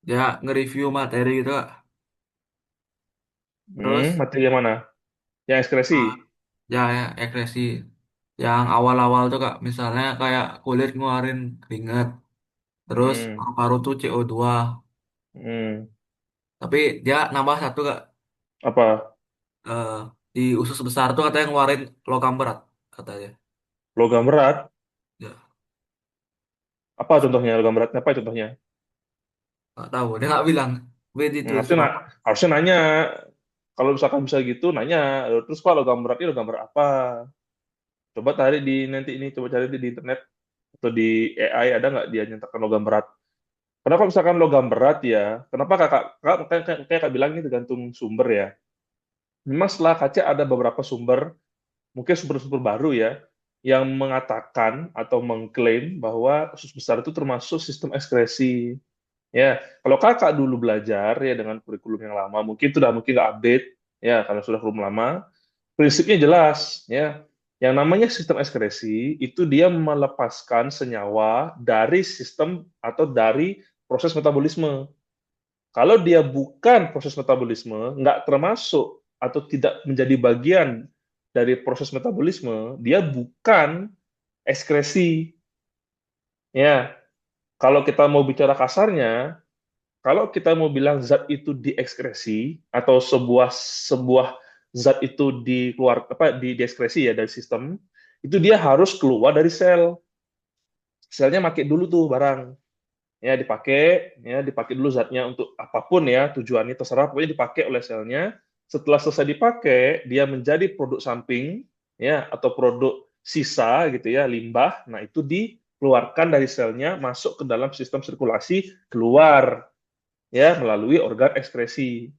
Dia nge-review materi gitu Kak. Terus Materi yang mana? Yang ekskresi? ah, ya ekspresi yang awal-awal tuh Kak, misalnya kayak kulit ngeluarin keringat, terus Hmm, paru-paru tuh CO2. hmm. Tapi dia nambah satu Kak, Apa? eh, di usus besar tuh katanya ngeluarin logam berat katanya. Logam berat? Ya, Apa contohnya logam berat? Apa contohnya? nggak tahu, dia nggak bilang. Tapi itu Harusnya, apa? harusnya nanya. Kalau misalkan bisa gitu, nanya. Terus Pak, logam berat ini logam berat apa? Coba cari di nanti ini, coba cari di internet atau di AI ada nggak dia nyatakan logam berat? Karena kalau misalkan logam berat ya, kenapa kakak kayak kakak bilang ini tergantung sumber ya. Memang setelah KC ada beberapa sumber, mungkin sumber-sumber baru ya, yang mengatakan atau mengklaim bahwa usus besar itu termasuk sistem ekskresi. Ya, kalau kakak dulu belajar ya dengan kurikulum yang lama, mungkin nggak update ya karena sudah kurikulum lama. Prinsipnya jelas ya. Yang namanya sistem ekskresi itu dia melepaskan senyawa dari sistem atau dari proses metabolisme. Kalau dia bukan proses metabolisme, nggak termasuk atau tidak menjadi bagian dari proses metabolisme, dia bukan ekskresi. Ya, kalau kita mau bicara kasarnya, kalau kita mau bilang zat itu diekskresi atau sebuah sebuah zat itu dikeluar apa diekskresi ya dari sistem, itu dia harus keluar dari sel. Selnya pakai dulu tuh barang. Ya dipakai dulu zatnya untuk apapun ya tujuannya terserah pokoknya dipakai oleh selnya. Setelah selesai dipakai, dia menjadi produk samping ya atau produk sisa gitu ya limbah. Nah itu dikeluarkan dari selnya masuk ke dalam sistem sirkulasi keluar ya melalui organ ekskresi.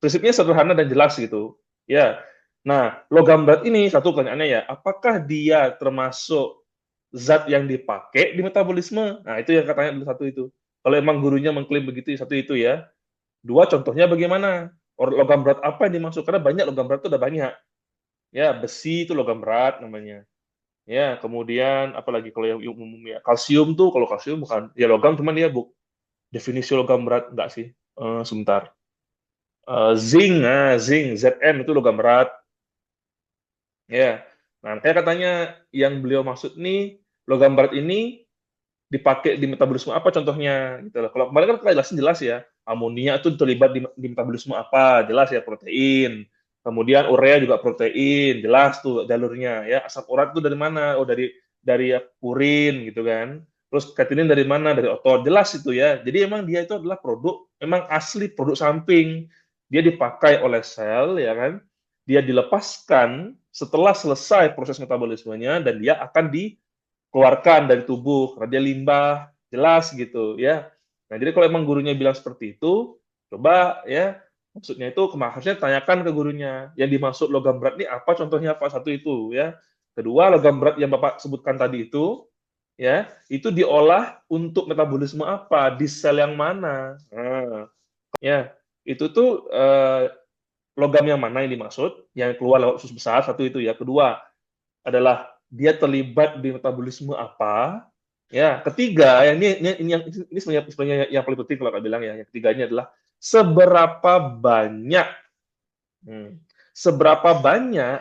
Prinsipnya sederhana dan jelas gitu. Ya. Nah, logam berat ini satu pertanyaannya ya, apakah dia termasuk zat yang dipakai di metabolisme? Nah, itu yang katanya dulu satu itu. Kalau emang gurunya mengklaim begitu satu itu ya. Dua, contohnya bagaimana? Logam berat apa yang dimaksud? Karena banyak logam berat itu ada banyak. Ya, besi itu logam berat namanya. Ya, kemudian apalagi kalau yang umum ya, kalsium tuh kalau kalsium bukan ya logam cuman dia definisi logam berat enggak sih? Sebentar. Zinc, Zn itu logam berat. Ya, nah kayak katanya yang beliau maksud nih logam berat ini dipakai di metabolisme apa contohnya gitu loh. Kalau kemarin kan kita jelasin jelas ya, amonia itu terlibat di metabolisme apa, jelas ya protein. Kemudian urea juga protein, jelas tuh jalurnya ya. Asam urat itu dari mana? Oh dari urin gitu kan. Terus kreatinin dari mana? Dari otot. Jelas itu ya. Jadi emang dia itu adalah produk, emang asli produk samping. Dia dipakai oleh sel ya kan. Dia dilepaskan setelah selesai proses metabolismenya dan dia akan dikeluarkan dari tubuh karena dia limbah jelas gitu ya. Nah jadi kalau emang gurunya bilang seperti itu, coba ya maksudnya itu harusnya tanyakan ke gurunya yang dimaksud logam berat ini apa contohnya apa satu itu ya. Kedua logam berat yang bapak sebutkan tadi itu ya itu diolah untuk metabolisme apa di sel yang mana. Nah, ya itu tuh logam yang mana yang dimaksud yang keluar lewat usus besar satu itu ya. Kedua adalah dia terlibat di metabolisme apa. Ya, ketiga, ini sebenarnya yang paling penting kalau kau bilang ya. Yang ketiganya adalah seberapa banyak, hmm, seberapa banyak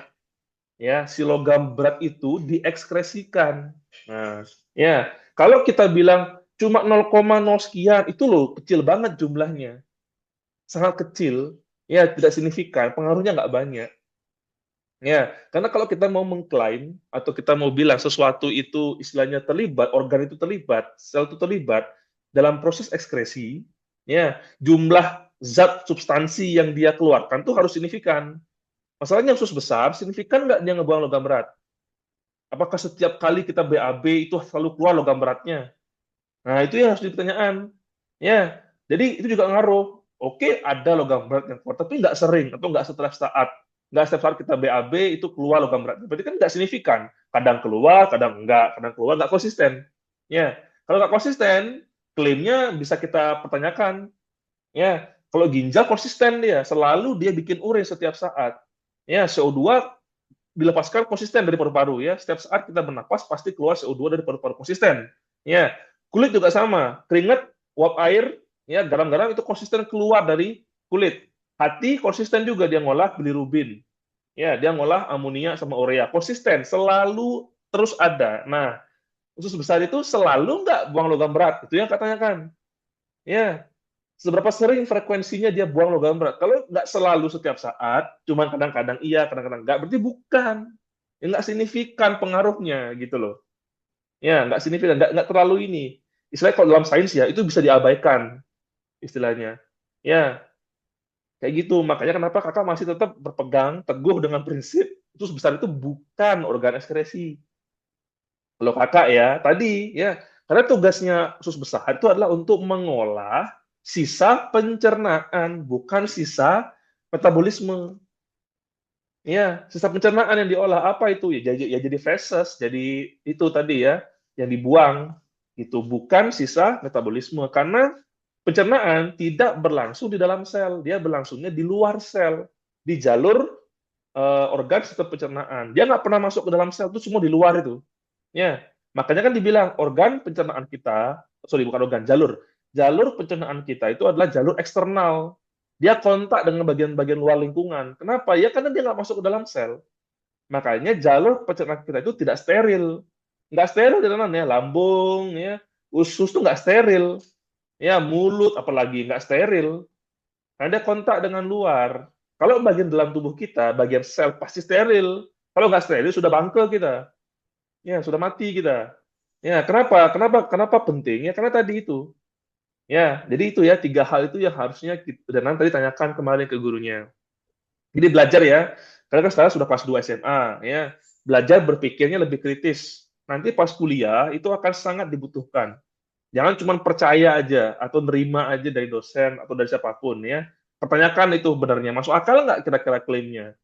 ya si logam berat itu diekskresikan. Nah, ya kalau kita bilang cuma 0,0 sekian itu loh kecil banget jumlahnya, sangat kecil, ya tidak signifikan, pengaruhnya nggak banyak. Ya, karena kalau kita mau mengklaim atau kita mau bilang sesuatu itu istilahnya terlibat, organ itu terlibat, sel itu terlibat dalam proses ekskresi, ya, jumlah zat substansi yang dia keluarkan tuh harus signifikan. Masalahnya usus besar, signifikan nggak dia ngebuang logam berat? Apakah setiap kali kita BAB itu selalu keluar logam beratnya? Nah, itu yang harus jadi pertanyaan. Ya, jadi itu juga ngaruh. Oke, ada logam berat yang keluar, tapi nggak sering atau nggak setiap saat. Nggak setiap saat kita BAB itu keluar logam berat. Berarti kan nggak signifikan. Kadang keluar, kadang keluar, nggak konsisten. Ya, kalau nggak konsisten, klaimnya bisa kita pertanyakan. Ya, kalau ginjal konsisten dia, selalu dia bikin urin setiap saat. Ya, CO2 dilepaskan konsisten dari paru-paru ya. Setiap saat kita bernapas pasti keluar CO2 dari paru-paru konsisten. Ya, kulit juga sama. Keringat, uap air Ya, garam-garam itu konsisten keluar dari kulit. Hati konsisten juga dia ngolah bilirubin. Ya, dia ngolah amonia sama urea. Konsisten, selalu terus ada. Nah, usus besar itu selalu nggak buang logam berat. Itu yang katanya kan. Ya, seberapa sering frekuensinya dia buang logam berat. Kalau nggak selalu setiap saat, cuman kadang-kadang iya, kadang-kadang nggak, berarti bukan. Ya, nggak signifikan pengaruhnya gitu loh. Ya, nggak signifikan, nggak terlalu ini. Istilahnya kalau dalam sains ya, itu bisa diabaikan istilahnya. Ya, kayak gitu. Makanya kenapa kakak masih tetap berpegang teguh dengan prinsip usus besar itu bukan organ ekskresi. Kalau kakak ya, tadi ya, karena tugasnya usus besar itu adalah untuk mengolah sisa pencernaan, bukan sisa metabolisme. Ya, sisa pencernaan yang diolah apa itu? Ya jadi feses, jadi itu tadi ya, yang dibuang. Itu bukan sisa metabolisme. Karena pencernaan tidak berlangsung di dalam sel, dia berlangsungnya di luar sel, di jalur organ sistem pencernaan. Dia nggak pernah masuk ke dalam sel, itu semua di luar itu. Ya, makanya kan dibilang organ pencernaan kita, sorry bukan organ, jalur pencernaan kita itu adalah jalur eksternal. Dia kontak dengan bagian-bagian luar lingkungan. Kenapa? Ya karena dia nggak masuk ke dalam sel. Makanya jalur pencernaan kita itu tidak steril. Nggak steril di dalam ya, lambung, ya, usus tuh nggak steril. Ya, mulut apalagi nggak steril. Karena dia kontak dengan luar. Kalau bagian dalam tubuh kita, bagian sel pasti steril. Kalau nggak steril, sudah bangke kita. Ya, sudah mati kita. Ya, kenapa? Kenapa penting? Ya, karena tadi itu. Ya, jadi itu ya, tiga hal itu yang harusnya dan nanti tadi tanyakan kemarin ke gurunya. Jadi belajar ya, karena kan sekarang sudah kelas 2 SMA, ya. Belajar berpikirnya lebih kritis. Nanti pas kuliah, itu akan sangat dibutuhkan. Jangan cuma percaya aja, atau nerima aja dari dosen, atau dari siapapun, ya. Pertanyakan itu benarnya, masuk akal nggak kira-kira klaimnya?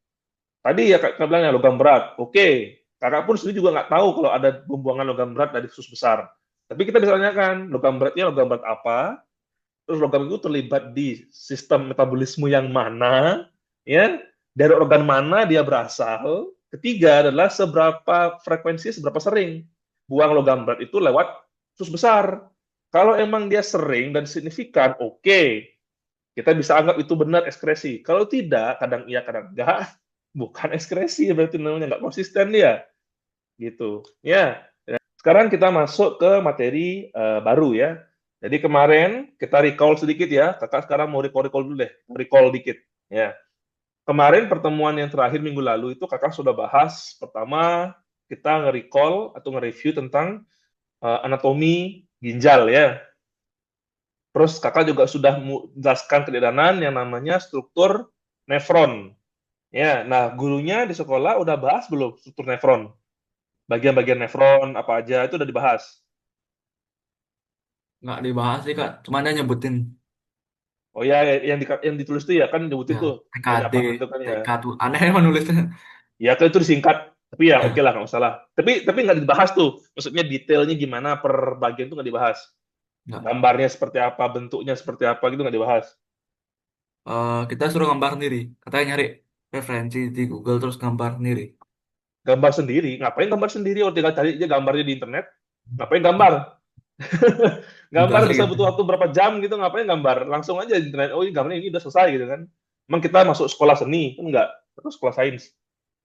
Tadi ya Kak bilang ya logam berat. Oke, kakak pun sendiri juga nggak tahu kalau ada pembuangan logam berat dari usus besar. Tapi kita bisa tanyakan, logam beratnya logam berat apa? Terus logam itu terlibat di sistem metabolisme yang mana? Ya, dari organ mana dia berasal? Ketiga adalah seberapa frekuensi, seberapa sering buang logam berat itu lewat usus besar. Kalau emang dia sering dan signifikan, oke, kita bisa anggap itu benar ekskresi. Kalau tidak, kadang iya, kadang enggak, bukan ekskresi berarti namanya nggak konsisten dia, gitu. Ya, sekarang kita masuk ke materi baru ya. Jadi kemarin kita recall sedikit ya. Kakak sekarang mau recall-recall dulu deh, recall dikit. Ya, kemarin pertemuan yang terakhir minggu lalu itu kakak sudah bahas. Pertama kita nge-recall atau nge-review tentang anatomi ginjal ya. Terus kakak juga sudah menjelaskan kededanan yang namanya struktur nefron. Ya, nah gurunya di sekolah udah bahas belum struktur nefron? Bagian-bagian nefron apa aja itu udah dibahas. Nggak dibahas sih Kak, cuma dia nyebutin Oh ya, yang ditulis tuh ya kan nyebutin ya tuh ada TKD, apa gitu kan ya. TK tuh aneh emang nulisnya. Ya kan itu disingkat. Tapi ya oke Ya, lah nggak masalah. Tapi nggak dibahas tuh. Maksudnya detailnya gimana per bagian tuh nggak dibahas. nggak. Gambarnya seperti apa, bentuknya seperti apa gitu nggak dibahas. Kita suruh gambar sendiri. Katanya nyari referensi di Google terus gambar sendiri. Gambar sendiri, ngapain gambar sendiri? Oh tinggal cari aja gambarnya di internet. Ngapain gambar? Enggak Gambar sih bisa gitu. butuh waktu berapa jam gitu, ngapain gambar? Langsung aja di internet. Oh ini gambarnya ini udah selesai gitu kan. Emang kita masuk sekolah seni? Enggak. Terus sekolah sains.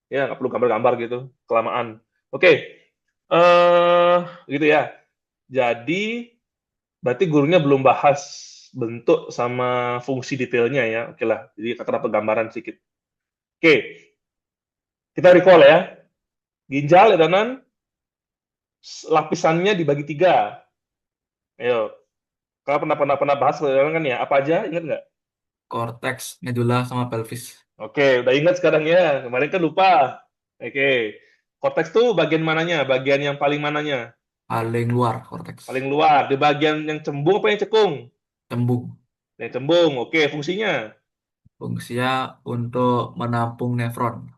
Ya nggak perlu gambar-gambar gitu, kelamaan. Oke, eh gitu ya. Jadi berarti gurunya belum bahas bentuk sama fungsi detailnya ya. Oke lah, jadi kakak dapat gambaran sedikit. Oke, kita recall ya. Ginjal ya kanan, lapisannya dibagi tiga. Ayo, kalau pernah bahas kan ya? Apa aja? Ingat nggak? Cortex, medula sama pelvis. Oke, udah ingat sekarang ya. Kemarin kan lupa. Oke, korteks tuh bagian mananya? Bagian yang paling mananya? Paling luar cortex. Paling luar. Di bagian yang cembung apa yang cekung? Cembung. Yang cembung. Oke, fungsinya Fungsinya untuk menampung nefron.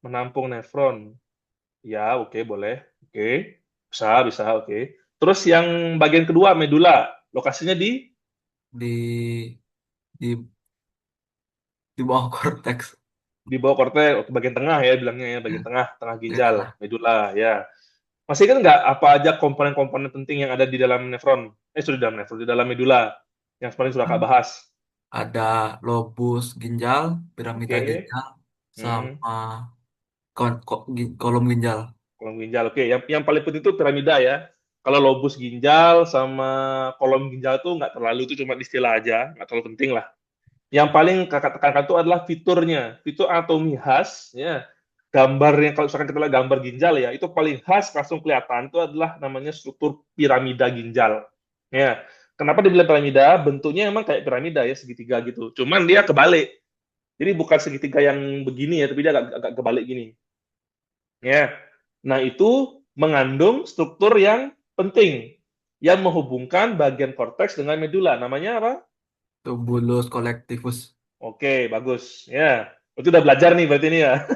menampung nefron. Ya, oke, boleh. Oke, bisa, bisa, oke. Terus yang bagian kedua, medula. Lokasinya Di di di bawah cortex. di bawah korteks, oke, bagian tengah ya bilangnya ya, bagian tengah, tengah Di ginjal, tengah. medula, ya. Masih kan nggak apa aja komponen-komponen penting yang ada di dalam nefron? Sorry, dalam nefron, di dalam medula. yang paling sudah Kak bahas. Ada lobus ginjal, piramida Oke. ginjal, Hmm. sama kolom ginjal. Kolom ginjal. Oke, yang paling penting itu piramida ya. Kalau lobus ginjal sama kolom ginjal tuh nggak terlalu, itu cuma istilah aja, nggak terlalu penting lah. Yang paling kakak tekankan itu adalah fiturnya, fitur anatomi khas, ya. Gambarnya kalau misalkan kita lihat gambar ginjal ya, itu paling khas langsung kelihatan itu adalah namanya struktur piramida ginjal. Ya, kenapa dibilang piramida? Bentuknya emang kayak piramida ya, segitiga gitu. Cuman dia kebalik. Jadi bukan segitiga yang begini ya, tapi dia agak kebalik gini. Ya. Nah, itu mengandung struktur yang penting yang menghubungkan bagian korteks dengan medula. Namanya apa? Tubulus collectivus. Oke, bagus. Ya, itu udah belajar nih berarti ini ya.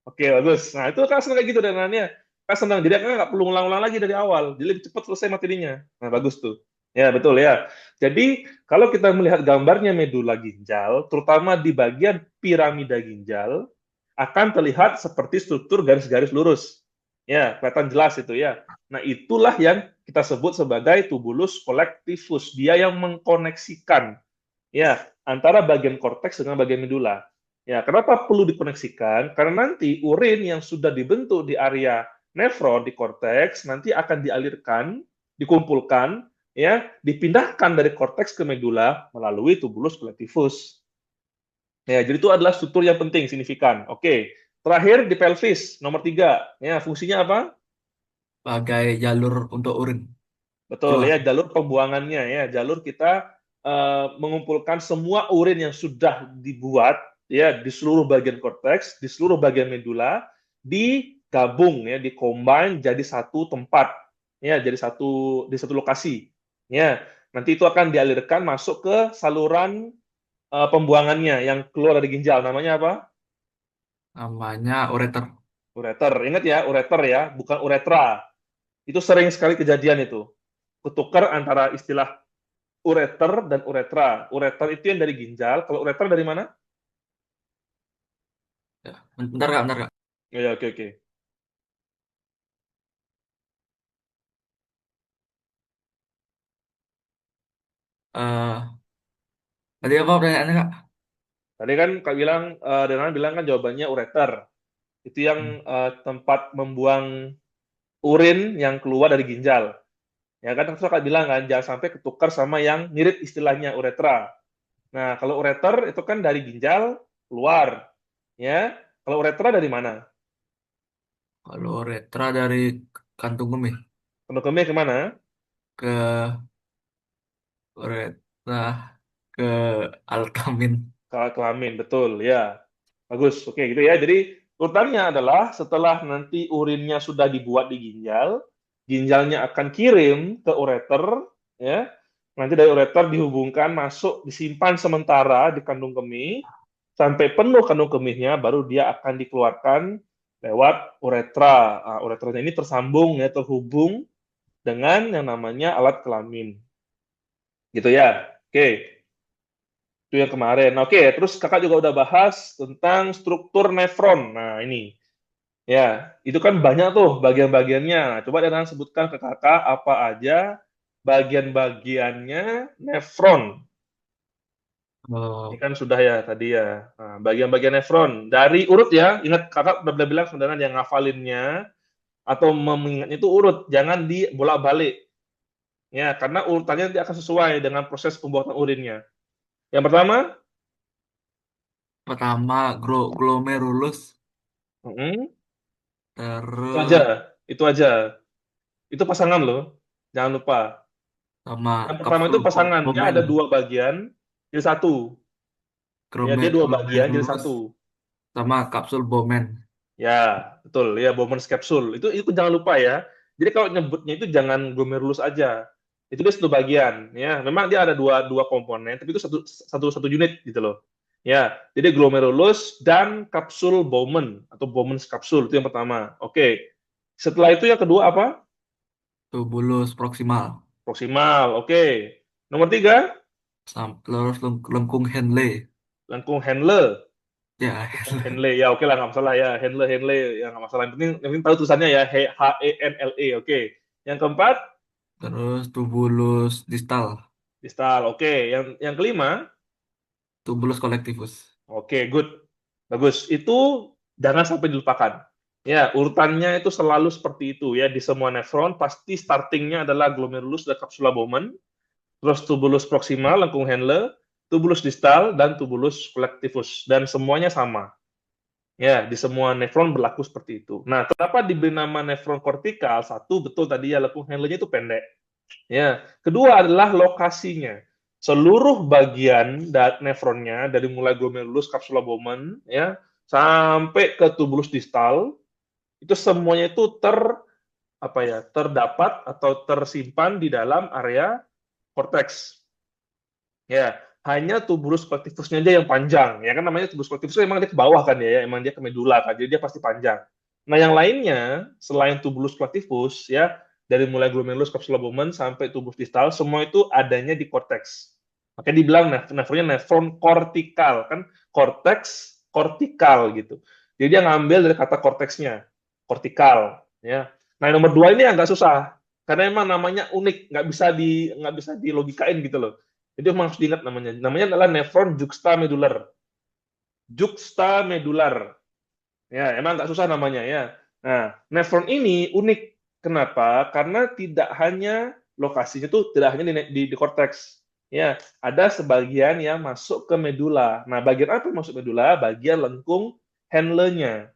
Oke, bagus. Nah, itu kan senang kayak gitu dananya. Kan senang. Jadi kan nggak perlu ngulang-ulang lagi dari awal. Jadi lebih cepat selesai materinya. Nah, bagus tuh. Ya, betul ya. Jadi, kalau kita melihat gambarnya medula ginjal, terutama di bagian piramida ginjal, akan terlihat seperti struktur garis-garis lurus. Ya, kelihatan jelas itu ya. Nah, itulah yang kita sebut sebagai tubulus collectivus. Dia yang mengkoneksikan ya antara bagian korteks dengan bagian medula. Ya, kenapa perlu dikoneksikan? Karena nanti urin yang sudah dibentuk di area nefron di korteks nanti akan dialirkan, dikumpulkan, ya, dipindahkan dari korteks ke medula melalui tubulus collectivus. Ya, jadi itu adalah struktur yang penting, signifikan. Oke, terakhir di pelvis, nomor 3. Ya, fungsinya apa? Sebagai jalur untuk urin Betul keluar. ya, jalur pembuangannya ya, jalur kita mengumpulkan semua urin yang sudah dibuat ya di seluruh bagian korteks, di seluruh bagian medula, digabung ya, dikombin jadi satu tempat ya, jadi satu lokasi. Ya, nanti itu akan dialirkan masuk ke saluran pembuangannya yang keluar dari ginjal. Namanya apa? Namanya ureter. Ureter. Ingat ya, ureter ya, bukan uretra. Itu sering sekali kejadian itu. Ketukar antara istilah ureter dan uretra. Ureter itu yang dari ginjal. Kalau ureter dari mana? Ya, bentar kak, bentar kak. Ya, oke, oke. Eh, Tadi apa pertanyaannya kak? Tadi kan Kak bilang, Denan bilang kan jawabannya ureter. Itu yang Hmm. tempat membuang urin yang keluar dari ginjal. Ya kan, terus Kak bilang kan, jangan sampai ketukar sama yang mirip istilahnya uretra. Nah, kalau ureter itu kan dari ginjal keluar. Ya, kalau uretra dari mana? Kalau uretra dari kantung kemih Penuh kemih kemana? ke uretra ke alkamin. Kalau kelamin, betul, ya. Bagus, oke gitu ya. Jadi urutannya adalah setelah nanti urinnya sudah dibuat di ginjal, ginjalnya akan kirim ke ureter, ya. Nanti dari ureter dihubungkan masuk, disimpan sementara di kandung kemih, sampai penuh kandung kemihnya, baru dia akan dikeluarkan lewat uretra. Nah, uretranya ini tersambung ya, terhubung dengan yang namanya alat kelamin. Gitu ya. Oke. Itu yang kemarin. Oke, terus kakak juga udah bahas tentang struktur nefron. Nah, ini. Ya, itu kan banyak tuh bagian-bagiannya. Nah, coba Denan sebutkan ke kakak apa aja bagian-bagiannya nefron. Ini Oh, kan sudah ya tadi ya. Nah, bagian-bagian nefron. Dari urut ya, ingat kakak udah bilang sebenarnya yang ngafalinnya atau mengingatnya itu urut. Jangan dibolak-balik. Ya, karena urutannya nanti akan sesuai dengan proses pembuatan urinnya. Yang pertama, pertama glomerulus, mm, itu aja. terus Itu aja. Itu pasangan loh. Jangan lupa. sama Yang pertama kapsul itu pasangan. Dia bomen, ada dua bagian, jadi satu. Ya, dia dua bagian, jadi glomerulus satu. sama kapsul bomen. Ya, betul. Ya, Bowman's capsule. Itu jangan lupa ya. Jadi kalau nyebutnya itu jangan glomerulus aja. Itu dia satu bagian. Ya, memang dia ada dua dua komponen, tapi itu satu unit gitu loh. Ya, jadi glomerulus dan kapsul Bowman atau Bowman's capsule itu yang pertama. Oke. Setelah itu yang kedua apa? Tubulus proksimal, Proximal. Oke. Nomor tiga, terus lengkung Henle. lengkung Henle. Ya, Lengkung Henle. Ya, oke lah, nggak masalah ya. Henle, Henle. Ya, nggak masalah. Yang penting tahu tulisannya ya. Henle. Oke. Yang keempat, terus tubulus distal. distal. Oke, yang kelima, Tubulus collectivus. oke, good. Bagus. Itu jangan sampai dilupakan. Ya, urutannya itu selalu seperti itu ya. Di semua nefron pasti startingnya adalah glomerulus dan capsula Bowman, terus tubulus proximal, lengkung Henle, tubulus distal, dan tubulus collectivus. Dan semuanya sama. Ya, di semua nefron berlaku seperti itu. Nah, kenapa diberi nama nefron kortikal? Satu, betul tadi ya, lengkung Henle-nya itu pendek. Ya, kedua adalah lokasinya. Seluruh bagian nefronnya dari mulai glomerulus, capsula Bowman, ya, sampai ke tubulus distal itu semuanya itu terdapat atau tersimpan di dalam area korteks. Ya, hanya tubulus collectifusnya aja yang panjang. Ya kan namanya tubulus collectifus emang dia ke bawah kan ya, emang dia ke medula kan, jadi dia pasti panjang. Nah, yang lainnya selain tubulus collectifus ya, dari mulai glomerulus, capsula Bowman sampai tubulus distal, semua itu adanya di korteks. Makanya dibilang nefronnya nefron kortikal kan, korteks kortikal gitu. Jadi dia ngambil dari kata korteksnya, kortikal ya. Nah, yang nomor dua ini agak susah karena emang namanya unik, nggak bisa dilogikain gitu loh. Jadi memang harus diingat namanya. Namanya adalah nefron juxtamedular. Juxtamedular. Ya, emang nggak susah namanya ya. Nah, nefron ini unik. Kenapa? Karena tidak hanya lokasinya tuh tidak hanya di korteks. Ya, ada sebagian yang masuk ke medula. Nah, bagian apa yang masuk medula? Bagian lengkung Henle-nya.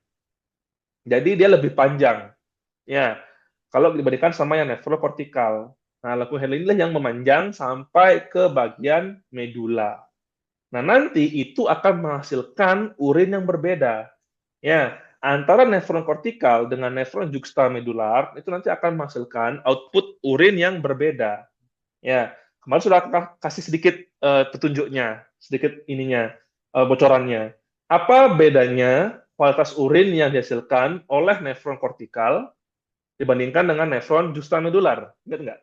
Jadi dia lebih panjang. Ya, kalau dibandingkan sama yang nefrokortikal. Nah, lengkung Henle inilah yang memanjang sampai ke bagian medula. Nah, nanti itu akan menghasilkan urin yang berbeda. Ya, antara nefron kortikal dengan nefron juxtamedular itu nanti akan menghasilkan output urin yang berbeda. Ya, kemarin sudah kasih sedikit petunjuknya, sedikit ininya, bocorannya. Apa bedanya kualitas urin yang dihasilkan oleh nefron kortikal dibandingkan dengan nefron juxtamedular? Ingat nggak?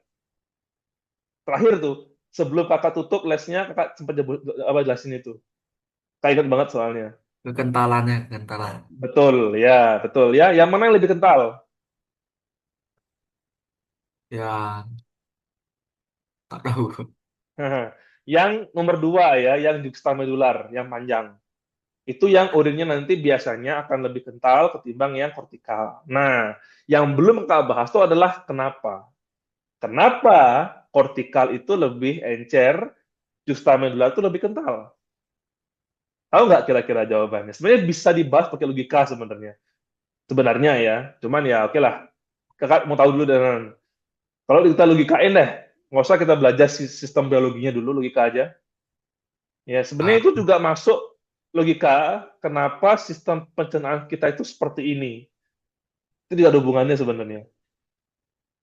Terakhir tuh, sebelum kakak tutup lesnya, kakak sempat jelasin itu. Kakak ingat banget soalnya. Kekentalannya, kekentalan. Betul, ya, betul ya. Yang mana yang lebih kental? Ya, tak tahu. Yang nomor dua ya, yang juxtamedular, yang panjang. Itu yang urinnya nanti biasanya akan lebih kental ketimbang yang kortikal. Nah, yang belum kita bahas itu adalah kenapa. Kenapa kortikal itu lebih encer, juxtamedular itu lebih kental? Tahu nggak kira-kira jawabannya? Sebenarnya bisa dibahas pakai logika sebenarnya. Sebenarnya ya, cuman ya oke lah. Kakak mau tahu dulu dan kalau kita logikain deh, nggak usah kita belajar sistem biologinya dulu, logika aja. Ya, sebenarnya Ah, itu juga masuk logika kenapa sistem pencernaan kita itu seperti ini. Itu tidak ada hubungannya sebenarnya.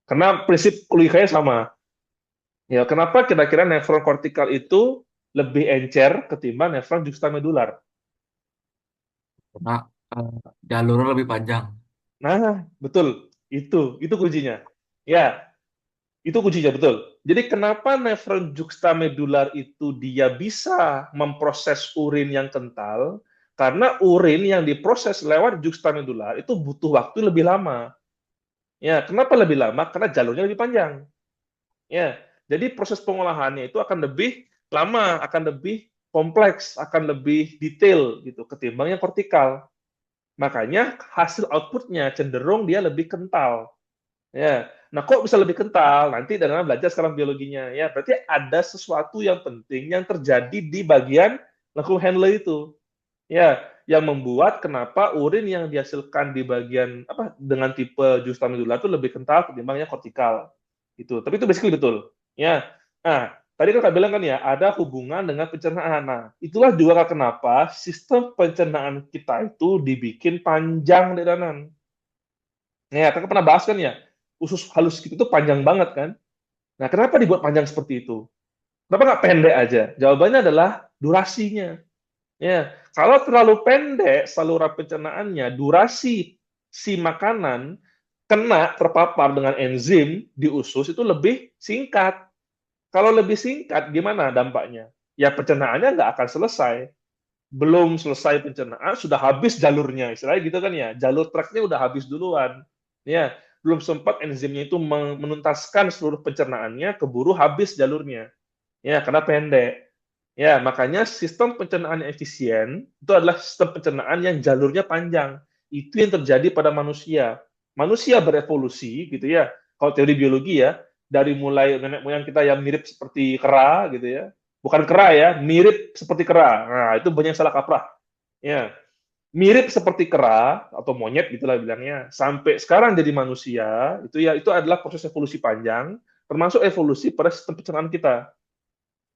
Karena prinsip logikanya sama. Ya, kenapa kira-kira nefron kortikal itu lebih encer ketimbang nefron juxtamedular? karena eh, jalurnya lebih panjang. Nah, betul. Itu kuncinya. Ya, itu kuncinya betul. Jadi kenapa nefron juxtamedular itu dia bisa memproses urin yang kental? Karena urin yang diproses lewat juxtamedular itu butuh waktu lebih lama. Ya, kenapa lebih lama? Karena jalurnya lebih panjang. Ya, jadi proses pengolahannya itu akan lebih lama, akan lebih kompleks, akan lebih detail gitu ketimbang yang kortikal. Makanya hasil outputnya cenderung dia lebih kental. Ya. Nah, kok bisa lebih kental? Nanti dalam belajar sekarang biologinya. Ya, berarti ada sesuatu yang penting yang terjadi di bagian lengkung Henle itu. Ya, yang membuat kenapa urin yang dihasilkan di bagian apa dengan tipe juxtamedular itu lebih kental ketimbang yang kortikal. Itu. Tapi itu basically betul. Ya. Nah, tadi kan bilang kan ya, ada hubungan dengan pencernaan. Nah, itulah juga kenapa sistem pencernaan kita itu dibikin panjang di dalam. Ya, kakak pernah bahas kan ya, usus halus kita itu panjang banget kan. Nah, kenapa dibuat panjang seperti itu? Kenapa nggak pendek aja? Jawabannya adalah durasinya. Ya, kalau terlalu pendek saluran pencernaannya, durasi si makanan kena terpapar dengan enzim di usus itu lebih singkat. Kalau lebih singkat, gimana dampaknya? Ya pencernaannya nggak akan selesai. Belum selesai pencernaan, sudah habis jalurnya. Istilahnya gitu kan ya, jalur treknya udah habis duluan. Ya, belum sempat enzimnya itu menuntaskan seluruh pencernaannya, keburu habis jalurnya. Ya, karena pendek. Ya, makanya sistem pencernaan yang efisien itu adalah sistem pencernaan yang jalurnya panjang. Itu yang terjadi pada manusia. Manusia berevolusi gitu ya. Kalau teori biologi ya, dari mulai nenek moyang kita yang mirip seperti kera gitu ya. Bukan kera ya, mirip seperti kera. Nah, itu banyak salah kaprah. Ya, mirip seperti kera atau monyet gitulah bilangnya. Sampai sekarang jadi manusia, itu ya itu adalah proses evolusi panjang, termasuk evolusi pada sistem pencernaan kita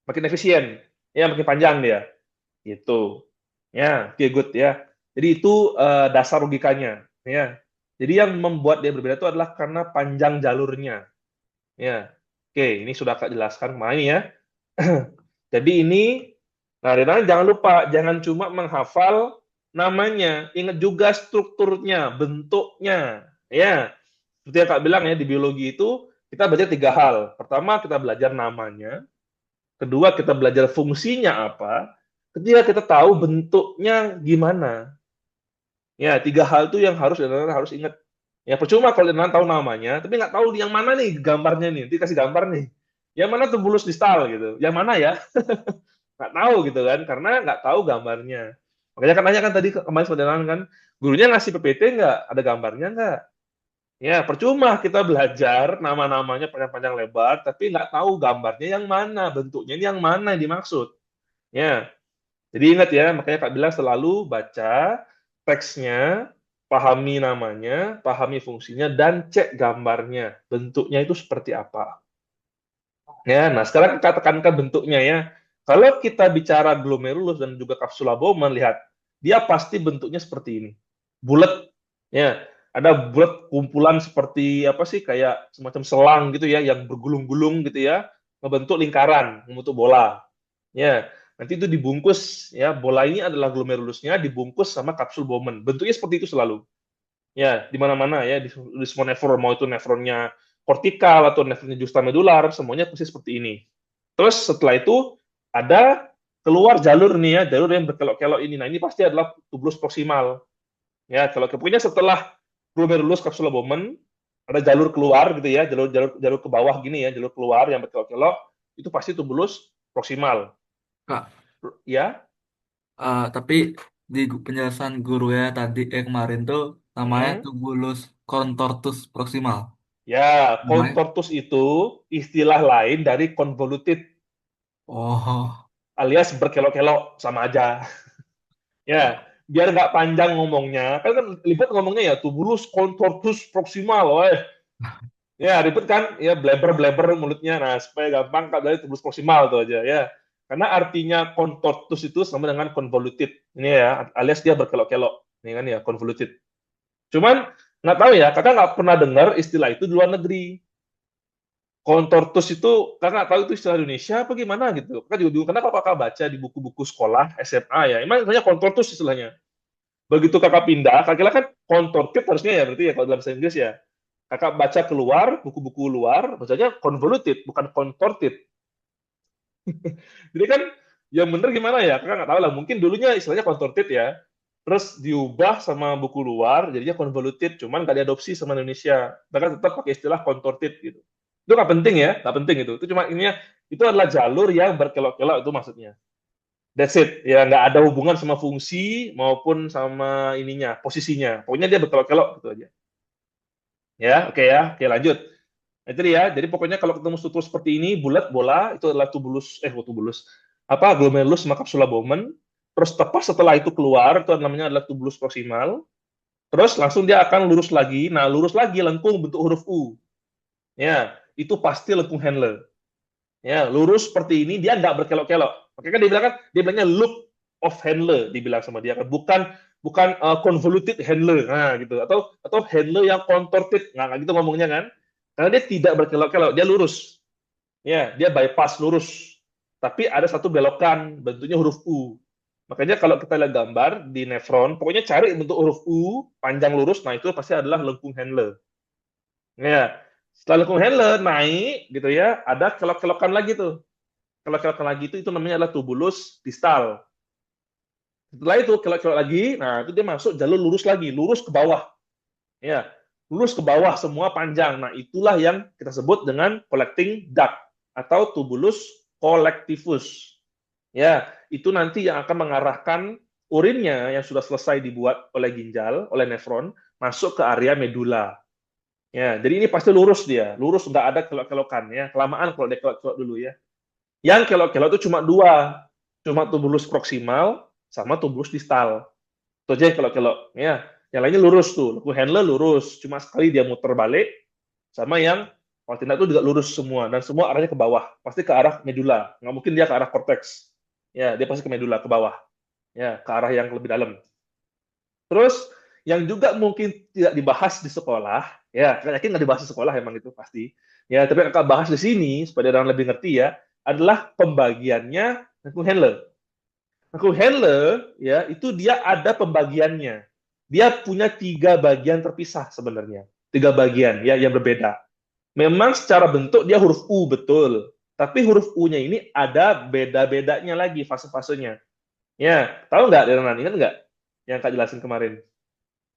makin efisien, ya makin panjang dia. Itu. Ya, oke good ya. Jadi itu dasar logikanya, ya. Jadi yang membuat dia berbeda itu adalah karena panjang jalurnya, ya. Oke, ini sudah Kak jelaskan kemarin ya. Jadi ini, nah Renan jangan lupa, jangan cuma menghafal namanya, ingat juga strukturnya, bentuknya, ya. Seperti yang Kak bilang ya, di biologi itu kita belajar tiga hal. Pertama, kita belajar namanya. Kedua, kita belajar fungsinya apa. Ketiga, kita tahu bentuknya gimana. Ya, tiga hal itu yang harus ingat. Ya, percuma kalau Denan tahu namanya, tapi nggak tahu yang mana nih gambarnya nih. Nanti kasih gambar nih. Yang mana tuh bulus distal gitu. Yang mana ya? Nggak tahu gitu kan, karena nggak tahu gambarnya. Makanya kan nanya kan tadi kemarin sama Denan kan, gurunya ngasih PPT nggak? Ada gambarnya nggak? Ya, percuma kita belajar nama-namanya panjang-panjang lebar, tapi nggak tahu gambarnya yang mana, bentuknya ini yang mana yang dimaksud. Ya, jadi ingat ya, makanya Kak bilang selalu baca teksnya, pahami namanya, pahami fungsinya, dan cek gambarnya. Bentuknya itu seperti apa. Ya, nah sekarang kita tekankan bentuknya ya. Kalau kita bicara glomerulus dan juga kapsula Bowman, lihat, dia pasti bentuknya seperti ini. Bulat, ya. Ada bulat kumpulan seperti apa sih, kayak semacam selang gitu ya, yang bergulung-gulung gitu ya, membentuk lingkaran, membentuk bola. Ya, nanti itu dibungkus ya, bola ini adalah glomerulusnya dibungkus sama kapsul Bowman. Bentuknya seperti itu selalu. Ya, di mana-mana ya di semua nefron, mau itu nefronnya kortikal atau nefronnya justamedular, semuanya pasti seperti ini. Terus setelah itu ada keluar jalur nih ya, jalur yang berkelok-kelok ini. Nah, ini pasti adalah tubulus proksimal. Ya, kalau pokoknya setelah glomerulus kapsula Bowman ada jalur keluar gitu ya, jalur jalur jalur ke bawah gini ya, jalur keluar yang berkelok-kelok, itu pasti tubulus proksimal. Kak, Ya. tapi di penjelasan guru ya tadi kemarin tuh namanya Hmm. tubulus contortus proximal. Ya, Namanya. kontortus itu istilah lain dari convoluted Oh, alias berkelok-kelok sama aja. Ya, biar nggak panjang ngomongnya. Kan ribet ngomongnya ya, tubulus contortus proximal. Woy. Ya, ribet kan? Ya, bleber-bleber mulutnya. Nah, supaya gampang Kak, dari tubulus proximal itu aja ya. Karena artinya contortus itu sama dengan convoluted. Ini ya, alias dia berkelok-kelok. Ini kan ya, convoluted. Cuman nggak tahu ya, kakak nggak pernah dengar istilah itu di luar negeri. Kontortus itu kakak tahu itu istilah Indonesia apa gimana gitu. Kakak juga bingung kenapa kakak baca di buku-buku sekolah SMA ya. Emang namanya kontortus istilahnya. Begitu kakak pindah, kakak kira kan contorted harusnya ya berarti ya kalau dalam bahasa Inggris ya. Kakak baca keluar, buku-buku luar, bacanya convoluted, bukan contorted. Jadi kan yang bener gimana ya? Kakak nggak tahu lah. Mungkin dulunya istilahnya contorted ya. Terus diubah sama buku luar, jadinya convoluted. Cuman nggak diadopsi sama Indonesia. Bahkan tetap pakai istilah contorted gitu. Itu nggak penting ya, nggak penting itu. Itu cuma ininya, itu adalah jalur yang berkelok-kelok itu maksudnya. That's it. Ya nggak ada hubungan sama fungsi maupun sama ininya, posisinya. Pokoknya dia berkelok-kelok gitu aja. Ya, oke lanjut. Itu dia. Jadi pokoknya kalau ketemu struktur seperti ini, bulat bola itu adalah tubulus, apa glomerulus sama kapsula Bowman. Terus tepat setelah itu keluar itu namanya adalah tubulus proksimal. Terus langsung dia akan lurus lagi. Nah, lurus lagi lengkung bentuk huruf U. Ya, itu pasti lengkung Henle. Ya, lurus seperti ini dia nggak berkelok-kelok. Makanya kan dia bilang kan, dia bilangnya loop of Henle dibilang sama dia kan, bukan bukan convoluted Henle. Nah, gitu. Atau Henle yang contorted. Nggak gitu ngomongnya kan. Karena dia tidak berkelok-kelok, dia lurus. Ya, dia bypass lurus. Tapi ada satu belokan, bentuknya huruf U. Makanya kalau kita lihat gambar di nefron, pokoknya cari bentuk huruf U, panjang lurus, nah itu pasti adalah lengkung Henle. Ya, setelah lengkung Henle naik, gitu ya, ada kelok-kelokan lagi tuh. Kelok-kelokan lagi itu namanya adalah tubulus distal. Setelah itu kelok-kelok lagi, nah itu dia masuk jalur lurus lagi, lurus ke bawah. Ya, lurus ke bawah semua panjang. Nah, itulah yang kita sebut dengan collecting duct atau tubulus colectivus. Ya, itu nanti yang akan mengarahkan urinnya yang sudah selesai dibuat oleh ginjal, oleh nefron, masuk ke area medula. Ya, jadi ini pasti lurus dia, lurus nggak ada kelok-kelokan ya. Kelamaan kalau dia kelok-kelok dulu ya. Yang kelok-kelok itu cuma dua, cuma tubulus proksimal sama tubulus distal. Itu aja yang kelok-kelok ya. Yang lainnya lurus tuh, laku handler lurus, cuma sekali dia muter balik, sama yang kalau tidak itu juga lurus semua dan semua arahnya ke bawah, pasti ke arah medula. Nggak mungkin dia ke arah korteks. Ya, dia pasti ke medula ke bawah. Ya, ke arah yang lebih dalam. Terus yang juga mungkin tidak dibahas di sekolah, ya, saya yakin nggak dibahas di sekolah emang itu pasti. Ya, tapi kakak bahas di sini supaya orang lebih ngerti ya, adalah pembagiannya vacuum handler. Vacuum handler ya itu dia ada pembagiannya. Dia punya tiga bagian terpisah sebenarnya, tiga bagian ya yang berbeda. Memang secara bentuk dia huruf U betul, tapi huruf U-nya ini ada beda-bedanya lagi fase-fasenya. Ya, tahu nggak, Denan? Ingat nggak yang Kak jelasin kemarin?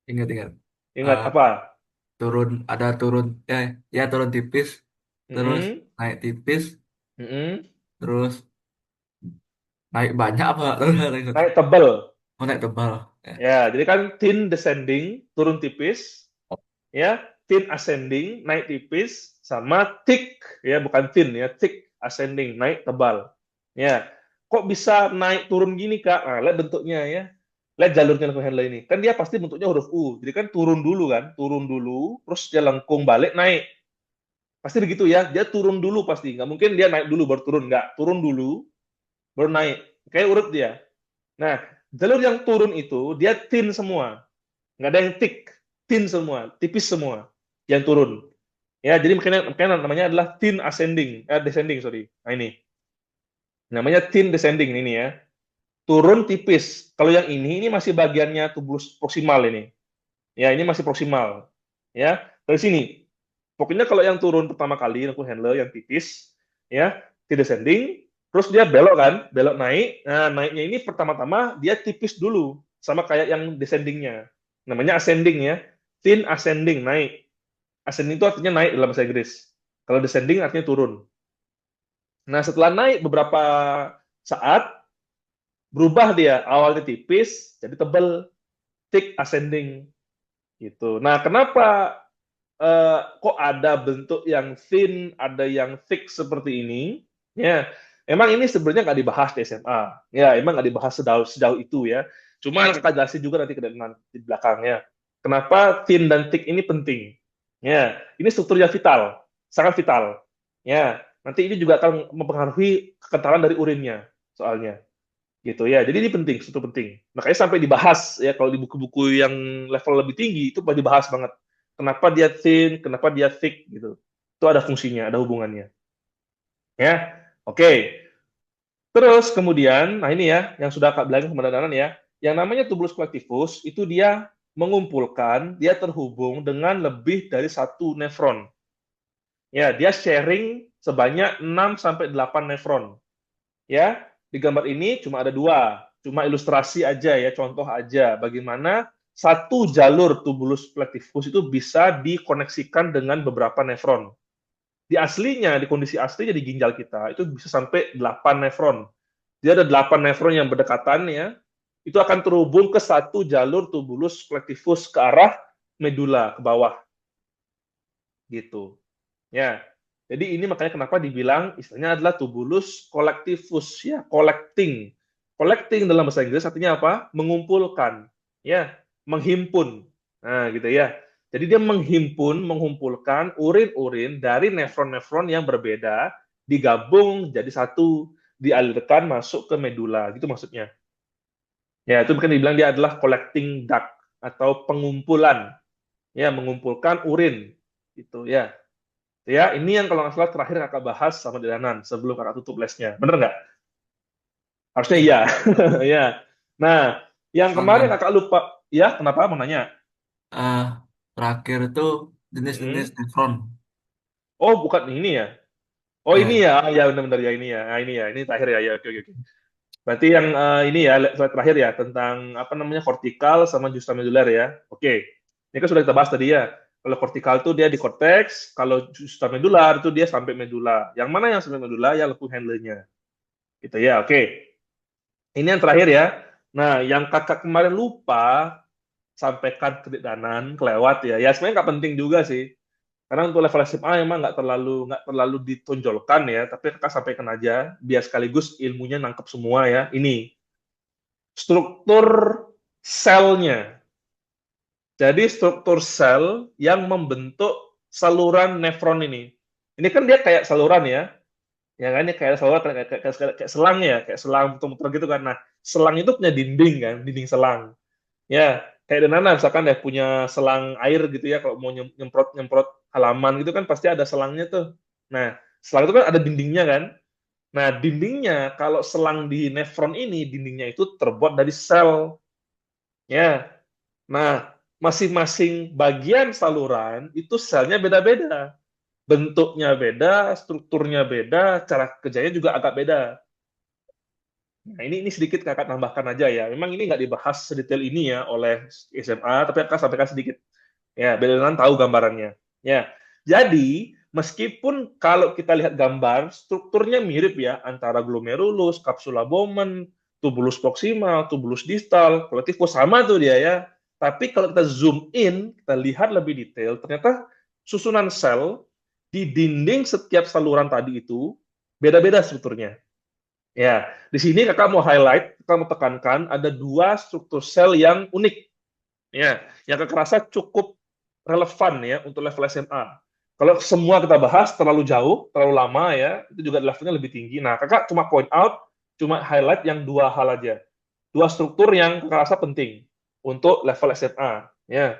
Ingat-ingat. Ingat apa? Turun ada turun ya turun tipis, terus Mm-mm, naik tipis, mm-mm. terus naik banyak apa terus naik, Naik tebel. oh, naik tebal ya. Ya, jadi kan thin descending, turun tipis. Ya, thin ascending, naik tipis. Sama thick, ya bukan thin ya, thick ascending, naik tebal. Ya, kok bisa naik turun gini Kak? Nah, lihat bentuknya ya. Lihat jalurnya langsung handle ini. Kan dia pasti bentuknya huruf U. Jadi kan turun dulu kan, turun dulu, terus dia lengkung balik naik. Pasti begitu ya. Dia turun dulu pasti. Nggak mungkin dia naik dulu baru turun. Nggak. Turun dulu, baru naik. Kayak urut dia. Nah, jalur yang turun itu, dia thin semua. Nggak ada yang thick. Thin semua. Tipis semua. Yang turun. Ya, jadi makanya namanya adalah thin ascending. Descending, sorry. Nah, ini. Namanya thin descending ini ya. Turun tipis. Kalau yang ini masih bagiannya tubulus proksimal ini. Ya, ini masih proksimal. Ya, dari sini. Pokoknya kalau yang turun pertama kali aku handle yang tipis, ya, di descending, terus dia belok kan, belok naik. Nah, naiknya ini pertama-tama dia tipis dulu, sama kayak yang descendingnya. Namanya ascending ya, thin ascending naik. Ascending itu artinya naik dalam bahasa Inggris. Kalau descending artinya turun. Nah, setelah naik beberapa saat, berubah dia awalnya tipis jadi tebal, thick ascending gitu. Nah, kenapa kok ada bentuk yang thin, ada yang thick seperti ini? Ya, emang ini sebenarnya nggak dibahas di SMA. Ya, emang nggak dibahas sejauh itu ya. Cuma kita jelasin juga nanti di belakangnya. Kenapa thin dan thick ini penting? Ya, ini struktur yang vital, sangat vital. Ya, nanti ini juga akan mempengaruhi kekentalan dari urinnya, soalnya gitu ya. Jadi ini penting, itu penting. Makanya sampai dibahas ya kalau di buku-buku yang level lebih tinggi itu pasti dibahas banget. Kenapa dia thin, kenapa dia thick gitu. Itu ada fungsinya, ada hubungannya. Ya. Oke. Terus kemudian, nah ini ya yang sudah Kak bilang kebenaran ya. Yang namanya tubulus collectivus itu dia mengumpulkan, dia terhubung dengan lebih dari satu nefron. Ya, dia sharing sebanyak 6 sampai 8 nefron. Ya, di gambar ini cuma ada dua, cuma ilustrasi aja ya, contoh aja bagaimana satu jalur tubulus collectivus itu bisa dikoneksikan dengan beberapa nefron. Di aslinya, di kondisi aslinya di ginjal kita itu bisa sampai 8 nefron. Jadi ada 8 nefron yang berdekatan ya, itu akan terhubung ke satu jalur tubulus collectivus ke arah medula ke bawah gitu. Ya. Jadi ini makanya kenapa dibilang istilahnya adalah tubulus collectivus ya, collecting. Collecting dalam bahasa Inggris artinya apa? Mengumpulkan, ya, menghimpun. Nah, gitu ya. Jadi dia menghimpun, mengumpulkan urin-urin dari nefron-nefron yang berbeda, digabung jadi satu, dialirkan masuk ke medula, gitu maksudnya. Ya, itu bukan dibilang dia adalah collecting duct atau pengumpulan, ya, mengumpulkan urin, gitu ya. Ya, ini yang kalau nggak salah terakhir kakak bahas sama Dedanan sebelum kakak tutup lesnya. Bener nggak? Harusnya iya. Ya. Ya. Nah, yang kemarin Sama kakak lupa. Ya, kenapa? Mau nanya. eh, terakhir itu jenis-jenis Mm-mm. nefron Oh, bukan ini ya. Oh, ini ya. ya. Ya, benar-benar ya ini ya. Nah, ini ya. Ini terakhir ya. Ya, oke, oke, oke. Berarti yang ini ya, slide terakhir ya. Tentang apa namanya, kortikal sama justamedular ya. Oke. Ini kan sudah kita bahas tadi ya. Kalau kortikal itu dia di korteks. Kalau justamedular itu dia sampai medula. Yang mana yang sampai medula? Ya, lengkung handlernya. Gitu ya, oke. Ini yang terakhir ya. Nah, yang kakak kemarin lupa sampaikan ke Dik Danan, kelewat ya. Ya sebenarnya nggak penting juga sih. Karena untuk level SMA emang nggak terlalu ditonjolkan ya, tapi kakak sampaikan aja biar sekaligus ilmunya nangkep semua ya. Ini struktur selnya. Jadi struktur sel yang membentuk saluran nefron ini. Ini kan dia kayak saluran ya kan? Ini kayak saluran kayak selang ya, kayak selang muter-muter gitu kan. Nah, selang itu punya dinding kan, dinding selang. Ya, kayak Nana misalkan ya punya selang air gitu ya, kalau mau nyemprot halaman gitu kan pasti ada selangnya tuh. Nah, selang itu kan ada dindingnya kan. Nah, dindingnya kalau selang di nefron ini dindingnya itu terbuat dari sel. Ya. Nah, masing-masing bagian saluran itu selnya beda-beda. Bentuknya beda, strukturnya beda, cara kerjanya juga agak beda. Nah, ini sedikit kakak tambahkan aja ya. Memang ini nggak dibahas sedetail ini ya oleh SMA, tapi kakak sampaikan sedikit. Ya, biar kalian tahu gambarannya. Ya, jadi meskipun kalau kita lihat gambar, strukturnya mirip ya antara glomerulus, capsula Bowman, tubulus proximal, tubulus distal, collectifus sama tuh dia ya. Tapi kalau kita zoom in, kita lihat lebih detail, ternyata susunan sel di dinding setiap saluran tadi itu beda-beda strukturnya. Ya, di sini kakak mau highlight, kakak mau tekankan ada dua struktur sel yang unik. Ya, yang kakak rasa cukup relevan ya untuk level SMA. Kalau semua kita bahas terlalu jauh, terlalu lama ya, itu juga levelnya lebih tinggi. Nah, kakak cuma point out, cuma highlight yang dua hal aja. Dua struktur yang kakak rasa penting untuk level SMA. Ya.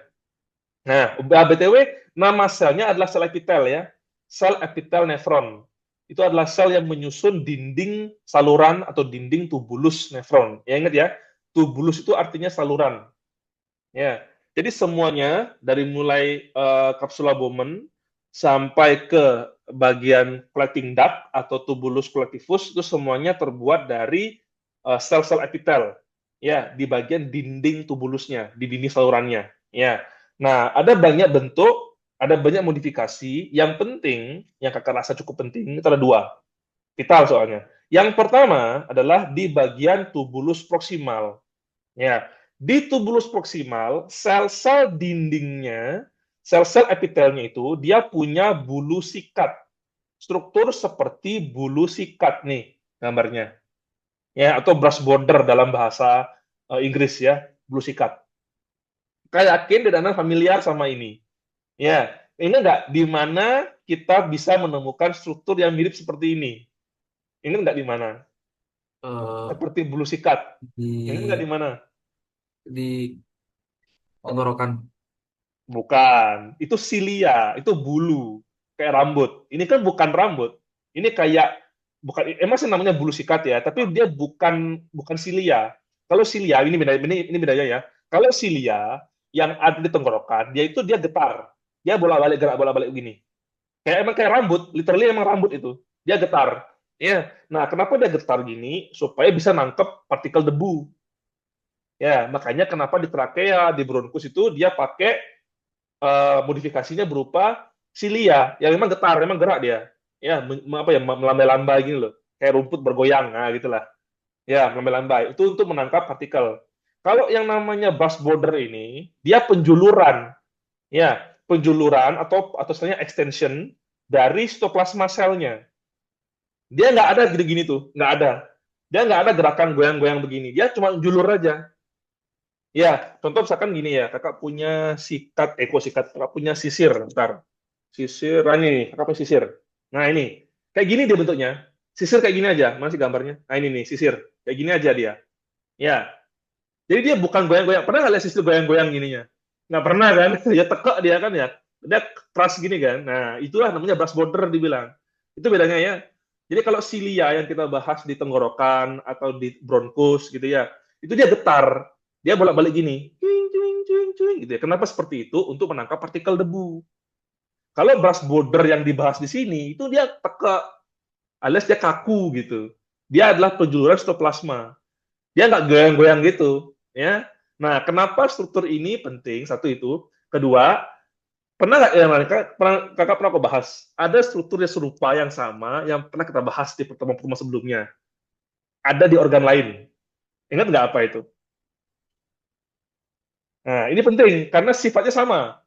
Nah, BTW, nama selnya adalah sel epitel ya. Sel epitel nefron. Itu adalah sel yang menyusun dinding saluran atau dinding tubulus nefron. Ya ingat ya, tubulus itu artinya saluran. Ya, jadi semuanya dari mulai kapsula Bowman sampai ke bagian collecting duct atau tubulus collectivus itu semuanya terbuat dari sel-sel epitel. Ya, di bagian dinding tubulusnya, di dinding salurannya. Ya. Nah, ada banyak bentuk, ada banyak modifikasi. Yang penting, yang kakak rasa cukup penting, itu ada dua. Vital soalnya. Yang pertama adalah di bagian tubulus proksimal. Ya, di tubulus proksimal, sel-sel dindingnya, sel-sel epitelnya itu, dia punya bulu sikat. Struktur seperti bulu sikat nih gambarnya. Ya, atau brush border dalam bahasa Inggris ya, bulu sikat. Saya yakin dan familiar sama ini. Ya, ini enggak di mana kita bisa menemukan struktur yang mirip seperti ini. Ini enggak di mana? Eh, Seperti bulu sikat. Ini enggak di di mana? di tenggorokan. Bukan, itu silia, itu bulu, kayak rambut. Ini kan bukan rambut. Ini kayak bukan emang sih namanya bulu sikat ya, tapi dia bukan bukan silia. Kalau silia ini bedanya ya. Kalau silia yang ada di tenggorokan, dia getar. Dia bolak-balik gerak bolak-balik begini. Kayak emang kayak rambut, literally emang rambut itu. Dia getar. Ya. Nah, kenapa dia getar gini? Supaya bisa nangkep partikel debu. Ya, makanya kenapa di trakea, di bronkus itu dia pakai modifikasinya berupa silia yang memang getar, memang gerak dia. Ya, apa ya melambai-lambai gini loh. Kayak rumput bergoyang, nah gitulah. Ya, melambai-lambai. Itu untuk menangkap partikel. Kalau yang namanya bus border ini, dia penjuluran. Ya, penjuluran atau istilahnya extension dari sitoplasma selnya. Dia nggak ada gini-gini tuh, nggak ada. Dia nggak ada gerakan goyang-goyang begini. Dia cuma julur aja. Ya, contoh misalkan gini ya, kakak punya sikat, sikat, kakak punya sisir, ntar. Sisir, ini nih, kakak punya sisir. Nah ini, kayak gini dia bentuknya. Sisir kayak gini aja, mana sih gambarnya? Nah ini nih, sisir. Kayak gini aja dia. Ya, jadi dia bukan goyang-goyang. Pernah nggak lihat sisir goyang-goyang gininya? Nggak pernah kan? Ya tekak dia kan ya. Dia keras gini kan. Nah, itulah namanya brush border dibilang. Itu bedanya ya. Jadi kalau silia yang kita bahas di tenggorokan atau di bronkus gitu ya, itu dia getar. Dia bolak-balik gini. Cuing, cuing, cuing, cuing, gitu ya. Kenapa seperti itu? Untuk menangkap partikel debu. Kalau brush border yang dibahas di sini, itu dia tekak, alias dia kaku gitu. Dia adalah penjuluran sitoplasma. Dia nggak goyang-goyang gitu. Ya. Nah, kenapa struktur ini penting? Satu itu. Kedua, pernah nggak yang kakak pernah aku bahas? Ada struktur yang serupa yang sama yang pernah kita bahas di pertemuan-pertemuan sebelumnya. ada di organ lain. Ingat nggak apa itu? Nah, ini penting karena sifatnya sama,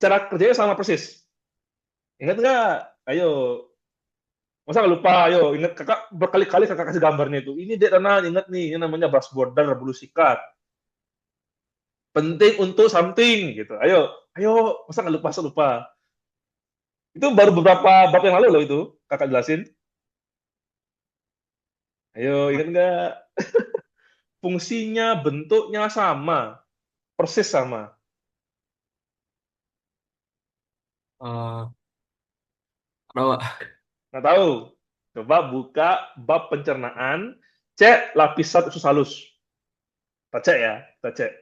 cara kerjanya sama persis. Ingat nggak? Ayo, masa nggak lupa? Ayo, ingat kakak berkali-kali kakak kasih gambarnya itu. Ini dia tanah, ingat nih, ini namanya brush border, bulu sikat. Penting untuk something gitu. Ayo, ayo, masa nggak lupa? Masa lupa? Itu baru beberapa bab yang lalu loh itu kakak jelasin. Ayo, ingat nggak? Fungsinya, bentuknya sama, persis sama. Eh, Apa? Nggak tahu. Coba buka bab pencernaan, cek lapisan usus halus. Kita cek ya, kita cek.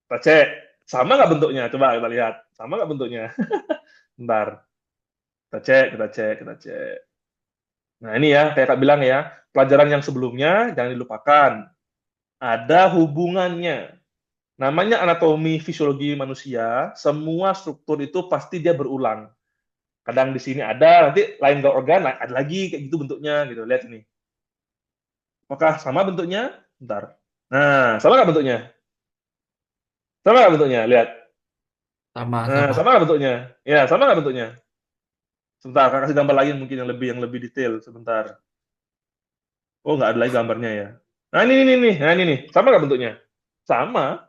Kita cek. Sama nggak bentuknya? Coba kita lihat. Sama nggak bentuknya? Bentar. Kita cek, kita cek, kita cek. Nah ini ya, kayak Kak bilang ya, pelajaran yang sebelumnya jangan dilupakan. Ada hubungannya. Namanya anatomi fisiologi manusia, semua struktur itu pasti dia berulang. Kadang di sini ada, nanti lain organ, ada lagi kayak gitu bentuknya, gitu. Lihat ini. Apakah sama bentuknya? Bentar. Nah, sama nggak bentuknya? Sama nggak bentuknya? Lihat. Sama, Nah, sama sama. nggak bentuknya? Ya, sama nggak bentuknya? Sebentar, kakak kasih gambar lain mungkin yang lebih detail. Sebentar. Oh, nggak ada lagi gambarnya ya. Nah, ini nih. Nah, ini nih. Sama nggak bentuknya? Sama.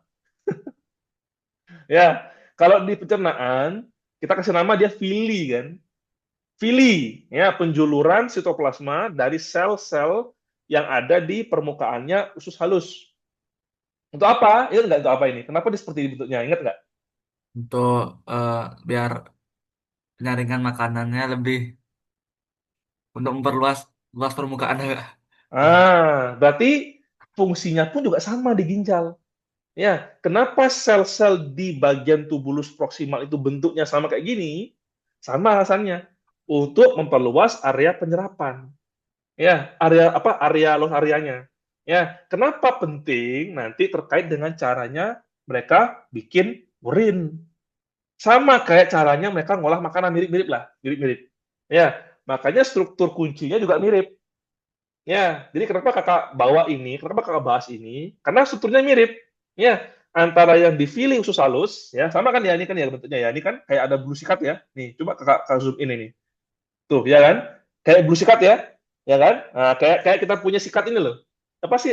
Ya, kalau di pencernaan, kita kasih nama dia villi kan? Villi, ya, penjuluran sitoplasma dari sel-sel yang ada di permukaannya usus halus. Untuk apa? Ingat nggak untuk apa ini? Kenapa dia seperti ini bentuknya? Ingat nggak? Untuk eh, biar penyaringan makanannya lebih untuk memperluas luas permukaan agak. Berarti fungsinya pun juga sama di ginjal. Ya, kenapa sel-sel di bagian tubulus proksimal itu bentuknya sama kayak gini? Sama alasannya. Untuk memperluas area penyerapan. Ya, area apa? Area luas areanya. Ya, kenapa penting? Nanti terkait dengan caranya mereka bikin urin. Sama kayak caranya mereka ngolah makanan mirip-mirip lah, mirip-mirip. Ya, makanya struktur kuncinya juga mirip. Ya, jadi kenapa kakak bawa ini? Kenapa kakak bahas ini? Karena strukturnya mirip. Ya, antara yang dipilih usus halus, ya sama kan ya ini kan ya bentuknya ya ini kan kayak ada bulu sikat ya. Nih, coba kakak zoom ini nih. Tuh, ya kan? Kayak bulu sikat ya kan? Nah, kayak kita punya sikat ini loh. Apa sih?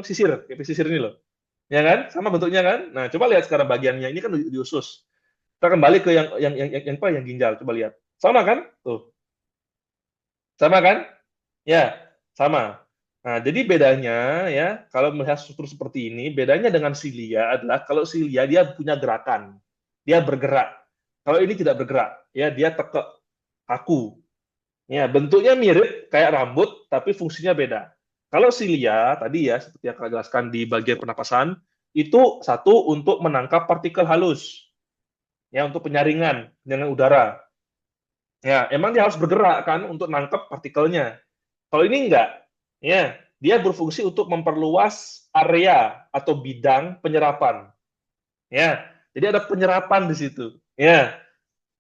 Sisir, kayak sisir ini loh. Ya kan? Sama bentuknya kan? Nah, coba lihat sekarang bagiannya ini kan di usus. Kita kembali ke yang apa? Yang ginjal. Coba lihat. Sama kan? Tuh, sama kan? Ya, sama. Nah, jadi bedanya ya, kalau melihat struktur seperti ini, bedanya dengan silia adalah kalau silia dia punya gerakan, dia bergerak. Kalau ini tidak bergerak, ya dia tekek, kaku. Ya, bentuknya mirip kayak rambut, tapi fungsinya beda. Kalau silia tadi ya, seperti yang saya jelaskan di bagian pernapasan, itu satu untuk menangkap partikel halus, ya untuk penyaringan dengan udara. Ya, emang dia harus bergerak kan untuk nangkep partikelnya. Kalau ini enggak, ya, dia berfungsi untuk memperluas area atau bidang penyerapan. Ya, jadi ada penyerapan di situ. Ya,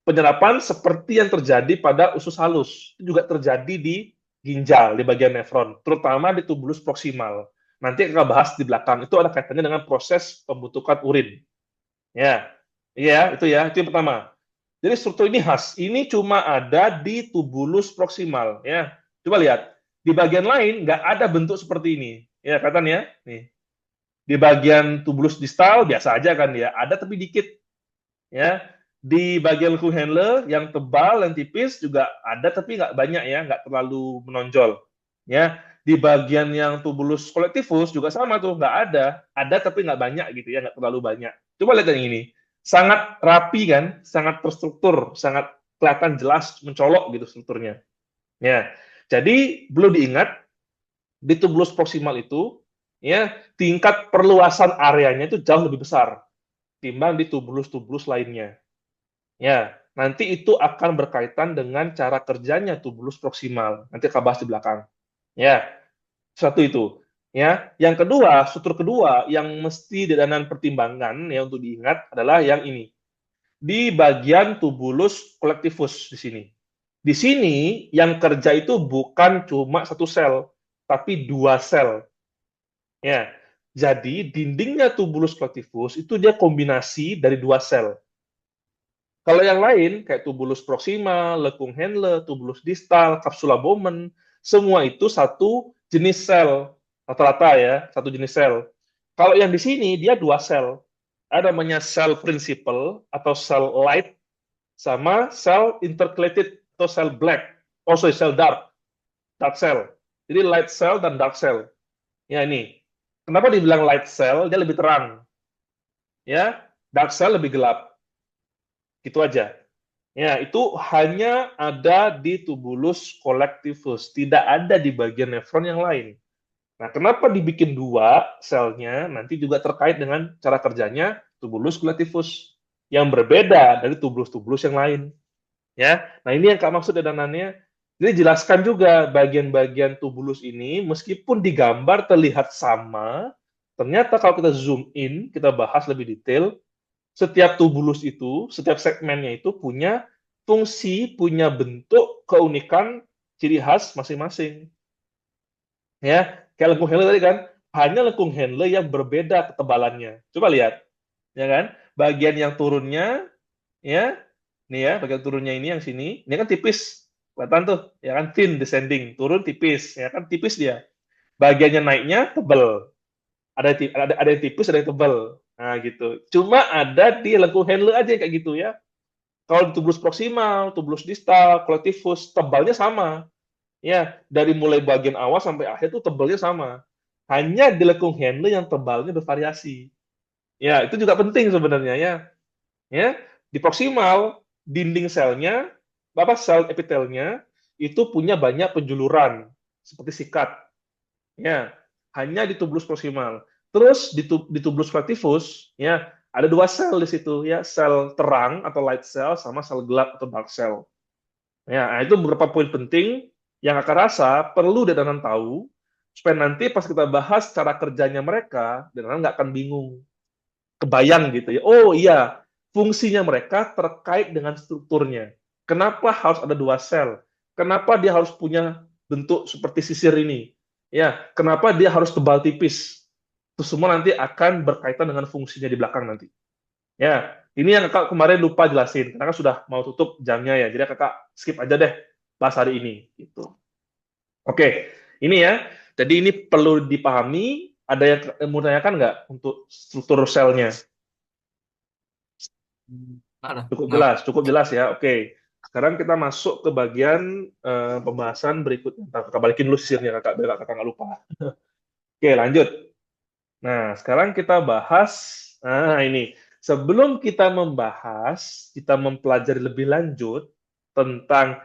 penyerapan seperti yang terjadi pada usus halus, itu juga terjadi di ginjal, di bagian nefron, terutama di tubulus proksimal. Nanti kita bahas di belakang, itu ada kaitannya dengan proses pembentukan urin. Ya, iya, itu yang pertama. Jadi struktur ini khas. Ini cuma ada di tubulus proksimal. Ya, coba lihat. Di bagian lain nggak ada bentuk seperti ini. Ya, kelihatan ya. Nih, di bagian tubulus distal biasa aja kan ya. Ada tapi dikit. Ya, di bagian Kuhnle yang tebal dan tipis juga ada tapi nggak banyak ya, nggak terlalu menonjol. Ya, di bagian yang tubulus kolektivus juga sama tuh, nggak ada tapi nggak banyak gitu ya, nggak terlalu banyak. Coba lihat yang ini, sangat rapi kan, sangat terstruktur, sangat kelihatan jelas mencolok gitu strukturnya. Ya, jadi perlu diingat di tubulus proksimal itu ya tingkat perluasan areanya itu jauh lebih besar timbang di tubulus-tubulus lainnya. Ya, nanti itu akan berkaitan dengan cara kerjanya tubulus proksimal. Nanti akan bahas di belakang. Ya, satu itu. Ya, yang kedua, struktur kedua yang mesti dan pertimbangan ya untuk diingat adalah yang ini. Di bagian tubulus kolektivus di sini. Di sini yang kerja itu bukan cuma satu sel, tapi dua sel. Ya, jadi dindingnya tubulus clavicus itu dia kombinasi dari dua sel. Kalau yang lain kayak tubulus proxima, lekung Henle, tubulus distal, capsula Bowman, semua itu satu jenis sel rata-rata ya, satu jenis sel. Kalau yang di sini dia dua sel. Ada namanya sel principal atau sel light sama sel intercalated atau sel black. Oh sorry, sel dark, dark cell. Jadi light cell dan dark cell. Ya ini. Kenapa dibilang light cell? Dia lebih terang. Ya, dark cell lebih gelap. Gitu aja. Ya, itu hanya ada di tubulus collectivus, tidak ada di bagian nefron yang lain. Nah, kenapa dibikin dua selnya? Nanti juga terkait dengan cara kerjanya tubulus collectivus yang berbeda dari tubulus-tubulus yang lain. Ya, nah ini yang Kak maksud ya danannya. Jadi jelaskan juga bagian-bagian tubulus ini, meskipun digambar terlihat sama, ternyata kalau kita zoom in, kita bahas lebih detail, setiap tubulus itu, setiap segmennya itu punya fungsi, punya bentuk, keunikan, ciri khas masing-masing. Ya, kayak lengkung Henle tadi kan, hanya lengkung Henle yang berbeda ketebalannya. Coba lihat, ya kan? Bagian yang turunnya, ya, nih ya, bagian turunnya ini kan tipis, kelihatan tuh, ya kan, thin descending, turun tipis, ya kan, tipis dia. Bagiannya naiknya tebel, ada yang tipis, ada yang tebel. Nah, gitu. Cuma ada di lengkung Henle aja kayak gitu ya. Kalau di tubulus proximal, tubulus distal, collectivus, tebalnya sama. Ya, dari mulai bagian awal sampai akhir tuh tebalnya sama. Hanya di lengkung Henle yang tebalnya bervariasi. Ya, itu juga penting sebenarnya ya. Ya, di proximal, dinding selnya, apa sel epitelnya itu punya banyak penjuluran seperti sikat. Ya, hanya di tubulus proximal. Terus di tubulus collectivus, ya, ada dua sel di situ ya, sel terang atau light cell sama sel gelap atau dark cell. Ya, nah, itu beberapa poin penting yang akan rasa perlu Dedanan tahu supaya nanti pas kita bahas cara kerjanya mereka, Dedanan nggak akan bingung, kebayang gitu ya. Oh iya, fungsinya mereka terkait dengan strukturnya. Kenapa harus ada dua sel? Kenapa dia harus punya bentuk seperti sisir ini? Ya, kenapa dia harus tebal tipis? Itu semua nanti akan berkaitan dengan fungsinya di belakang nanti. Ya, ini yang kakak kemarin lupa jelasin, karena kan sudah mau tutup jamnya ya. Jadi kakak skip aja deh bahas hari ini. Gitu. Oke, ini ya. Jadi ini perlu dipahami. Ada yang mau tanyakan nggak untuk struktur selnya? Ada, nggak. Cukup jelas ya. Oke. Sekarang kita masuk ke bagian pembahasan berikutnya. Ntar kakak balikin dulu sisirnya kakak, biar kakak nggak lupa. Oke, lanjut. Nah, sekarang kita bahas, nah ini, sebelum kita membahas, kita mempelajari lebih lanjut tentang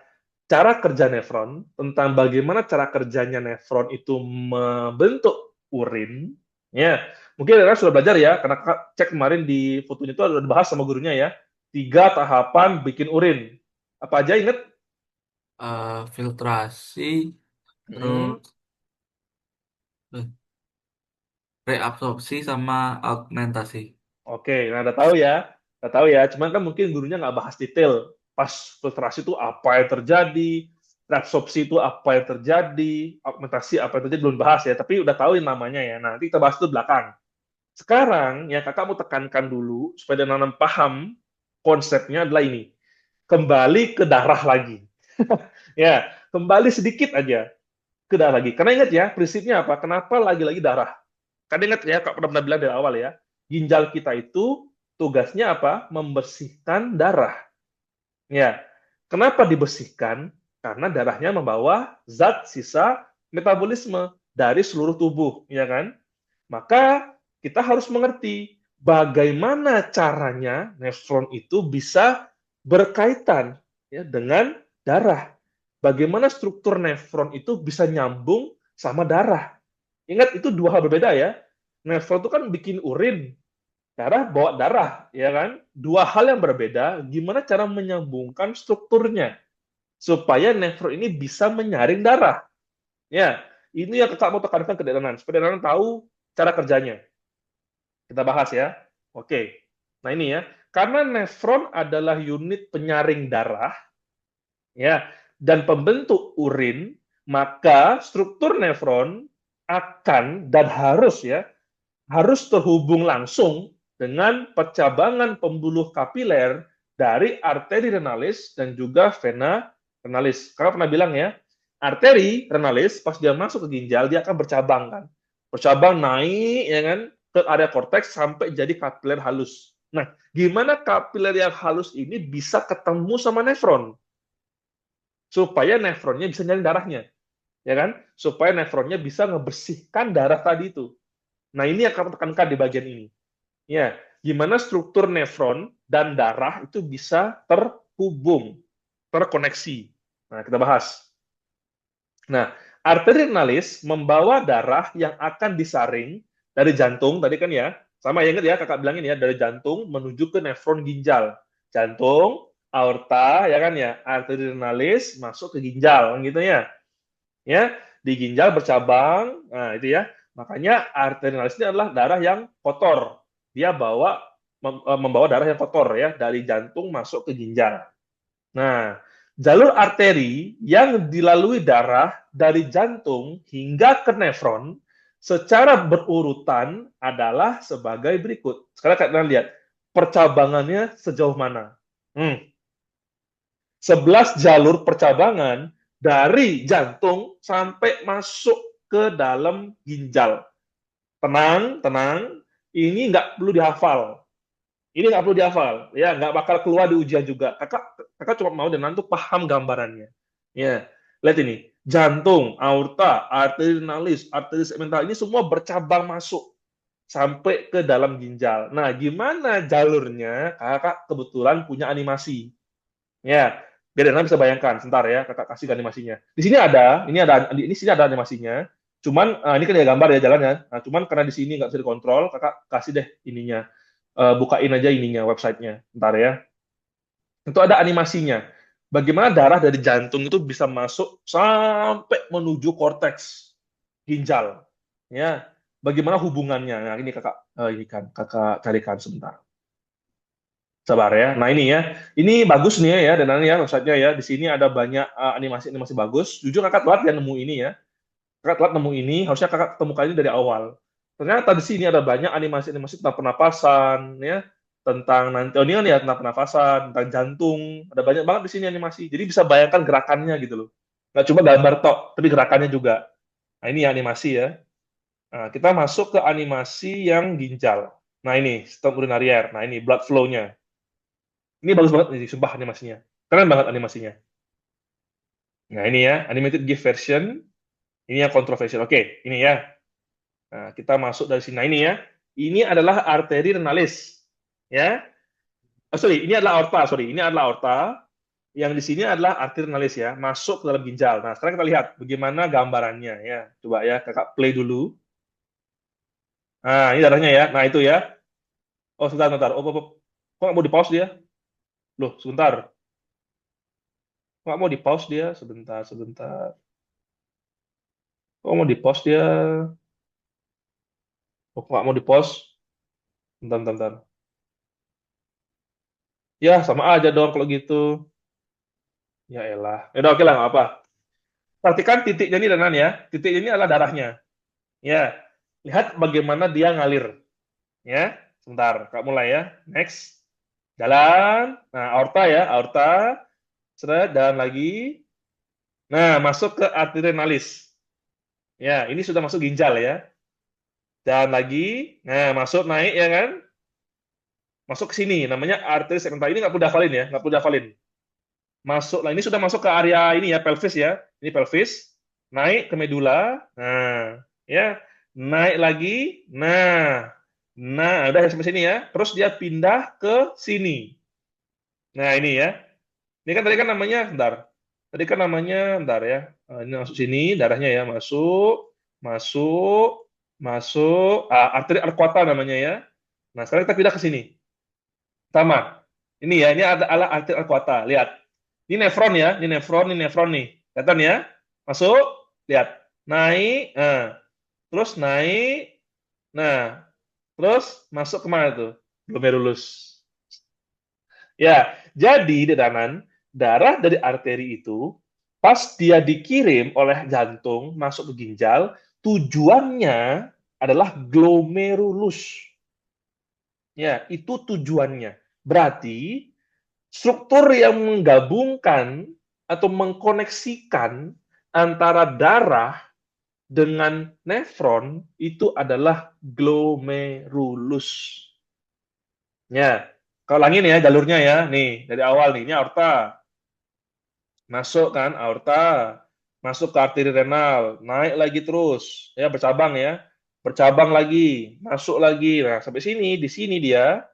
cara kerja nefron, tentang bagaimana cara kerjanya nefron itu membentuk urin, ya, mungkin kalian sudah belajar ya, karena Kak cek kemarin di fotonya itu ada bahas sama gurunya ya, 3 tahapan bikin urin. Apa aja inget? Filtrasi, Hmm. terus reabsorpsi sama augmentasi. Oke, nah udah tahu ya, udah tahu ya. Cuman kan mungkin gurunya nggak bahas detail. Pas filtrasi itu apa yang terjadi, reabsorpsi itu apa yang terjadi, augmentasi apa yang terjadi belum bahas ya. Tapi udah tahu yang namanya ya. Nah, nanti kita bahas itu belakang. Sekarang ya kakak mau tekankan dulu supaya nanam paham konsepnya adalah ini. Kembali ke darah lagi. Ya, kembali sedikit aja ke darah lagi. Karena ingat ya, prinsipnya apa? Kenapa lagi-lagi darah? Kan ingat ya, Kak pernah bilang dari awal ya, ginjal kita itu tugasnya apa? Membersihkan darah. Ya, kenapa dibersihkan? Karena darahnya membawa zat sisa metabolisme dari seluruh tubuh, ya kan? Maka kita harus mengerti bagaimana caranya nefron itu bisa berkaitan ya dengan darah. Bagaimana struktur nefron itu bisa nyambung sama darah. Ingat itu dua hal berbeda ya. Nefron itu kan bikin urin, darah bawa darah, ya kan? Dua hal yang berbeda. Gimana cara menyambungkan strukturnya supaya nefron ini bisa menyaring darah? Ya, ini yang kakak mau tekankan ke Dedanan, supaya Dedanan tahu cara kerjanya. Kita bahas ya. Oke. Nah ini ya, karena nefron adalah unit penyaring darah, ya, dan pembentuk urin, maka struktur nefron akan dan harus terhubung langsung dengan percabangan pembuluh kapiler dari arteri renalis dan juga vena renalis. Karena pernah bilang ya, arteri renalis pas dia masuk ke ginjal dia akan bercabang kan. Bercabang naik ya kan ke area korteks sampai jadi kapiler halus. Nah, gimana kapiler yang halus ini bisa ketemu sama nefron? Supaya nefronnya bisa nyari darahnya, ya kan? Supaya nefronnya bisa ngebersihkan darah tadi itu. Nah, ini yang kamu tekankan di bagian ini. Ya, gimana struktur nefron dan darah itu bisa terhubung, terkoneksi. Nah, kita bahas. Nah, arteri renalis membawa darah yang akan disaring dari jantung, tadi kan ya, sama ya ingat ya, kakak bilangin ya, dari jantung menuju ke nefron ginjal. Jantung, aorta, ya kan ya, arteri renalis masuk ke ginjal, gitu ya. Ya, di ginjal bercabang, nah itu ya. Makanya arteri renalis ini adalah darah yang kotor. Dia membawa darah yang kotor ya, dari jantung masuk ke ginjal. Nah, jalur arteri yang dilalui darah dari jantung hingga ke nefron secara berurutan adalah sebagai berikut. Sekarang kalian lihat percabangannya sejauh mana. 11 jalur percabangan dari jantung sampai masuk ke dalam ginjal. Tenang, tenang. Ini nggak perlu dihafal. Ini nggak perlu dihafal, ya nggak bakal keluar di ujian juga. Kakak cuma mau dan nanti paham gambarannya. Ya, lihat ini, jantung, aorta, arteri renalis, arteri segmental ini semua bercabang masuk sampai ke dalam ginjal. Nah, gimana jalurnya? Kakak kebetulan punya animasi. Ya, biar Anda bisa bayangkan. Sebentar ya, kakak kasih animasinya. Di sini ada, ini sini ada animasinya. Cuman ini kan ya gambar ya jalannya. Nah, cuman karena di sini nggak bisa dikontrol, kakak kasih deh ininya. Bukain aja ininya websitenya. Ntar ya. Itu ada animasinya. Bagaimana darah dari jantung itu bisa masuk sampai menuju korteks ginjal. Ya, bagaimana hubungannya? Nah, ini kakak ini kan kakak carikan sebentar. Sabar ya. Nah ini ya, ini bagus nih ya dan ya websitenya ya. Di sini ada banyak animasi-animasi bagus. Jujur kakak telat ya nemu ini ya. Kakak telat nemu ini, harusnya kakak temukan ini dari awal. Ternyata di sini ada banyak animasi-animasi tentang pernapasan ya, tentang nanti oh, ini kan ya tentang pernapasan, tentang jantung. Ada banyak banget di sini animasi. Jadi bisa bayangkan gerakannya gitu loh. Nggak cuma gambar tok, tapi gerakannya juga. Nah ini ya animasi ya. Nah, kita masuk ke animasi yang ginjal. Nah ini sistem urinarier. Nah ini blood flow-nya. Ini bagus banget nih, sumpah animasinya. Keren banget animasinya. Nah, ini ya, animated GIF version. Ini yang controversial. Oke, ini ya. Nah, kita masuk dari sini. Nah, ini ya. Ini adalah arteri renalis. Ya. Oh, sorry, ini adalah aorta. Sorry, ini adalah aorta. Yang di sini adalah arteri renalis ya, masuk ke dalam ginjal. Nah, sekarang kita lihat bagaimana gambarannya ya. Coba ya, kakak play dulu. Nah, ini darahnya ya. Nah, itu ya. Oh, sebentar, sebentar. Kok nggak mau di-pause dia? Loh, sebentar. Kok nggak mau di-pause dia? Sebentar, sebentar. Kok mau di-pause dia? Kok nggak mau di-pause? Bentar, bentar, bentar. Ya, sama aja dong kalau gitu. Ya elah. Ya udah oke lah, nggak apa. Perhatikan titiknya ini Danan ya. Titiknya ini adalah darahnya. Ya, lihat bagaimana dia ngalir. Ya, sebentar. Kak mulai ya. Next. Jalan. Nah, aorta ya, aorta. Seret, jalan lagi. Nah, masuk ke arteri renalis. Ya, ini sudah masuk ginjal ya. Jalan lagi. Nah, masuk naik ya kan. Masuk ke sini. Namanya arteri segmental. Ini nggak perlu dihafalin ya. Nggak perlu dihafalin. Masuk. Nah, ini sudah masuk ke area ini ya, pelvis ya. Ini pelvis. Naik ke medula. Nah, ya. Naik lagi. Nah. Nah, udah sampai sini ya. Terus dia pindah ke sini. Nah, ini ya. Ini kan tadi kan namanya, bentar. Tadi kan namanya, bentar ya. Ini masuk sini, darahnya ya. Masuk, masuk, masuk. Arteri arcuata namanya ya. Nah, sekarang kita pindah ke sini. Sama. Ini ya, ini ada ala arteri arcuata. Lihat. Ini nefron ya, ini nefron nih. Kelihatan ya? Masuk, lihat. Naik, terus naik, nah, terus masuk kemana tuh? Glomerulus. Ya, jadi Dedanan, darah dari arteri itu Pas dia dikirim oleh jantung masuk ke ginjal, tujuannya adalah glomerulus. Ya, itu tujuannya. Berarti struktur yang menggabungkan atau mengkoneksikan antara darah dengan nefron itu adalah glomerulus. Ya, kalau ulangin ya jalurnya ya. Nih, dari awal nih, ini aorta. Masuk kan aorta, masuk ke arteri renal, naik lagi terus, ya bercabang ya. Bercabang lagi, masuk lagi. Nah, sampai sini, di sini dia,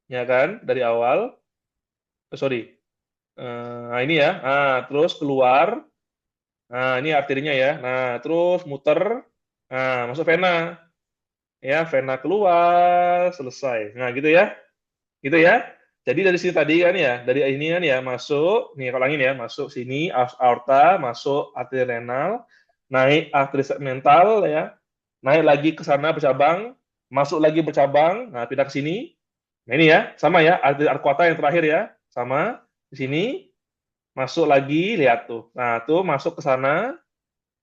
ya kan, dari awal. Sorry. Nah, ini ya. Nah, terus keluar. Nah, ini arterinya ya. Nah, terus muter. Nah, masuk vena. Ya, vena keluar, selesai. Nah, gitu ya. Gitu ya. Jadi dari sini tadi kan ya, dari ini kan ya masuk, nih kalau angin ya, masuk sini aorta, masuk arteri renal, naik arteri segmental ya, naik lagi ke sana bercabang, masuk lagi bercabang, nah pindah ke sini. Nah ini ya, sama ya, arteri arcuata yang terakhir ya, sama di sini, masuk lagi, lihat tuh. Nah, tuh masuk ke sana,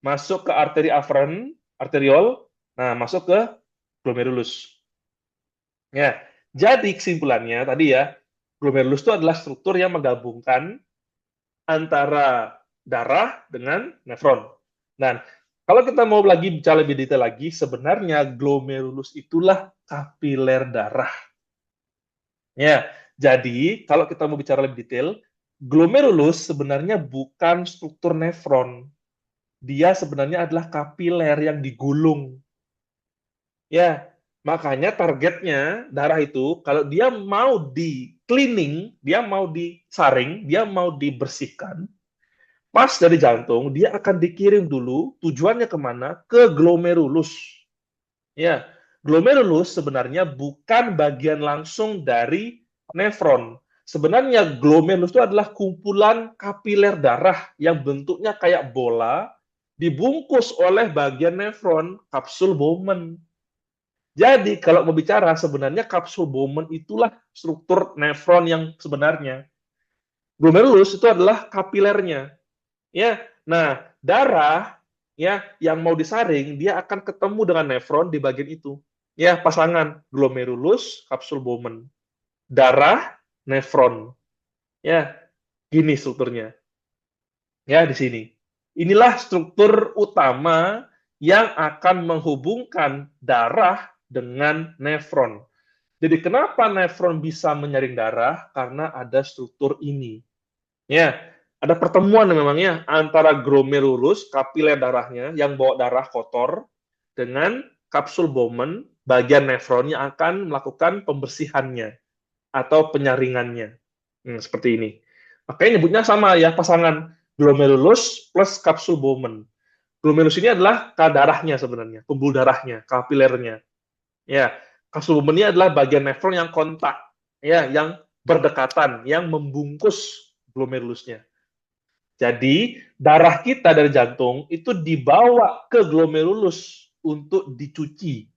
masuk ke arteri aferen, arteriol, nah masuk ke glomerulus. Ya, jadi kesimpulannya tadi ya, glomerulus itu adalah struktur yang menggabungkan antara darah dengan nefron. Dan kalau kita mau lagi bicara lebih detail lagi, sebenarnya glomerulus itulah kapiler darah. Ya, jadi kalau kita mau bicara lebih detail, glomerulus sebenarnya bukan struktur nefron. Dia sebenarnya adalah kapiler yang digulung. Ya, makanya targetnya darah itu kalau dia mau di cleaning, dia mau disaring, dia mau dibersihkan, pas dari jantung dia akan dikirim dulu tujuannya kemana? Ke glomerulus. Ya, glomerulus sebenarnya bukan bagian langsung dari nefron. Sebenarnya glomerulus itu adalah kumpulan kapiler darah yang bentuknya kayak bola dibungkus oleh bagian nefron, kapsul Bowman. Jadi kalau mau bicara sebenarnya kapsul Bowman itulah struktur nefron yang sebenarnya. Glomerulus itu adalah kapilernya. Ya. Nah, darah ya yang mau disaring dia akan ketemu dengan nefron di bagian itu. Ya, pasangan glomerulus, kapsul Bowman. Darah, nefron. Ya, gini strukturnya. Ya, di sini. Inilah struktur utama yang akan menghubungkan darah dengan nefron. Jadi kenapa nefron bisa menyaring darah? Karena ada struktur ini. Ya, ada pertemuan memangnya antara glomerulus, kapiler darahnya yang bawa darah kotor, dengan kapsul Bowman, bagian nefron yang akan melakukan pembersihannya atau penyaringannya. Seperti ini. Makanya nyebutnya sama ya, pasangan glomerulus plus kapsul Bowman. Glomerulus ini adalah darahnya sebenarnya, pembuluh darahnya, kapilernya. Ya, kasubumenia adalah bagian nefron yang kontak, ya, yang berdekatan, yang membungkus glomerulusnya. Jadi, darah kita dari jantung itu dibawa ke glomerulus untuk dicuci.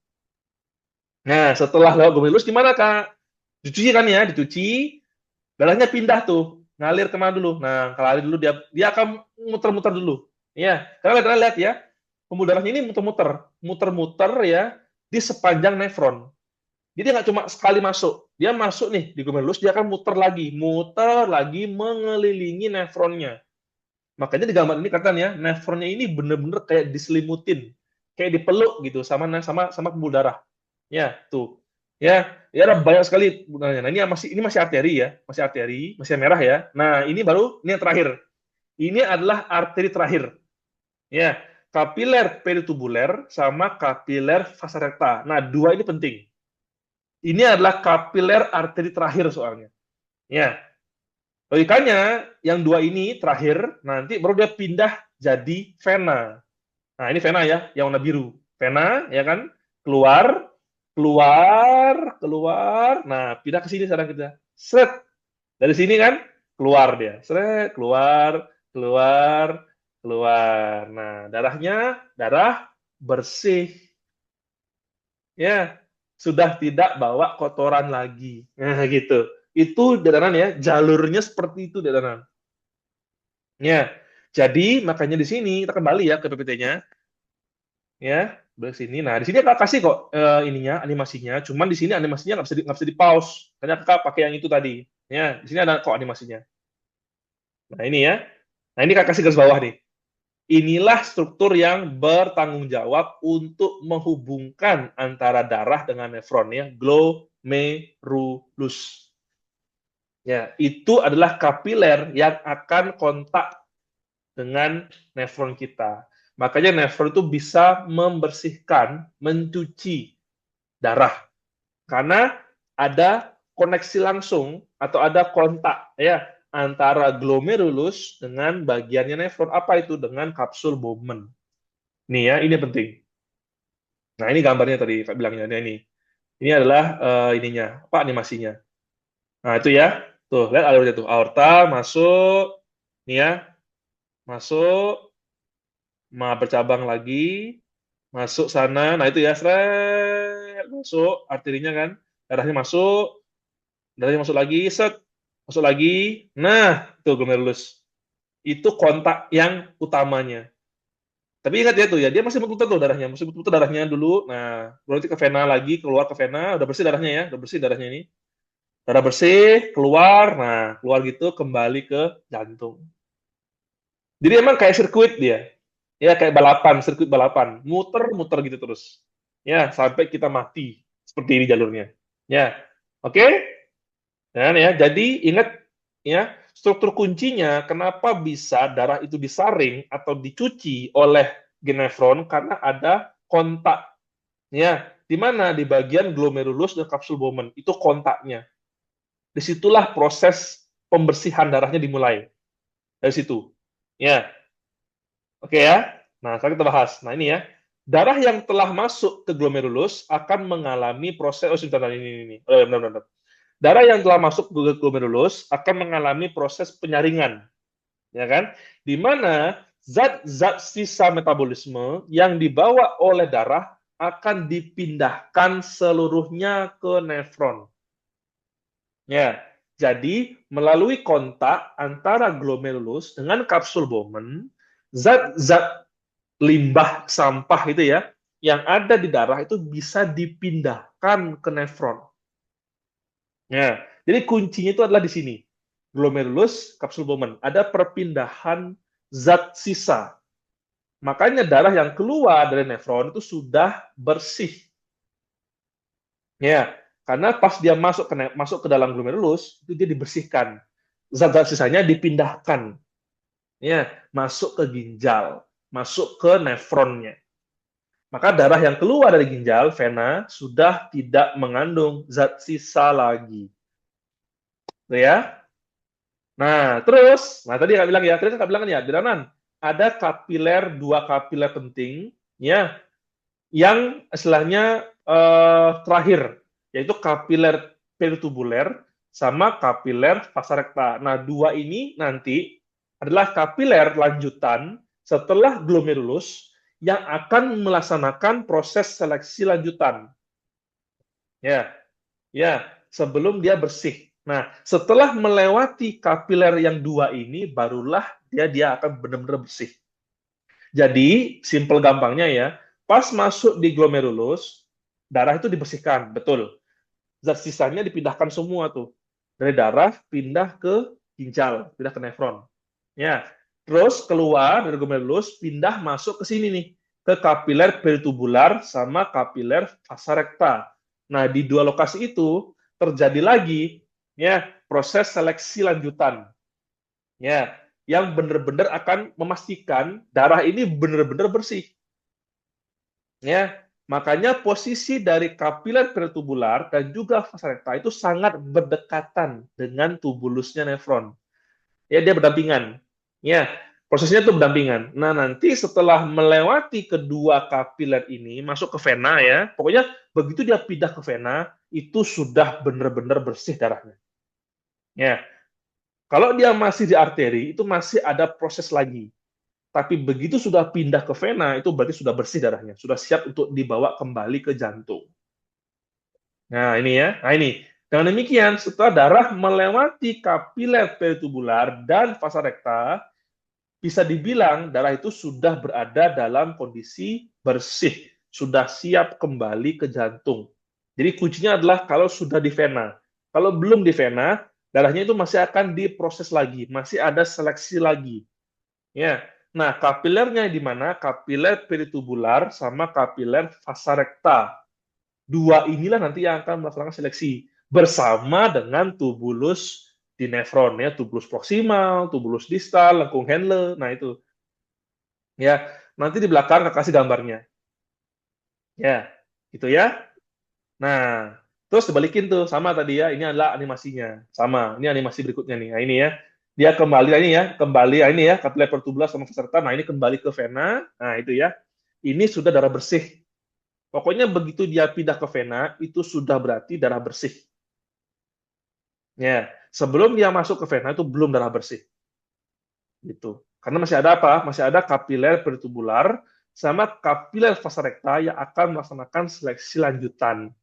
Nah, setelah lewat glomerulus gimana, Kak? Dicuci kan ya, dicuci, darahnya pindah tuh, ngalir kemana dulu? Nah, ngalir dulu dia akan muter-muter dulu. Ya, kalian lihat ya, pembuluh darahnya ini muter-muter, muter-muter ya di sepanjang nefron. Jadi nggak cuma sekali masuk, dia masuk nih di glomerulus, dia akan muter lagi mengelilingi nefronnya. Makanya di gambar ini katanya ya, nefronnya ini bener-bener kayak diselimutin, kayak dipeluk gitu sama sama sama pembuluh darah. Ya, tuh. Ya ada banyak sekali gunanya. Nah, ini masih arteri ya, masih arteri, masih merah ya. Nah, ini yang terakhir. Ini adalah arteri terakhir. Ya, kapiler peritubuler sama kapiler vasa recta. Nah, dua ini penting. Ini adalah kapiler arteri terakhir soalnya. Ya, logikanya yang dua ini terakhir nanti baru dia pindah jadi vena. Nah, ini vena ya, yang warna biru. Vena ya kan, keluar, keluar, keluar. Nah, pindah ke sini sekarang kita. Seret. Dari sini kan keluar dia. Seret, keluar, keluar, keluar. Nah, darah bersih. Ya, sudah tidak bawa kotoran lagi. Nah, gitu. Itu dadanan ya, jalurnya seperti itu dadanan. Ya. Jadi makanya di sini kita kembali ya ke PPT-nya, ya di sini. Nah di sini kakak kasih kok ininya animasinya. Cuman di sini animasinya nggak bisa di pause. Karena kakak pakai yang itu tadi. Ya di sini ada kok animasinya. Nah ini ya. Nah ini kakak kasih garis bawah nih. Inilah struktur yang bertanggung jawab untuk menghubungkan antara darah dengan nefron ya, glomerulus. Ya, itu adalah kapiler yang akan kontak dengan nefron kita. Makanya nefron itu bisa membersihkan, mencuci darah karena ada koneksi langsung atau ada kontak ya antara glomerulus dengan bagiannya nefron. Apa itu? Dengan kapsul Bowman. Nih ya, ini penting. Nah, ini gambarnya tadi Kak bilangnya. Nah, ini. Ini adalah ininya, apa animasinya. Nah, itu ya. Tuh, lihat alurnya tuh. Aorta masuk, nih ya, masuk, bercabang lagi, masuk sana. Nah, itu ya, seret, masuk arterinya kan. Darahnya masuk lagi, set, masuk lagi. Nah, itu glomerulus. Itu kontak yang utamanya. Tapi ingat ya tuh ya, dia masih berputar tuh darahnya, masih berputar darahnya dulu. Nah, berarti ke vena lagi, keluar ke vena, udah bersih darahnya ya, udah bersih darahnya ini. Darah bersih, keluar, nah keluar gitu kembali ke jantung. Jadi emang kayak sirkuit dia, ya kayak balapan, sirkuit balapan, muter-muter gitu terus, ya sampai kita mati seperti ini jalurnya. Ya, oke. Dan ya, jadi ingat ya struktur kuncinya kenapa bisa darah itu disaring atau dicuci oleh genefron karena ada kontak ya di mana di bagian glomerulus dan kapsul Bowman itu kontaknya. Disitulah proses pembersihan darahnya dimulai dari situ. Ya, oke ya. Nah, sekarang kita bahas. Nah, ini ya. Darah yang telah masuk ke glomerulus akan mengalami proses sebentar ini. Oh, ya, benar, benar. Darah yang telah masuk ke glomerulus akan mengalami proses penyaringan, ya kan? Di mana zat-zat sisa metabolisme yang dibawa oleh darah akan dipindahkan seluruhnya ke nefron. Ya, jadi melalui kontak antara glomerulus dengan kapsul Bowman, zat-zat limbah sampah itu ya, yang ada di darah itu bisa dipindahkan ke nefron. Ya, jadi kuncinya itu adalah di sini. Glomerulus, kapsul Bowman. Ada perpindahan zat sisa. Makanya darah yang keluar dari nefron itu sudah bersih. Ya, karena pas dia masuk ke dalam glomerulus, itu dia dibersihkan. Zat-zat sisanya dipindahkan. Ya, masuk ke ginjal, masuk ke nefronnya. Maka darah yang keluar dari ginjal, vena, sudah tidak mengandung zat sisa lagi. Tuh ya. Nah, terus, nah tadi Kak bilang ya, tadi Kak bilang kan ya, Biranan, ada dua kapiler penting, ya, yang istilahnya terakhir, yaitu kapiler peritubuler sama kapiler vasa recta. Nah, dua ini nanti adalah kapiler lanjutan setelah glomerulus yang akan melaksanakan proses seleksi lanjutan. Ya, ya, sebelum dia bersih. Nah, setelah melewati kapiler yang dua ini, barulah dia akan benar-benar bersih. Jadi, simple gampangnya ya, pas masuk di glomerulus, darah itu dibersihkan, betul. Zat sisanya dipindahkan semua tuh. Dari darah pindah ke ginjal, pindah ke nefron. Ya, terus keluar dari glomerulus, pindah masuk ke sini nih, ke kapiler peritubular sama kapiler vasa recta. Nah, di dua lokasi itu terjadi lagi ya proses seleksi lanjutan. Ya, yang benar-benar akan memastikan darah ini benar-benar bersih. Ya, makanya posisi dari kapiler peritubular dan juga vasa recta itu sangat berdekatan dengan tubulusnya nefron. Ya, dia berdampingan. Ya, prosesnya itu berdampingan. Nah, nanti setelah melewati kedua kapiler ini masuk ke vena ya, pokoknya begitu dia pindah ke vena itu sudah benar-benar bersih darahnya. Ya, kalau dia masih di arteri itu masih ada proses lagi. Tapi begitu sudah pindah ke vena itu berarti sudah bersih darahnya, sudah siap untuk dibawa kembali ke jantung. Nah, ini ya. Nah, ini. Dengan demikian, setelah darah melewati kapiler peritubular dan vasa recta, bisa dibilang darah itu sudah berada dalam kondisi bersih, sudah siap kembali ke jantung. Jadi kuncinya adalah kalau sudah di vena. Kalau belum di vena, darahnya itu masih akan diproses lagi, masih ada seleksi lagi. Ya. Nah, kapilernya di mana? Kapiler peritubular sama kapiler vasa recta. Dua inilah nanti yang akan melaksanakan seleksi bersama dengan tubulus di nefron ya, tubulus proksimal, tubulus distal, lengkung Henle. Nah, itu. Ya, nanti di belakang kasih gambarnya. Ya, gitu ya. Nah, terus dibalikin tuh sama tadi ya. Ini adalah animasinya. Sama. Ini animasi berikutnya nih. Nah, ini ya. Dia kembali ini ya, kembali ini ya, kapiler pertubular sama peserta. Nah, ini kembali ke vena. Nah, itu ya. Ini sudah darah bersih. Pokoknya begitu dia pindah ke vena, itu sudah berarti darah bersih. Ya, sebelum dia masuk ke vena itu belum darah bersih. Gitu. Karena masih ada apa? Masih ada kapiler peritubular sama kapiler vasa recta yang akan melaksanakan seleksi lanjutan.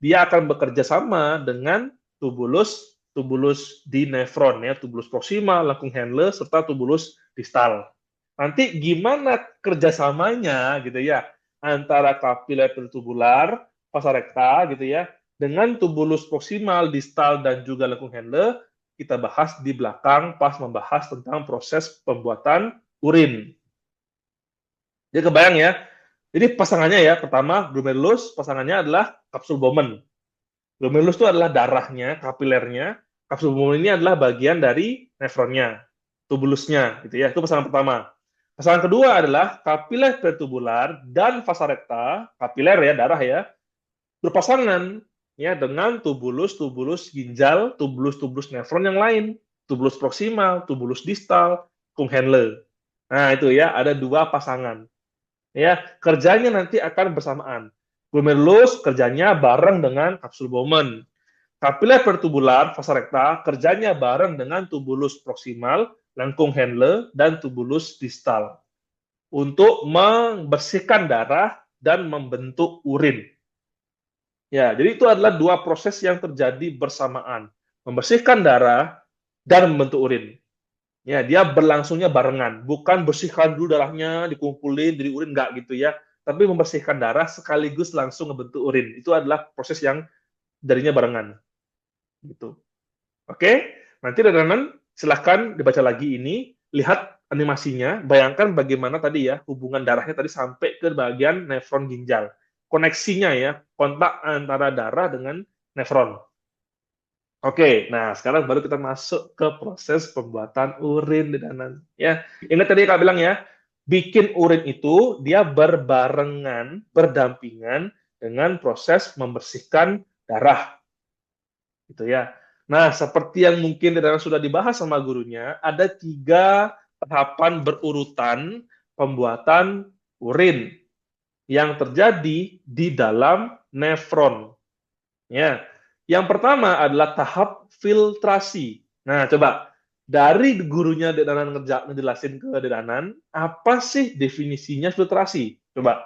Dia akan bekerja sama dengan tubulus tubulus di nefron ya, tubulus proximal, lengkung Henle serta tubulus distal. Nanti gimana kerjasamanya gitu ya antara kapiler peritubular, vasa recta gitu ya dengan tubulus proximal, distal dan juga lengkung Henle kita bahas di belakang pas membahas tentang proses pembuatan urin. Jadi kebayang ya. Jadi pasangannya ya, pertama glomerulus, pasangannya adalah kapsul Bowman. Glomerulus itu adalah darahnya, kapilernya. Kapsul Bowman ini adalah bagian dari nefronnya, tubulusnya, gitu ya. Itu pasangan pertama. Pasangan kedua adalah kapiler pertubular dan vasa recta, kapiler ya, darah ya, berpasangan ya dengan tubulus ginjal, tubulus nefron yang lain, tubulus proksimal, tubulus distal, cum Henle. Nah, itu ya, ada dua pasangan. Ya, kerjanya nanti akan bersamaan. Glomerulus kerjanya bareng dengan kapsul Bowman. Kapiler pertubular vasa recta kerjanya bareng dengan tubulus proksimal, lengkung Henle, dan tubulus distal untuk membersihkan darah dan membentuk urin. Ya, jadi itu adalah dua proses yang terjadi bersamaan. Membersihkan darah dan membentuk urin. Ya, dia berlangsungnya barengan, bukan bersihkan dulu darahnya, dikumpulin jadi urin enggak gitu ya. Tapi membersihkan darah sekaligus langsung membentuk urin. Itu adalah proses yang jadinya barengan. Gitu. Oke, nanti teman-teman silahkan dibaca lagi ini, lihat animasinya, bayangkan bagaimana tadi ya hubungan darahnya tadi sampai ke bagian nefron ginjal. Koneksinya ya, kontak antara darah dengan nefron. Oke, nah sekarang baru kita masuk ke proses pembuatan urin di danan. Ya, ingat tadi Kak bilang ya, bikin urin itu dia berbarengan, berdampingan dengan proses membersihkan darah, gitu ya. Nah, seperti yang mungkin di dalam sudah dibahas sama gurunya, ada 3 tahapan berurutan pembuatan urin yang terjadi di dalam nefron. Ya, yang pertama adalah tahap filtrasi. Nah, coba dari gurunya Dedanan ngejelasin ke Dedanan, apa sih definisinya filtrasi? Coba.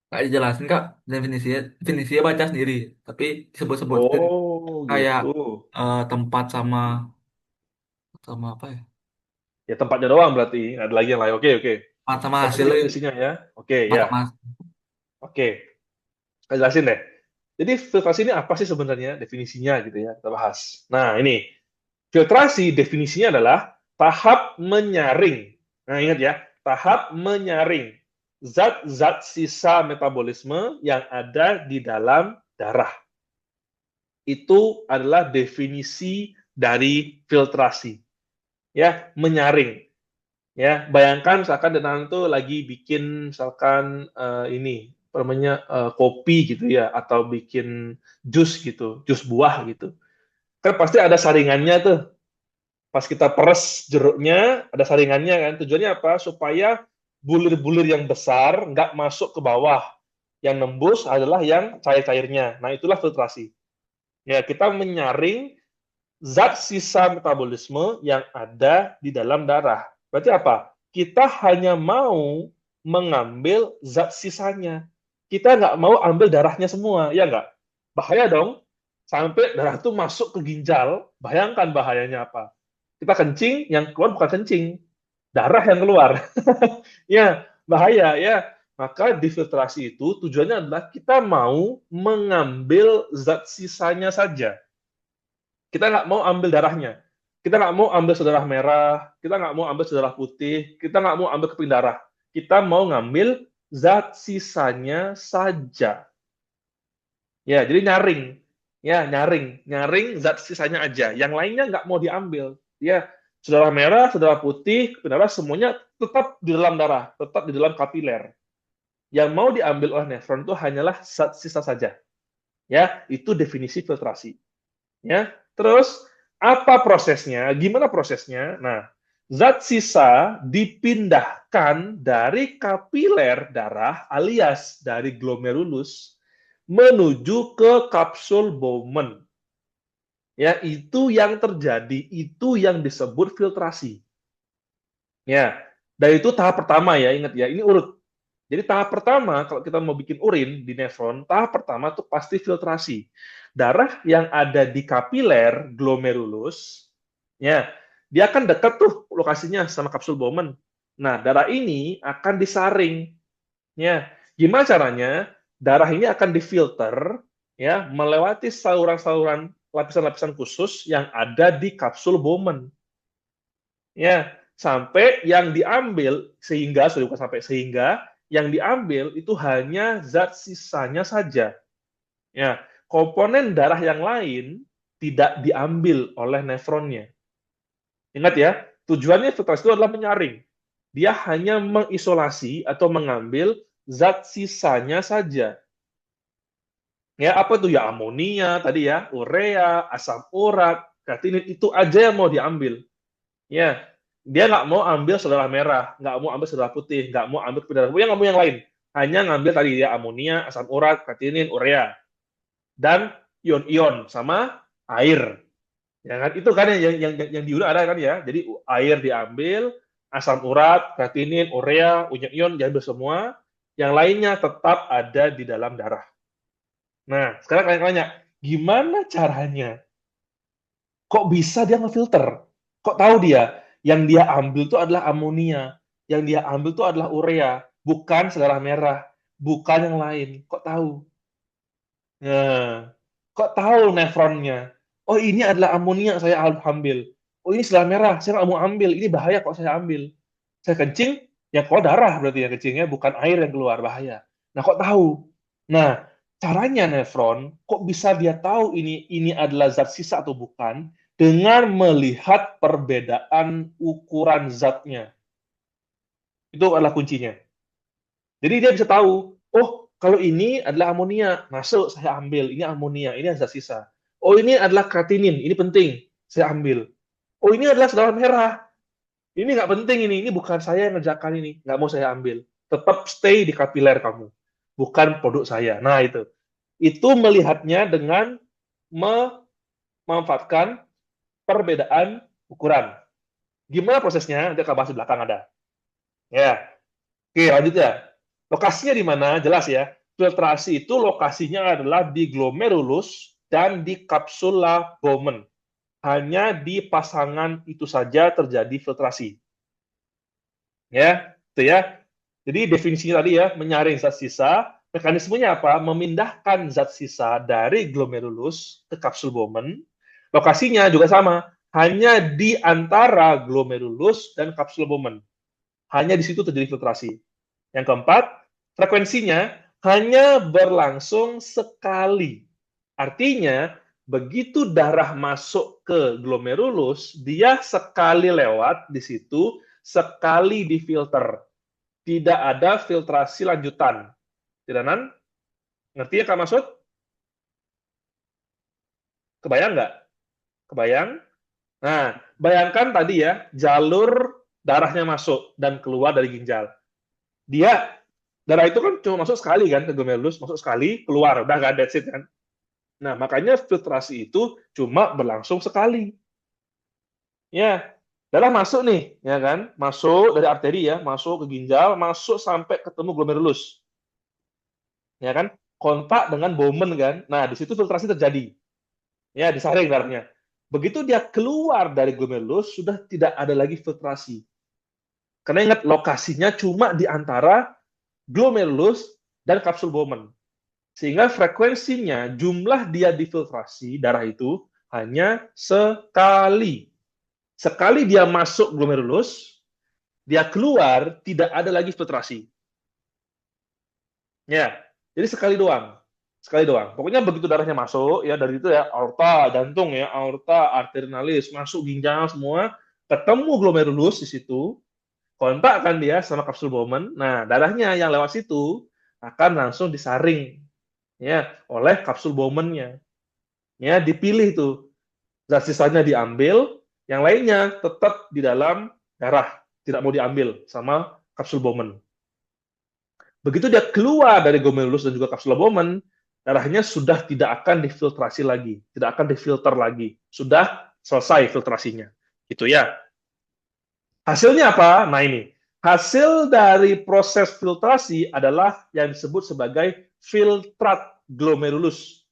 Kak dijelasin Kak, definisinya baca sendiri, tapi disebut-sebutin Oh, kayak gitu. tempat sama sama apa ya? Ya tempatnya doang berarti. Ada lagi yang lain. Oke, oke. Tempat sama Fokus aja hasilnya definisinya ya. Oke, tempat ya. sama Oke. Saya jelasin deh. Jadi filtrasi ini apa sih sebenarnya definisinya gitu ya, kita bahas. Nah, ini. Filtrasi definisinya adalah tahap menyaring. Nah, ingat ya, tahap menyaring zat-zat sisa metabolisme yang ada di dalam darah. Itu adalah definisi dari filtrasi. Ya, menyaring. Ya, bayangkan misalkan Denan tuh lagi bikin misalkan ini namanya kopi gitu ya atau bikin jus gitu, jus buah gitu. Kan pasti ada saringannya tuh. Pas kita peres jeruknya, ada saringannya kan. Tujuannya apa? Supaya bulir-bulir yang besar nggak masuk ke bawah. Yang nembus adalah yang cair-cairnya. Nah, itulah filtrasi. Ya, kita menyaring zat sisa metabolisme yang ada di dalam darah. Berarti apa? Kita hanya mau mengambil zat sisanya. Kita nggak mau ambil darahnya semua, ya nggak? Bahaya dong. Sampai darah itu masuk ke ginjal, bayangkan bahayanya apa. Kita kencing, yang keluar bukan kencing, darah yang keluar. Ya, bahaya ya. Maka difiltrasi itu tujuannya adalah kita mau mengambil zat sisanya saja. Kita nggak mau ambil darahnya. Kita nggak mau ambil sedarah merah, kita nggak mau ambil sedarah putih, kita nggak mau ambil keping darah. Kita mau ngambil zat sisanya saja. Ya, jadi nyaring. Ya, nyaring zat sisanya aja. Yang lainnya nggak mau diambil. Ya, saudara merah, saudara putih, darah semuanya tetap di dalam darah, tetap di dalam kapiler. Yang mau diambil oleh nefron itu hanyalah zat sisa saja. Ya, itu definisi filtrasi. Ya, terus apa prosesnya? Gimana prosesnya? Nah, zat sisa dipindahkan dari kapiler darah alias dari glomerulus menuju ke kapsul Bowman. Ya, itu yang terjadi, itu yang disebut filtrasi. Ya, dan itu tahap pertama ya, ingat ya, ini urut. Jadi tahap pertama kalau kita mau bikin urin di nefron, tahap pertama itu pasti filtrasi. Darah yang ada di kapiler glomerulus, ya, dia akan dekat tuh lokasinya sama kapsul Bowman. Nah, darah ini akan disaring. Ya, gimana caranya? Darah ini akan difilter ya melewati saluran-saluran lapisan-lapisan khusus yang ada di kapsul Bowman. Ya, sampai yang diambil sehingga sudah bukan sampai sehingga yang diambil itu hanya zat sisanya saja. Ya, komponen darah yang lain tidak diambil oleh nefronnya. Ingat ya, tujuannya filtrasi itu adalah menyaring. Dia hanya mengisolasi atau mengambil zat sisanya saja. Ya, apa itu ya amonia tadi ya, urea, asam urat, kreatinin itu aja yang mau diambil. Ya, dia nggak mau ambil saudara merah, nggak mau ambil saudara putih, nggak mau ambil darah putih, nggak mau yang lain. Hanya ngambil tadi ya amonia, asam urat, kreatinin, urea, dan ion-ion sama air. Ya kan itu kan yang diulang ada kan ya. Jadi air diambil, asam urat, kreatinin, urea, ion diambil semua. Yang lainnya tetap ada di dalam darah. Nah, sekarang kalian tanya, gimana caranya? Kok bisa dia ngefilter? Kok tahu dia? Yang dia ambil itu adalah amonia. Yang dia ambil itu adalah urea. Bukan sedarah merah. Bukan yang lain. Kok tahu? Nah, kok tahu nefronnya? Oh, ini adalah amonia saya ambil. Oh, ini sedarah merah. Saya nggak mau ambil. Ini bahaya kok saya ambil. Saya kencing, ya kok darah berarti ya kencingnya, bukan air yang keluar. Bahaya. Nah, kok tahu? Nah, caranya nefron, kok bisa dia tahu ini adalah zat sisa atau bukan? Dengan melihat perbedaan ukuran zatnya. Itu adalah kuncinya. Jadi dia bisa tahu, oh kalau ini adalah amonia, masuk saya ambil. Ini amonia, ini zat sisa. Oh ini adalah kreatinin, ini penting, saya ambil. Oh ini adalah sedarah merah, ini nggak penting ini bukan saya yang ngerjakan ini, nggak mau saya ambil. Tetap stay di kapiler kamu, bukan produk saya. Nah itu melihatnya dengan memanfaatkan perbedaan ukuran. Gimana prosesnya? Nanti akan bahas di belakang ada. Ya, oke lanjut ya. Lokasinya di mana? Jelas ya. Filtrasi itu lokasinya adalah di glomerulus dan di kapsula Bowman. Hanya di pasangan itu saja terjadi filtrasi. Ya, itu ya. Jadi definisinya tadi ya, menyaring zat sisa. Mekanismenya apa? Memindahkan zat sisa dari glomerulus ke kapsul Bowman. Lokasinya juga sama, hanya di antara glomerulus dan kapsul Bowman. Hanya di situ terjadi filtrasi. Yang keempat, frekuensinya hanya berlangsung sekali. Artinya, begitu darah masuk ke glomerulus, dia sekali lewat di situ, sekali difilter. Tidak ada filtrasi lanjutan. Tidak, Nan? Ngerti ya, Kak Masud? Kebayang nggak? Kebayang? Nah, bayangkan tadi ya, jalur darahnya masuk dan keluar dari ginjal. Dia darah itu kan cuma masuk sekali kan ke glomerulus, masuk sekali, keluar, udah nggak that's it kan. Nah, makanya filtrasi itu cuma berlangsung sekali. Ya, darah masuk nih, ya kan? Masuk dari arteri ya, masuk ke ginjal, masuk sampai ketemu glomerulus. Ya kan? Kontak dengan Bowman kan. Nah, di situ filtrasi terjadi. Ya, disaring darahnya. Begitu dia keluar dari glomerulus, sudah tidak ada lagi filtrasi. Karena ingat, lokasinya cuma di antara glomerulus dan kapsul Bowman. Sehingga frekuensinya, jumlah dia difiltrasi, darah itu, hanya sekali. Sekali dia masuk glomerulus, dia keluar, tidak ada lagi filtrasi. Ya, jadi sekali doang. Sekali doang. Pokoknya begitu darahnya masuk, ya dari itu ya, aorta, jantung ya, aorta, arterinalis, masuk ginjal semua, ketemu glomerulus di situ, kontak kan dia sama kapsul Bowman. Nah, darahnya yang lewat situ akan langsung disaring ya oleh kapsul Bowman-nya. Ya, dipilih tuh. Zat sisanya diambil, yang lainnya tetap di dalam darah, tidak mau diambil sama kapsul Bowman. Begitu dia keluar dari glomerulus dan juga kapsul Bowman, darahnya sudah tidak akan difiltrasi lagi, tidak akan difilter lagi. Sudah selesai filtrasinya. Gitu ya. Hasilnya apa? Nah ini. Hasil dari proses filtrasi adalah yang disebut sebagai filtrat glomerulus.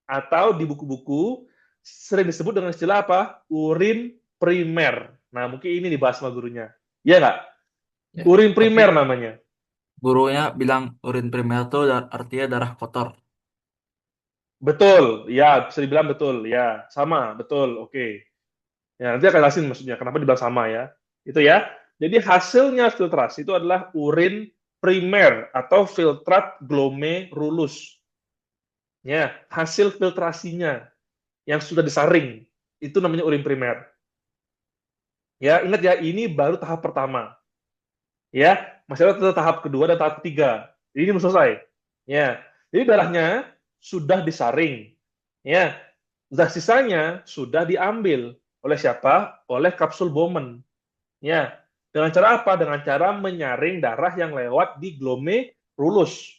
Atau di buku-buku sering disebut dengan istilah apa? Urin primer. Nah, mungkin ini dibahas sama gurunya. Iya nggak? Ya. Urin Tapi primer namanya. gurunya bilang urin primer itu artinya darah kotor. Betul, ya bisa dibilang betul, ya sama, betul, oke. Ya nanti akan jelasin maksudnya kenapa dibilang sama ya. Itu ya. Jadi hasilnya filtrasi itu adalah urin primer atau filtrat glomerulus. Ya, hasil filtrasinya yang sudah disaring itu namanya urin primer. Ya, ingat ya, ini baru tahap pertama. Ya, masih ada tahap kedua dan tahap ketiga. Ini belum selesai. Ya, jadi darahnya sudah disaring. Ya, zat sisanya sudah diambil oleh siapa? Oleh kapsul Bowman. Ya, dengan cara apa? Dengan cara menyaring darah yang lewat di glomerulus.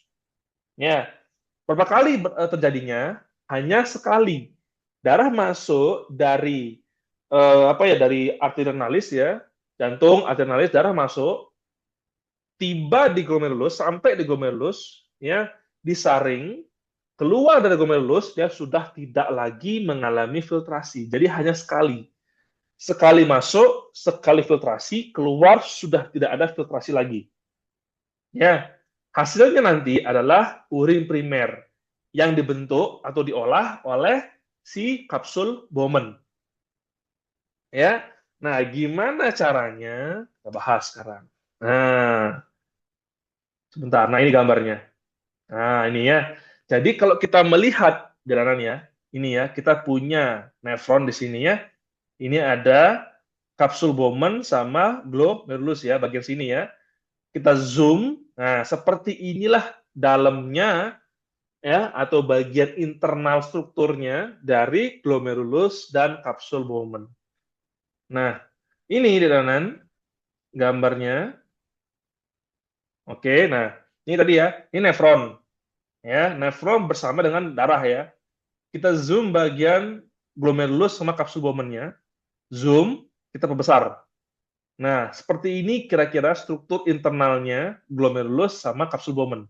Ya, berapa kali terjadinya? Hanya sekali. Darah masuk dari apa ya? Dari arterionalis ya, jantung, arterionalis, darah masuk, tiba di glomerulus, sampai di glomerulus, ya, disaring, keluar dari glomerulus, ya sudah tidak lagi mengalami filtrasi. Jadi hanya sekali. Sekali masuk, sekali filtrasi, keluar sudah tidak ada filtrasi lagi. Ya, hasilnya nanti adalah urin primer yang dibentuk atau diolah oleh si kapsul Bowman. Ya, nah gimana caranya? Kita bahas sekarang. Nah, sebentar. Nah ini gambarnya. Nah ini ya. Jadi kalau kita melihat jalanan ya, ini ya kita punya nefron di sini ya. Ini ada kapsul Bowman sama glomerulus ya bagian sini ya. Kita zoom. Nah, seperti inilah dalamnya ya atau bagian internal strukturnya dari glomerulus dan kapsul Bowman. Nah, ini di kanan gambarnya. Oke, nah ini tadi ya, ini nefron ya, nefron bersama dengan darah ya. Kita zoom bagian glomerulus sama kapsul Bowman-nya. Zoom, kita perbesar. Nah, seperti ini kira-kira struktur internalnya glomerulus sama kapsul Bowman.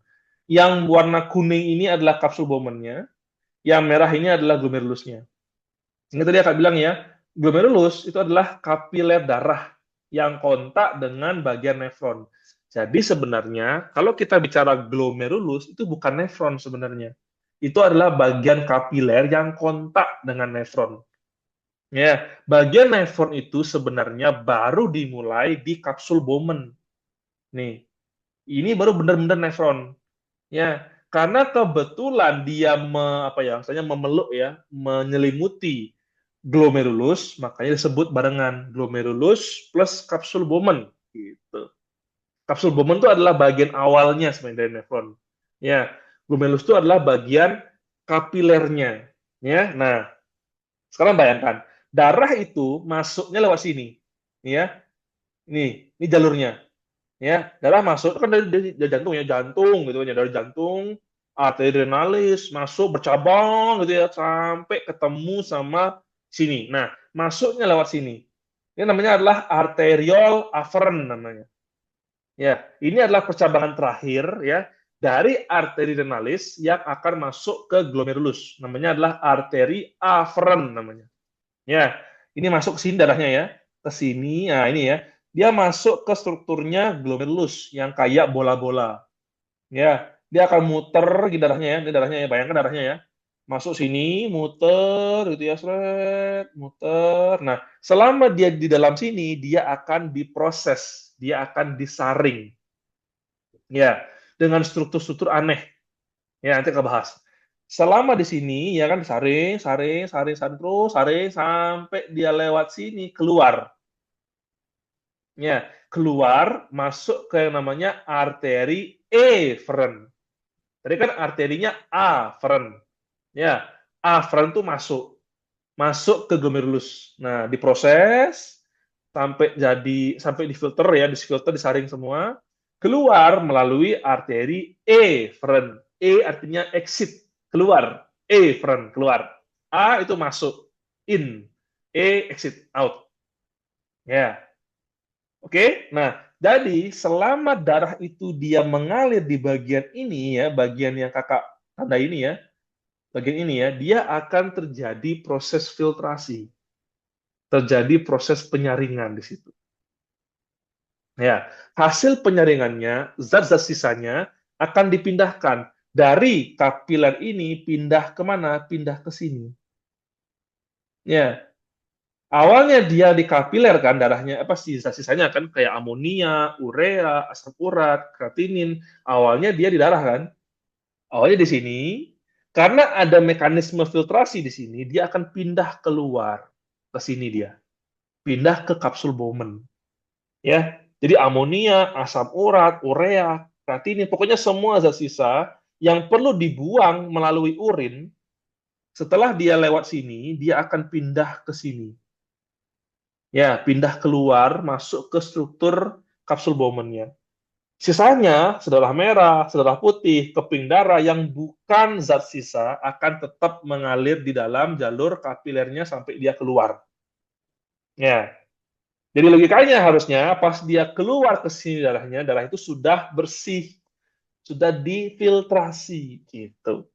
Yang warna kuning ini adalah kapsul Bowman-nya, yang merah ini adalah glomerulusnya. Ini tadi akan bilang ya, glomerulus itu adalah kapiler darah yang kontak dengan bagian nefron. Jadi sebenarnya kalau kita bicara glomerulus itu bukan nefron sebenarnya. Itu adalah bagian kapiler yang kontak dengan nefron. Ya, bagian nefron itu sebenarnya baru dimulai di kapsul Bowman. Nih, ini baru benar-benar nefron. Ya, karena kebetulan dia apa ya, misalnya memeluk ya, menyelimuti glomerulus, makanya disebut barengan glomerulus plus kapsul Bowman gitu. Kapsul Bowman itu adalah bagian awalnya sebenarnya dari nefron. Ya, glomerulus itu adalah bagian kapilernya. Ya, nah sekarang bayangkan, darah itu masuknya lewat sini, ya. Ini jalurnya, ya. Darah masuk kan dari jantung ya, jantung gitu kan ya, dari jantung, arterionalis masuk bercabang gitu ya sampai ketemu sama sini. Nah, masuknya lewat sini. Ini namanya adalah arteriol afferent namanya. Ya, ini adalah percabangan terakhir ya dari arteri renalis yang akan masuk ke glomerulus. Namanya adalah arteri afferent namanya. Ya, ini masuk ke sini darahnya ya. Ke sini, nah ini ya. Dia masuk ke strukturnya glomerulus yang kayak bola-bola. Ya, dia akan muter di darahnya ya. Ini darahnya ya, bayangkan darahnya ya. Masuk sini, muter gitu ya, seret, muter. Nah, selama dia di dalam sini, dia akan diproses, dia akan disaring. Ya, dengan struktur-struktur aneh. Ya, nanti kita bahas. Selama di sini, ya kan saring, saring, saring, saring terus, saring sampai dia lewat sini keluar. Ya, keluar masuk ke yang namanya arteri eferen. Tadi kan arterinya aferen. Ya, aferen itu masuk ke glomerulus. Nah, diproses sampai difilter ya, difilter, disaring semua, keluar melalui arteri eferen. E artinya exit, keluar. Eferen, keluar. A itu masuk, in. E exit, out. Ya, oke. Nah, jadi selama darah itu dia mengalir di bagian ini ya, bagian yang kakak tanda ini ya, bagian ini ya, dia akan terjadi proses filtrasi, terjadi proses penyaringan di situ. Ya, hasil penyaringannya, zat-zat sisanya akan dipindahkan dari kapiler ini pindah kemana? Pindah ke sini. Ya, awalnya dia di kapiler kan darahnya apa sisa-sisanya kan kayak amonia, urea, asam urat, kreatinin. Awalnya dia di darah kan. Awalnya di sini karena ada mekanisme filtrasi di sini dia akan pindah keluar ke sini dia. Pindah ke kapsul Bowman ya. Jadi amonia, asam urat, urea, kreatinin, pokoknya semua zat sisa yang perlu dibuang melalui urin setelah dia lewat sini dia akan pindah ke sini. Ya, pindah keluar, masuk ke struktur kapsul Bowman-nya. Sisanya, sedarah merah, sedarah putih, keping darah yang bukan zat sisa akan tetap mengalir di dalam jalur kapilernya sampai dia keluar. Ya, jadi logikanya harusnya pas dia keluar ke sini darahnya, darah itu sudah bersih, sudah difiltrasi gitu.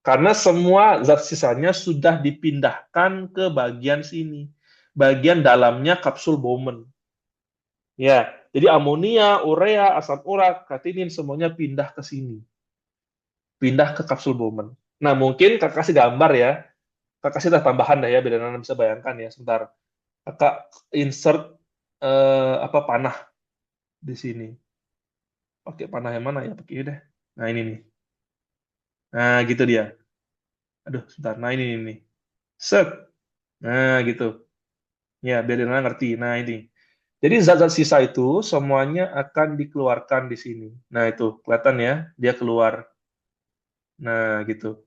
Karena semua zat sisanya sudah dipindahkan ke bagian sini, bagian dalamnya kapsul Bowman. Ya, jadi amonia, urea, asam urat, kreatinin semuanya pindah ke sini, pindah ke kapsul Bowman. Nah, mungkin kakak kasih gambar ya, kakak kasih tambahan dah ya, biar anda bisa bayangkan ya. Sebentar, kakak insert apa panah di sini. Pakai panah yang mana ya? Pakai ini deh. Nah ini nih. Nah gitu dia. Aduh, sebentar. Nah ini nih. Set. Nah gitu. Ya, biar anda ngerti. Nah ini. Jadi zat-zat sisa itu semuanya akan dikeluarkan di sini. Nah itu kelihatan ya, dia keluar. Nah gitu.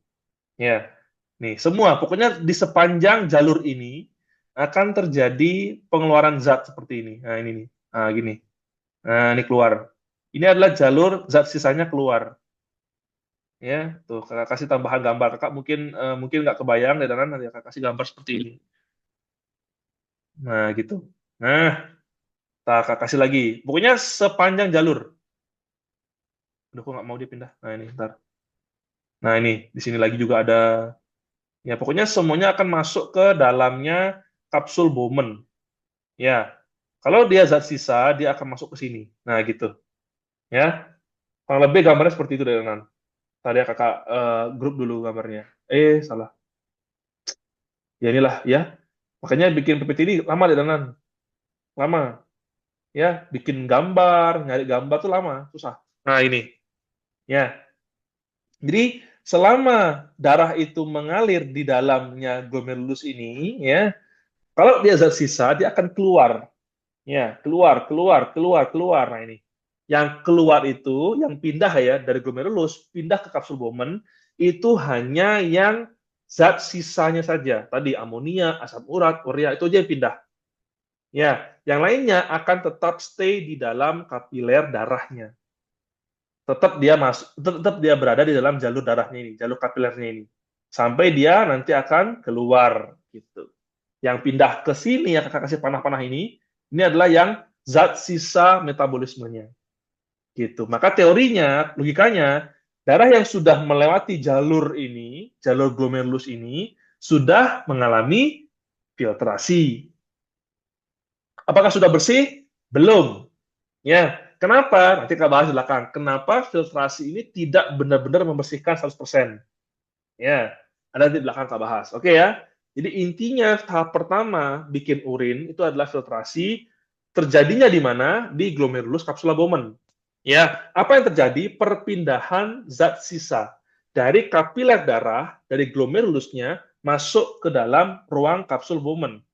Ya, nih semua. Pokoknya di sepanjang jalur ini akan terjadi pengeluaran zat seperti ini. Nah ini nih. Nah gini. Nah ini keluar. Ini adalah jalur zat sisanya keluar. Ya, tuh kakak kasih tambahan gambar. Kakak mungkin mungkin nggak kebayang ya, dan nanti kakak kasih gambar seperti ini. Nah gitu. Nah, kakak kasih lagi. Pokoknya sepanjang jalur. Aduh, kok nggak mau dipindah. Nah ini, ntar. Nah ini, di sini lagi juga ada. Ya, pokoknya semuanya akan masuk ke dalamnya kapsul Bowman. Ya, kalau dia zat sisa, dia akan masuk ke sini. Nah gitu. Ya, kurang lebih gambarnya seperti itu deh, Nan. Tadi ya kakak grup dulu gambarnya. Salah. Ya inilah ya. Makanya bikin PPT ini lama deh, Nan. Lama. Ya, bikin gambar, nyari gambar tuh lama, susah. Nah, ini. Ya. Jadi, selama darah itu mengalir di dalamnya glomerulus ini, ya, kalau dia zat sisa, dia akan keluar. Ya, keluar, keluar, keluar, keluar. Nah, ini. Yang keluar itu, yang pindah ya, dari glomerulus, pindah ke kapsul Bowman, itu hanya yang zat sisanya saja. Tadi amonia, asam urat, urea, itu aja yang pindah. Ya, yang lainnya akan tetap stay di dalam kapiler darahnya. Tetap dia berada di dalam jalur darahnya ini, jalur kapilernya ini. Sampai dia nanti akan keluar gitu. Yang pindah ke sini yang kakak kasih panah-panah ini adalah yang zat sisa metabolismenya. Gitu. Maka teorinya, logikanya, darah yang sudah melewati jalur ini, jalur glomerulus ini, sudah mengalami filtrasi. Apakah sudah bersih? Belum. Ya, kenapa? Nanti kita bahas di belakang. Kenapa filtrasi ini tidak benar-benar membersihkan 100%? Ya, ada di belakang kita bahas. Oke ya. Jadi intinya tahap pertama bikin urin itu adalah filtrasi. Terjadinya di mana? Di glomerulus capsula Bowman. Ya, apa yang terjadi? Perpindahan zat sisa dari kapiler darah dari glomerulusnya masuk ke dalam ruang kapsul Bowman.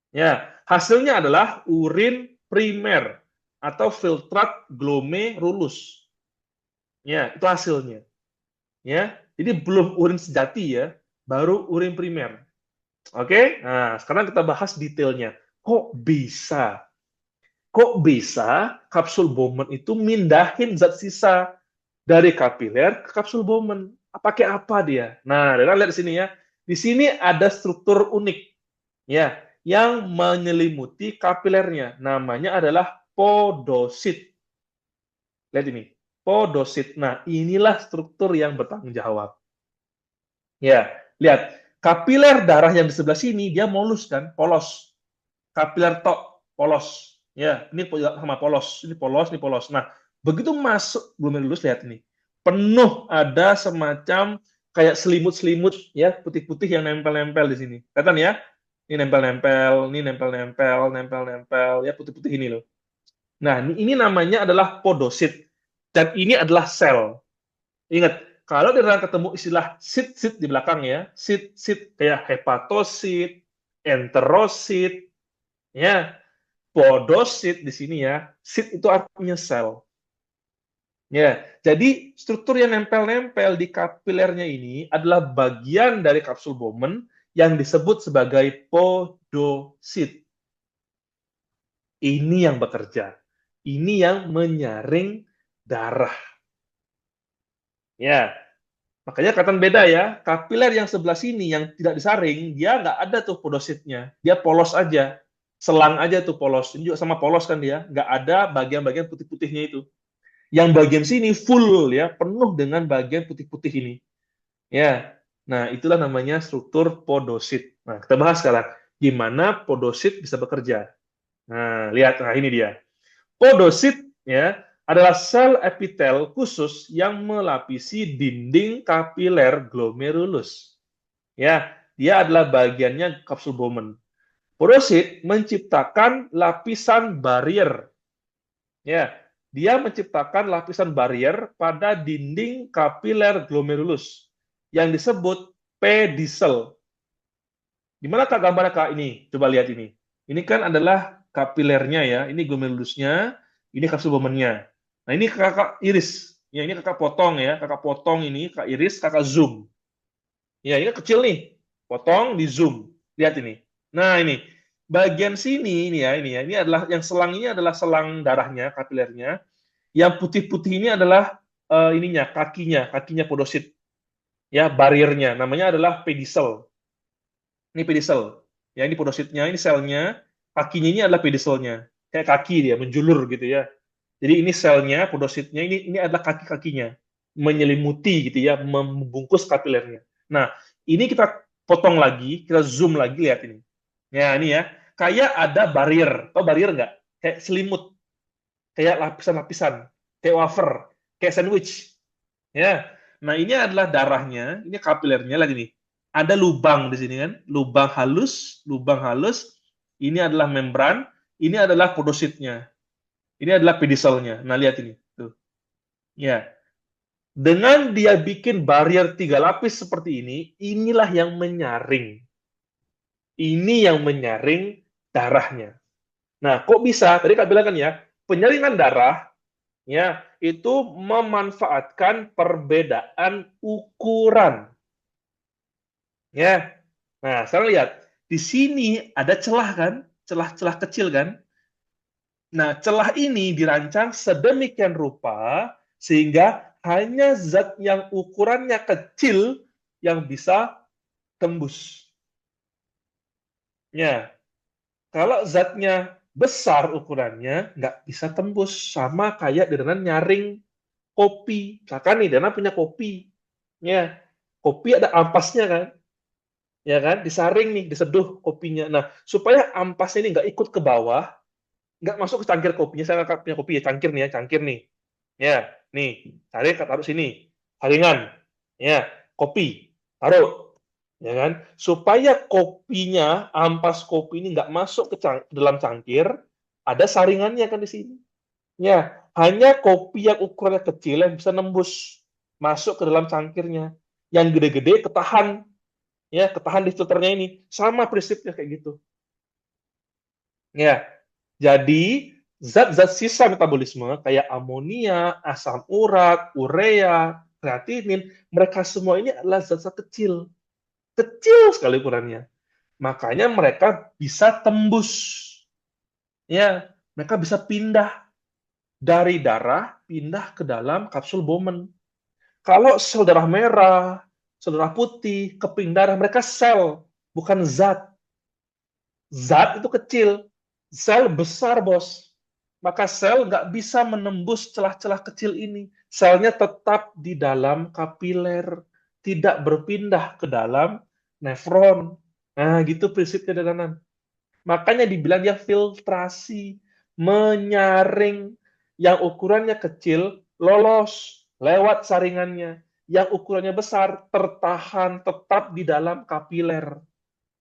Ya, hasilnya adalah urin primer atau filtrat glomerulus. Ya, itu hasilnya. Ya, jadi belum urin sejati ya, baru urin primer. Oke, nah sekarang kita bahas detailnya. Kok bisa? Kok bisa kapsul Bowman itu mindahin zat sisa dari kapiler ke kapsul Bowman? Pakai apa dia? Nah, lihat di sini ya. Di sini ada struktur unik ya yang menyelimuti kapilernya. Namanya adalah podosit. Lihat ini, podosit. Nah, inilah struktur yang bertanggung jawab. Ya, lihat. Kapiler darah yang di sebelah sini dia molus kan, polos. Kapiler tok polos. Ya, ini sama polos, ini polos, ini polos. Nah, begitu masuk glomerulus lihat ini. Penuh ada semacam kayak selimut-selimut ya, putih-putih yang nempel-nempel di sini. Kelihatan ya? Ini nempel-nempel, ini nempel-nempel, nempel-nempel ya putih-putih ini loh. Nah, ini namanya adalah podosit dan ini adalah sel. Ingat, kalau di dalam ketemu istilah sit-sit di belakang ya, sit-sit kayak hepatosit, enterosit, ya, podosit di sini ya, sit itu artinya sel. Ya, jadi struktur yang nempel-nempel di kapilernya ini adalah bagian dari kapsul Bowman yang disebut sebagai podosit. Ini yang bekerja. Ini yang menyaring darah. Ya, makanya kelihatan beda ya. Kapiler yang sebelah sini yang tidak disaring, dia nggak ada tuh podositnya. Dia polos aja. Selang aja tuh polos. Ini juga sama polos kan dia. Nggak ada bagian-bagian putih-putihnya itu. Yang bagian sini full ya, penuh dengan bagian putih-putih ini. Ya. Nah, itulah namanya struktur podosit. Nah, kita bahas sekarang. Gimana podosit bisa bekerja. Nah, lihat. Nah, ini dia. Podosit ya adalah sel epitel khusus yang melapisi dinding kapiler glomerulus. Ya, dia adalah bagiannya kapsul Bowman. Podosit menciptakan lapisan barrier. Ya, dia menciptakan lapisan barrier pada dinding kapiler glomerulus yang disebut pedicel. Gimana kak gambarnya kak ini? Coba lihat ini. Ini kan adalah kapilernya ya. Ini glomerulusnya, ini kapsul Bowman-nya. Nah ini kakak iris. Ya ini kakak potong ya. Kakak potong ini, kakak iris, kakak zoom. Ya ini kecil nih. Potong di zoom. Lihat ini. Nah ini bagian sini ini ya ini ya. Ini adalah yang selang ini adalah selang darahnya, kapilernya. Yang putih-putih ini adalah ininya, kakinya podosit. Ya, bariernya. Namanya adalah pedicel. Ini pedicel. Ya, ini podositnya, ini selnya. Kakinya ini adalah pedicelnya. Kayak kaki dia, menjulur gitu ya. Jadi ini selnya, podositnya, ini adalah kaki-kakinya. Menyelimuti gitu ya, membungkus kapilernya. Nah, ini kita potong lagi, kita zoom lagi, lihat ini. Ya, ini ya. Kayak ada barrier. Tahu barrier nggak? Kayak selimut. Kayak lapisan-lapisan. Kayak wafer. Kayak sandwich. Ya. Nah, ini adalah darahnya, ini kapilernya lagi nih. Ada lubang di sini kan, lubang halus, lubang halus. Ini adalah membran, ini adalah podositnya. Ini adalah pedicelnya. Nah, lihat ini. Tuh. Ya. Dengan dia bikin barrier 3 lapis seperti ini, inilah yang menyaring. Ini yang menyaring darahnya. Nah, kok bisa? Tadi Kak bilang kan ya, penyaringan darah ya itu memanfaatkan perbedaan ukuran. Ya. Nah, sekarang lihat. Di sini ada celah kan? Celah-celah kecil kan? Nah, celah ini dirancang sedemikian rupa sehingga hanya zat yang ukurannya kecil yang bisa tembus. Ya, kalau zatnya besar ukurannya, nggak bisa tembus. Sama kayak dengan nyaring kopi. Misalkan nih, Dana punya kopi. Ya, kopi ada ampasnya kan? ya kan? Disaring nih, diseduh kopinya. Nah, supaya ampasnya ini nggak ikut ke bawah, nggak masuk ke cangkir kopinya. Saya nggak punya kopi ya, cangkir nih ya, cangkir nih. Ya, nih, tarik taruh sini. Saringan, ya, kopi, taruh, ya kan? Supaya kopinya, ampas kopi ini nggak masuk ke dalam cangkir, ada saringannya kan di sini. Ya, hanya kopi yang ukurannya kecil yang bisa nembus masuk ke dalam cangkirnya. Yang gede-gede ketahan, ya, ketahan di filternya ini. Sama prinsipnya kayak gitu. Ya, jadi zat-zat sisa metabolisme kayak amonia, asam urat, urea, kreatinin, mereka semua ini adalah zat-zat kecil. Kecil sekali ukurannya. Makanya mereka bisa tembus. Ya, mereka bisa pindah dari darah pindah ke dalam kapsul Bowman. Kalau sel darah merah, sel darah putih, keping darah, mereka sel, bukan zat. Zat itu kecil, sel besar, bos. Maka sel nggak bisa menembus celah-celah kecil ini. Selnya tetap di dalam kapiler, tidak berpindah ke dalam nefron. Nah, gitu prinsipnya, Danan. Makanya dibilang dia filtrasi, menyaring yang ukurannya kecil, lolos lewat saringannya. Yang ukurannya besar, tertahan tetap di dalam kapiler.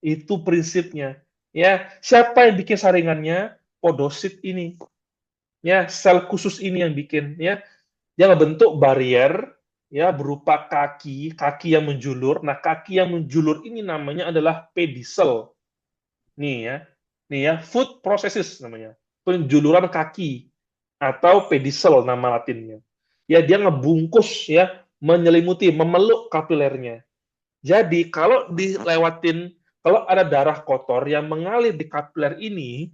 Itu prinsipnya. Ya, siapa yang bikin saringannya? Podosit ini. Ya, sel khusus ini yang bikin. Ya, dia ngebentuk barrier ya berupa kaki, kaki yang menjulur. Nah, kaki yang menjulur ini namanya adalah pedicel. Nih ya. Nih ya, food processes namanya. Penjuluran kaki atau pedicel nama latinnya. Ya, dia ngebungkus ya, menyelimuti, memeluk kapilernya. Jadi kalau dilewatin, kalau ada darah kotor yang mengalir di kapiler ini,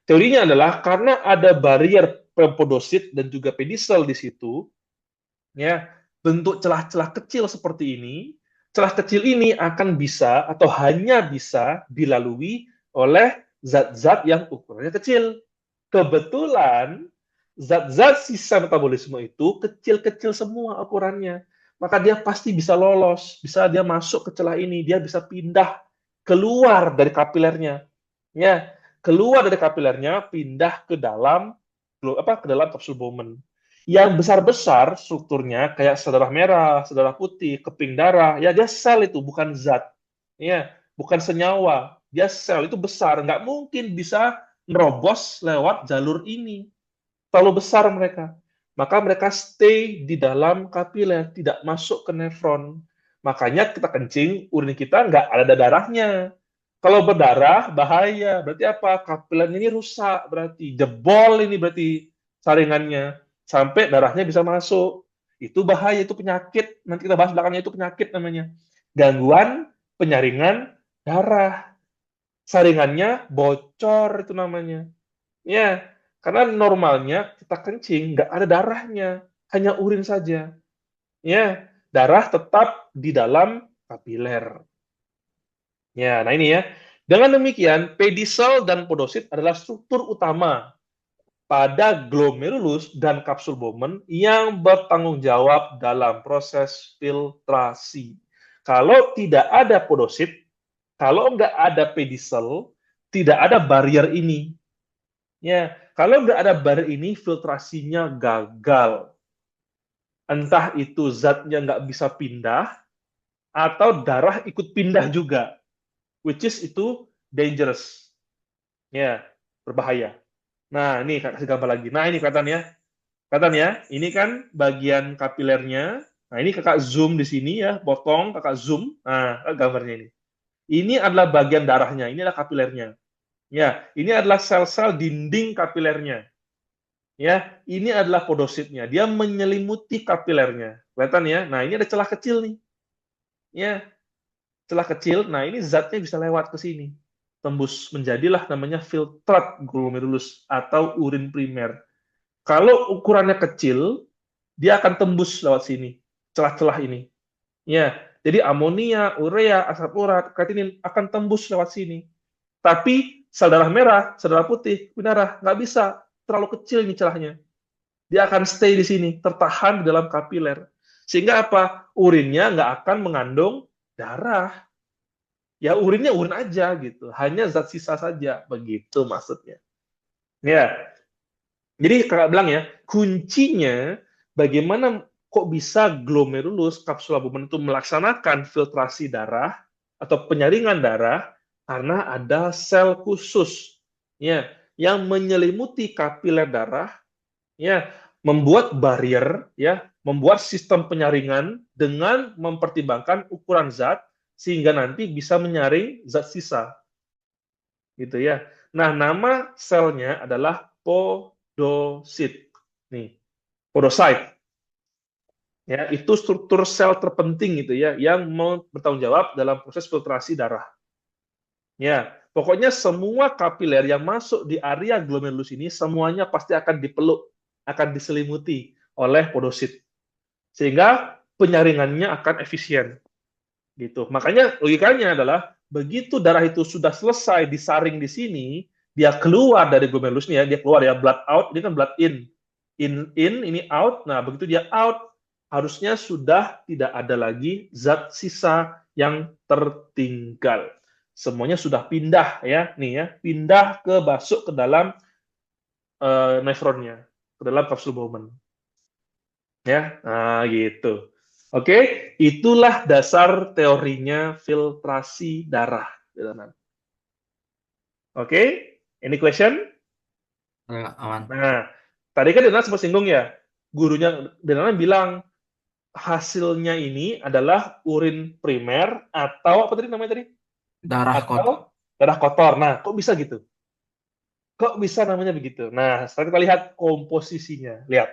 teorinya adalah karena ada barrier podosit dan juga pedicel di situ, ya bentuk celah-celah kecil seperti ini, celah kecil ini akan bisa atau hanya bisa dilalui oleh zat-zat yang ukurannya kecil. Kebetulan zat-zat sisa metabolisme itu kecil-kecil semua ukurannya. Maka dia pasti bisa lolos, bisa dia masuk ke celah ini, dia bisa pindah keluar dari kapilernya. Ya, keluar dari kapilernya, pindah ke dalam ke dalam kapsul Bowman. Yang besar-besar strukturnya kayak sel darah merah, sel darah putih, keping darah, ya dia sel itu bukan zat. Ya, bukan senyawa. Dia sel itu besar, nggak mungkin bisa nerobos lewat jalur ini. Terlalu besar mereka. Maka mereka stay di dalam kapiler, tidak masuk ke nefron. Makanya kita kencing, urin kita nggak ada darahnya. Kalau berdarah, bahaya. Berarti apa? Kapilernya ini rusak, berarti. Jebol ini berarti saringannya. Sampai darahnya bisa masuk. Itu bahaya, itu penyakit. Nanti kita bahas belakangnya, itu penyakit namanya. Gangguan penyaringan darah. Saringannya bocor itu namanya. Ya, karena normalnya kita kencing nggak ada darahnya, hanya urin saja. Ya, darah tetap di dalam kapiler. Ya, nah ini ya. Dengan demikian, pedicel dan podosit adalah struktur utama pada glomerulus dan kapsul Bowman yang bertanggung jawab dalam proses filtrasi. Kalau tidak ada podosit, kalau nggak ada pedicel, tidak ada barrier ini. Ya, kalau nggak ada barrier ini, filtrasinya gagal. Entah itu zatnya nggak bisa pindah, atau darah ikut pindah juga. Which is itu dangerous. Ya, berbahaya. Nah, ini kasih gambar lagi. Nah, ini kelihatan ya. Kelihatan ya, ini kan bagian kapilernya. Nah, ini kakak zoom di sini ya, potong, kakak zoom. Nah, gambarnya ini. Ini adalah bagian darahnya, ini adalah kapilernya. Ya, ini adalah sel-sel dinding kapilernya. Ya, ini adalah podositnya. Dia menyelimuti kapilernya. Kelihatan ya? Nah, ini ada celah kecil nih. Ya, celah kecil. Nah, ini zatnya bisa lewat ke sini. Tembus menjadilah namanya filtrat glomerulus atau urin primer. Kalau ukurannya kecil, dia akan tembus lewat sini, celah-celah ini. Ya, jadi amonia, urea, asam urat, kreatinin akan tembus lewat sini. Tapi sel darah merah, sel darah putih, darah nggak bisa, terlalu kecil ini celahnya. Dia akan stay di sini, tertahan di dalam kapiler. Sehingga apa? Urinnya nggak akan mengandung darah. ya urinnya urin aja gitu. Hanya zat sisa saja. Begitu maksudnya. Ya, jadi kakak bilang ya, kuncinya bagaimana kok bisa glomerulus kapsula albumen itu melaksanakan filtrasi darah atau penyaringan darah karena ada sel khusus ya yang menyelimuti kapiler darah ya membuat barrier ya membuat sistem penyaringan dengan mempertimbangkan ukuran zat sehingga nanti bisa menyaring zat sisa gitu ya. Nah, nama selnya adalah podosit. Nih, podocyte. Ya, itu struktur sel terpenting gitu ya yang bertanggung jawab dalam proses filtrasi darah. Ya, pokoknya semua kapiler yang masuk di area glomerulus ini semuanya pasti akan dipeluk, akan diselimuti oleh podosit. Sehingga penyaringannya akan efisien gitu. Makanya logikanya adalah begitu darah itu sudah selesai disaring di sini, dia keluar dari glomerulusnya, dia keluar ya blood out, ini kan blood in. In ini out. Nah, begitu dia out harusnya sudah tidak ada lagi zat sisa yang tertinggal. Semuanya sudah pindah ya, nih ya, pindah ke masuk ke dalam nefronnya, ke dalam kapsul Bowman. Ya, nah gitu. Oke, itulah dasar teorinya filtrasi darah. Oke, any question? Ya, aman. Nah, tadi kan Dana sempat singgung ya, gurunya Dana bilang hasilnya ini adalah urin primer atau apa tadi namanya tadi? Darah kotor. Atau darah kotor. Nah, kok bisa gitu? Kok bisa namanya begitu? Nah, sekarang kita lihat komposisinya. Lihat,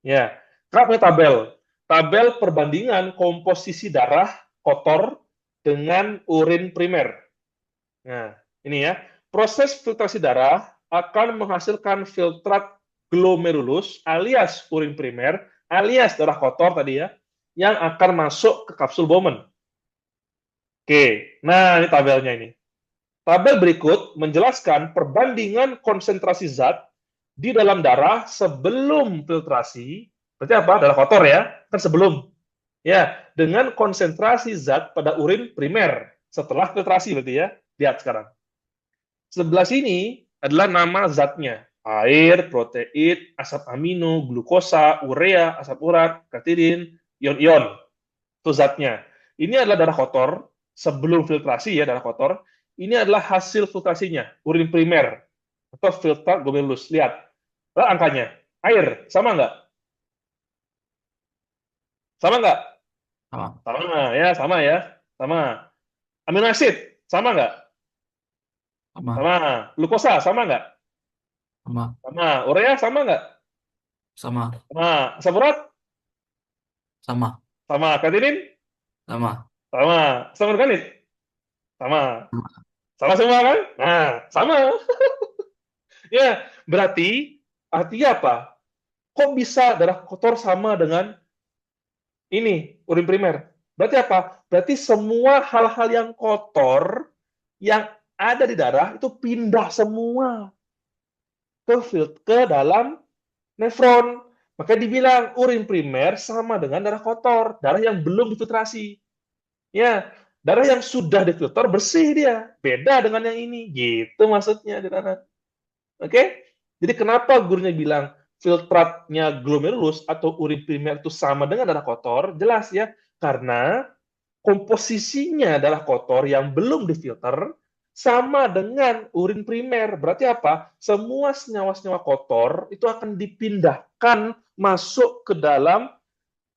ya. Kita punya tabel. Tabel perbandingan komposisi darah kotor dengan urin primer. Nah, ini ya. Proses filtrasi darah akan menghasilkan filtrat glomerulus alias urin primer alias darah kotor tadi ya yang akan masuk ke kapsul Bowman. Oke, nah ini tabelnya ini. Tabel berikut menjelaskan perbandingan konsentrasi zat di dalam darah sebelum filtrasi. Berarti apa? Darah kotor ya, kan sebelum. Ya, dengan konsentrasi zat pada urin primer setelah filtrasi berarti ya. Lihat sekarang. Sebelah sini adalah nama zatnya. Air, protein, asam amino, glukosa, urea, asam urat, katirin, ion-ion. Itu zatnya. Ini adalah darah kotor sebelum filtrasi ya, darah kotor. Ini adalah hasil filtrasinya, urin primer atau filter glomerulus. Lihat, lihat angkanya. Air, sama nggak? Sama nggak? Sama. Sama ya. Sama. Amino acid, sama nggak? Sama. Sama. Glukosa, sama nggak? Sama. Sama. Urea, sama nggak? Sama. Sama. Asam urat? Sama. Sama. Katirin? Sama. Sama. Asam organik? Sama. Sama. Sama semua kan? Nah, sama. Ya, berarti artinya apa? Kok bisa darah kotor sama dengan ini, urin primer? Berarti apa? Berarti semua hal-hal yang kotor yang ada di darah itu pindah semua ke dalam nefron. Maka dibilang urin primer sama dengan darah kotor, darah yang belum difiltrasi. Ya, darah yang sudah difilter bersih dia, beda dengan yang ini. Gitu maksudnya, Oke? Jadi kenapa gurunya bilang filtratnya glomerulus atau urin primer itu sama dengan darah kotor? Jelas ya, karena komposisinya darah kotor yang belum difilter sama dengan urin primer. Berarti apa? Semua senyawa-senyawa kotor itu akan dipindahkan masuk ke dalam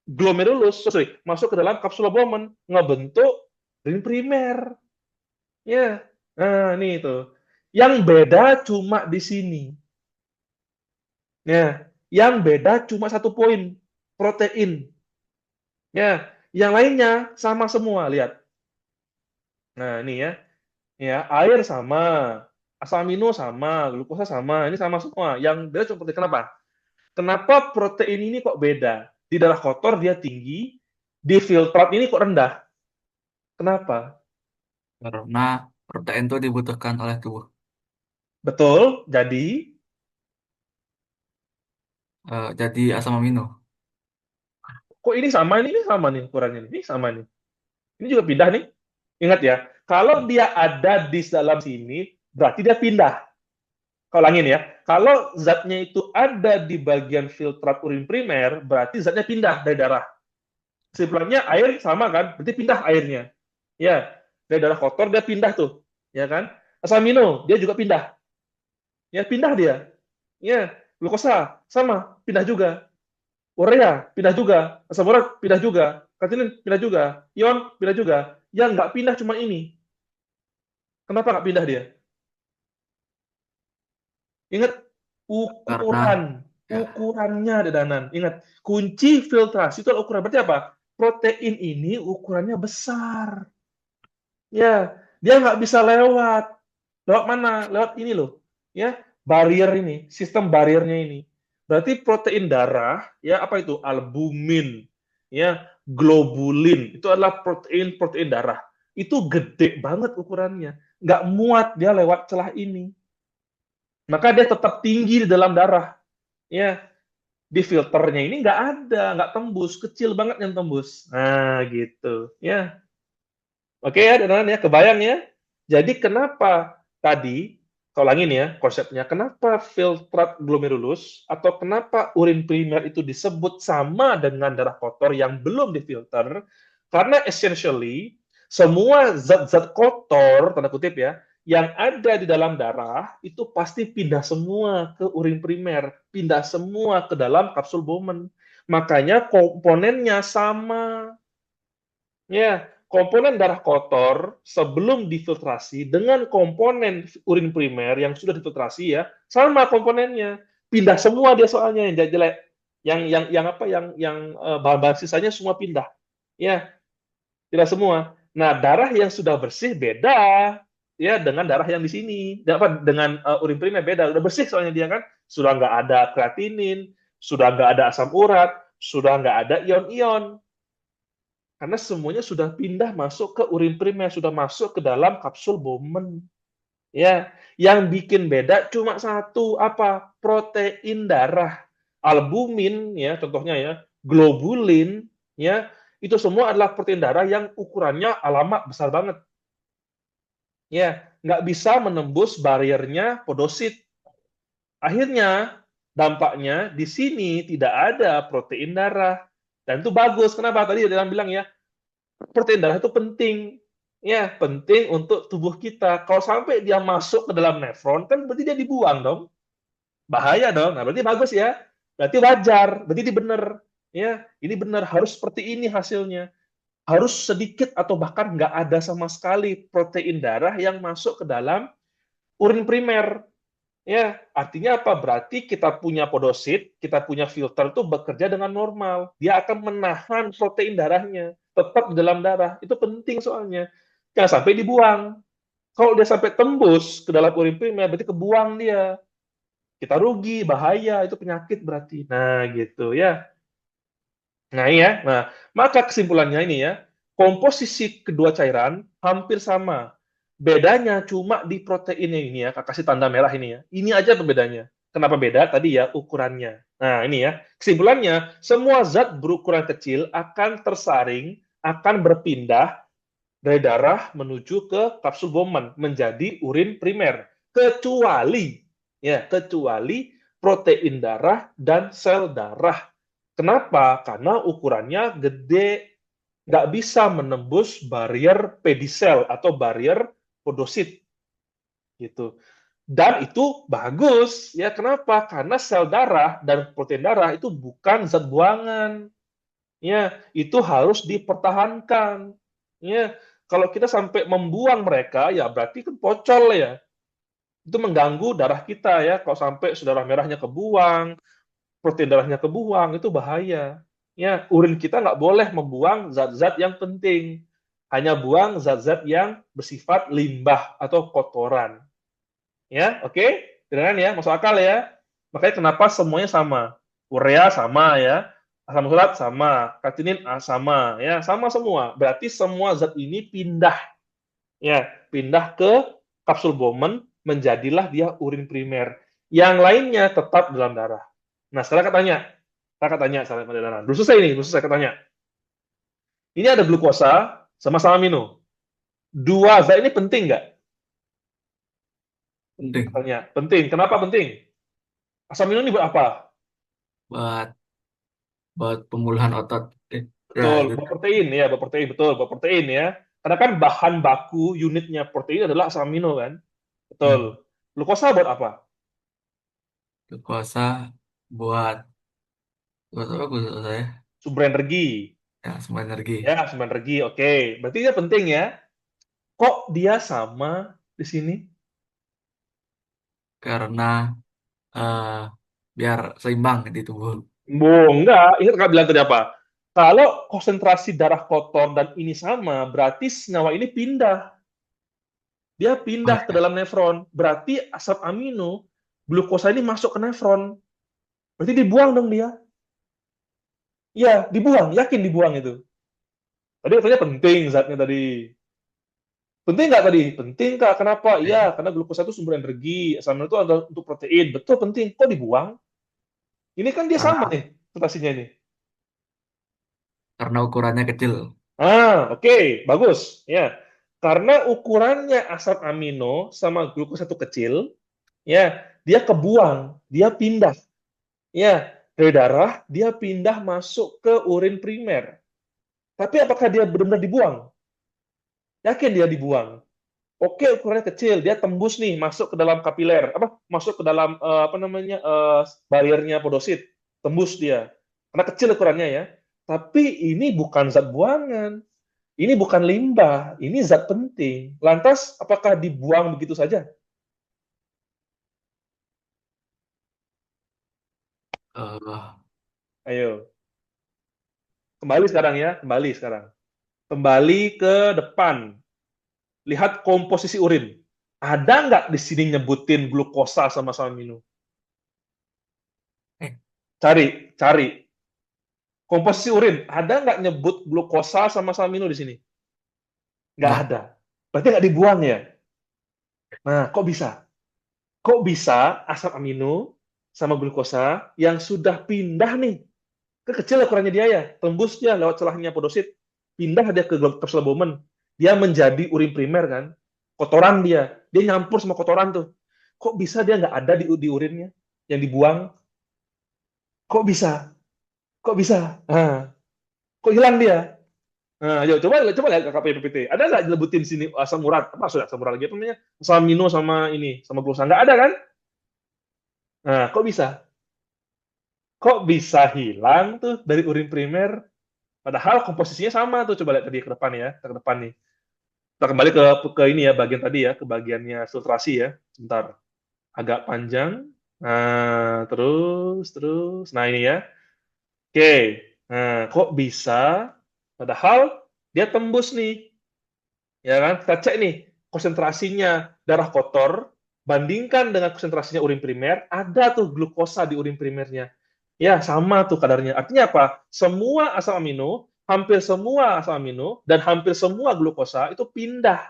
glomerulus, masuk ke dalam kapsula Bowman, ngebentuk urin primer. Ya, nah ini itu. Yang beda cuma di sini. Ya, yang beda cuma satu poin, protein. Ya, yang lainnya sama semua. Lihat. Nah, ini ya. Ya, air sama, asam amino sama, glukosa sama, ini sama semua. Yang beda cuma protein. Kenapa? Kenapa protein ini kok beda? Di darah kotor dia tinggi, di filtrat ini kok rendah. Kenapa? Karena protein itu dibutuhkan oleh tubuh. Betul, jadi Jadi asam amino. kok ini sama nih ukurannya nih. Ini sama nih. Ini juga pindah nih. Ingat ya, Kalau dia ada di dalam sini, berarti dia pindah. Kalau ulangin ya. Kalau zatnya itu ada di bagian filtrat urin primer, berarti zatnya pindah dari darah. Kesimpulannya air sama kan? Berarti pindah airnya. Ya, dari darah kotor dia pindah tuh, ya kan? Asam amino dia juga pindah. Ya, pindah dia. Ya, glukosa sama, pindah juga. Urea pindah juga, asam urat pindah juga, kreatinin pindah juga, ion pindah juga. Yang nggak pindah cuma ini. Kenapa nggak pindah dia? Ingat Karena ya ukurannya ada danan. Ingat, kunci filtrasi itu adalah ukuran. Berarti apa? Protein ini ukurannya besar. Ya, dia nggak bisa lewat. Lewat mana? Lewat ini loh. Ya, barrier ini, sistem barriernya ini. Berarti protein darah, ya apa itu? Albumin, ya, globulin. Itu adalah protein-protein darah. Itu gede banget ukurannya. Nggak muat dia lewat celah ini. Maka dia tetap tinggi di dalam darah. Ya, di filternya ini nggak ada, nggak tembus, kecil banget yang tembus. Nah, gitu. Ya, oke ya, dan ya, kebayang ya. Jadi kenapa tadi, kalau lagi nih ya, konsepnya, kenapa filtrat glomerulus atau kenapa urin primer itu disebut sama dengan darah kotor yang belum difilter? Karena essentially, semua zat-zat kotor, tanda kutip ya, yang ada di dalam darah, itu pasti pindah semua ke urin primer, pindah semua ke dalam kapsul Bowman. Makanya komponennya sama. Ya, komponen darah kotor sebelum difiltrasi dengan komponen urin primer yang sudah difiltrasi ya, sama komponennya. Pindah semua dia soalnya yang jelek. Yang apa yang bahan-bahan sisanya semua pindah. Ya, tidak semua. Nah, darah yang sudah bersih beda ya dengan darah yang di sini. Apa dengan urin primer beda. Udah bersih soalnya dia kan sudah nggak ada kreatinin, sudah nggak ada asam urat, sudah nggak ada ion-ion karena semuanya sudah pindah masuk ke urin primer, sudah masuk ke dalam kapsul Bowman. Ya, yang bikin beda cuma satu apa? Protein darah. Albumin ya, contohnya ya, globulin ya, itu semua adalah protein darah yang ukurannya alamat besar banget. Ya, nggak bisa menembus bariernya podosit. Akhirnya dampaknya di sini tidak ada protein darah. Dan itu bagus. Kenapa? Tadi dalam bilang ya, protein darah itu penting. Ya, penting untuk tubuh kita. Kalau sampai dia masuk ke dalam nefron, kan berarti dia dibuang dong. Bahaya dong. Nah, berarti bagus ya. Berarti wajar. Berarti ini benar. Ya, ini benar. Harus seperti ini hasilnya. Harus sedikit atau bahkan nggak ada sama sekali protein darah yang masuk ke dalam urin primer. Ya, artinya apa? Berarti kita punya podosit, kita punya filter itu bekerja dengan normal. Dia akan menahan protein darahnya tetap di dalam darah. Itu penting soalnya. Jangan sampai dibuang. Kalau dia sampai tembus ke dalam urin primer, berarti kebuang dia. Kita rugi, bahaya, itu penyakit berarti. Nah, gitu ya. Nah, iya. Nah, maka kesimpulannya ini ya, komposisi kedua cairan hampir sama. Bedanya cuma di proteinnya ini ya, Kak kasih tanda merah ini ya. Ini aja perbedaannya. Kenapa beda? Tadi ya ukurannya. Nah, ini ya. Kesimpulannya, semua zat berukuran kecil akan tersaring, akan berpindah dari darah menuju ke kapsul Bowman menjadi urin primer. Kecuali protein darah dan sel darah. Kenapa? Karena ukurannya gede, nggak bisa menembus barrier pedicel atau barrier podosit gitu. Dan itu bagus ya. Kenapa? Karena sel darah dan protein darah itu bukan zat buangan. Ya, itu harus dipertahankan. Ya, kalau kita sampai membuang mereka ya berarti kan pocol ya. Itu mengganggu darah kita ya. Kalau sampai darah merahnya kebuang, protein darahnya kebuang, itu bahaya. Ya, urin kita nggak boleh membuang zat-zat yang penting. Hanya buang zat-zat yang bersifat limbah atau kotoran. Ya, oke? Kedengaran ya? Masuk akal ya? Makanya kenapa semuanya sama. Urea sama ya. Asam urat sama, kreatinin sama, ya sama semua. Berarti semua zat ini pindah, ya pindah ke kapsul Bowman, menjadilah dia urin primer. Yang lainnya tetap dalam darah. Nah, sekarang katanya, salah pada darah. Belum selesai katanya. Ini ada glukosa sama-sama amino. Dua zat ini penting nggak? Penting Katanya penting. Kenapa penting? Asam amino ini buat apa? buat buat pemulihan otot. Ya Betul, gitu. buat protein ya, buat protein betul, buat protein ya. Karena kan bahan baku unitnya protein adalah asam amino kan. Betul. Hmm. Glukosa buat apa? Glukosa buat buat apa glukosa ya? Sumber energi. Ya, semua energi. Ya, sumber energi. Oke, berarti dia penting ya. Kok dia sama di sini? Karena eh biar seimbang di tubuh. Bu, enggak. Ingat kakak bilang tadi apa? Kalau konsentrasi darah kotor dan ini sama, berarti senyawa ini pindah. Dia Oh pindah ke ya, dalam nefron. Berarti asam amino, glukosa ini masuk ke nefron. Berarti dibuang dong dia. Iya, dibuang. Yakin dibuang itu. Tadi katanya penting zatnya tadi. Penting nggak tadi? Penting kak. Kenapa? Iya, ya. karena glukosa itu sumber energi. Asam amino itu adalah untuk protein. Betul penting. Kok dibuang? Ini kan dia sama Karena nih, konsentrasinya ini. karena ukurannya kecil. Oke, bagus. Ya, karena ukurannya asam amino sama glukosa itu kecil, ya, dia kebuang, dia pindah. Ya, dari darah dia pindah masuk ke urin primer. Tapi apakah dia benar-benar dibuang? Yakin dia dibuang. Oke, ukurannya kecil, dia tembus nih masuk ke dalam kapiler, apa? Masuk ke dalam apa namanya bariernya podosit, tembus dia. Karena kecil ukurannya ya. Tapi ini bukan zat buangan. Ini bukan limbah, ini zat penting. Lantas, apakah dibuang begitu saja? eh Ayo, kembali sekarang ya, kembali sekarang. Kembali ke depan. Lihat komposisi urin. Ada nggak di sini nyebutin glukosa sama asam amino? eh Cari, cari. Komposisi urin, ada nggak nyebut glukosa sama asam amino di sini? Nggak enggak. ada. Berarti nggak dibuang ya? Nah, kok bisa? Kok bisa asam amino sama glukosa yang sudah pindah nih. Kan kecil ukurannya dia ya, tembus dia lewat celahnya podosit, pindah dia ke albumen, dia menjadi urin primer kan, kotoran dia nyampur sama kotoran tuh. Kok bisa dia nggak ada di urinnya, yang dibuang? Kok bisa? Kok bisa? Kok hilang dia? Nah, ayo coba lihat KKP PPT. Ada nggak dilebutin sini asam urat? Apa maksudnya asam urat lagi? Apa namanya? Asam amino sama ini, sama glukosa nggak ada kan? Nah, kok bisa? Kok bisa hilang tuh dari urin primer? Padahal komposisinya sama tuh. Coba lihat tadi ke depan ya, ke depan nih. Kita kembali ke ini ya, bagian tadi ya, ke bagiannya filtrasi ya. Sebentar, agak panjang. Nah, terus. Nah, ini ya. Oke. Nah, kok bisa? Padahal dia tembus nih, ya kan? Kita cek nih konsentrasinya darah kotor bandingkan dengan konsentrasinya urin primer, ada tuh glukosa di urin primernya. Ya, sama tuh kadarnya. Artinya apa? Semua asam amino, hampir semua asam amino dan hampir semua glukosa itu pindah,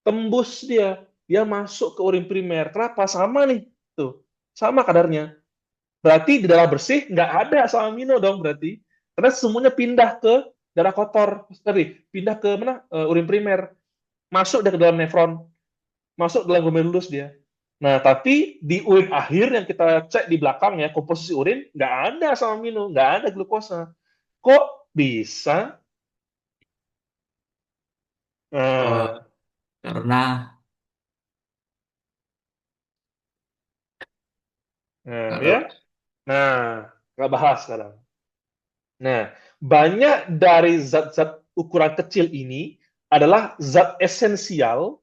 tembus dia. Dia masuk ke urin primer. Kenapa? Sama nih. Tuh, sama kadarnya. Berarti di darah bersih nggak ada asam amino dong berarti. Karena semuanya pindah ke darah kotor. Sorry, pindah ke mana? Urin primer. Masuk dia ke dalam nefron. Masuk dalam glomerulus dia. Nah, tapi di urin akhir yang kita cek di belakang ya, komposisi urin, nggak ada asam amino, nggak ada glukosa. Kok bisa? eh, Nah, karena nah nggak ya. tahu. Nah, kita bahas sekarang. Nah, banyak dari zat-zat ukuran kecil ini adalah zat esensial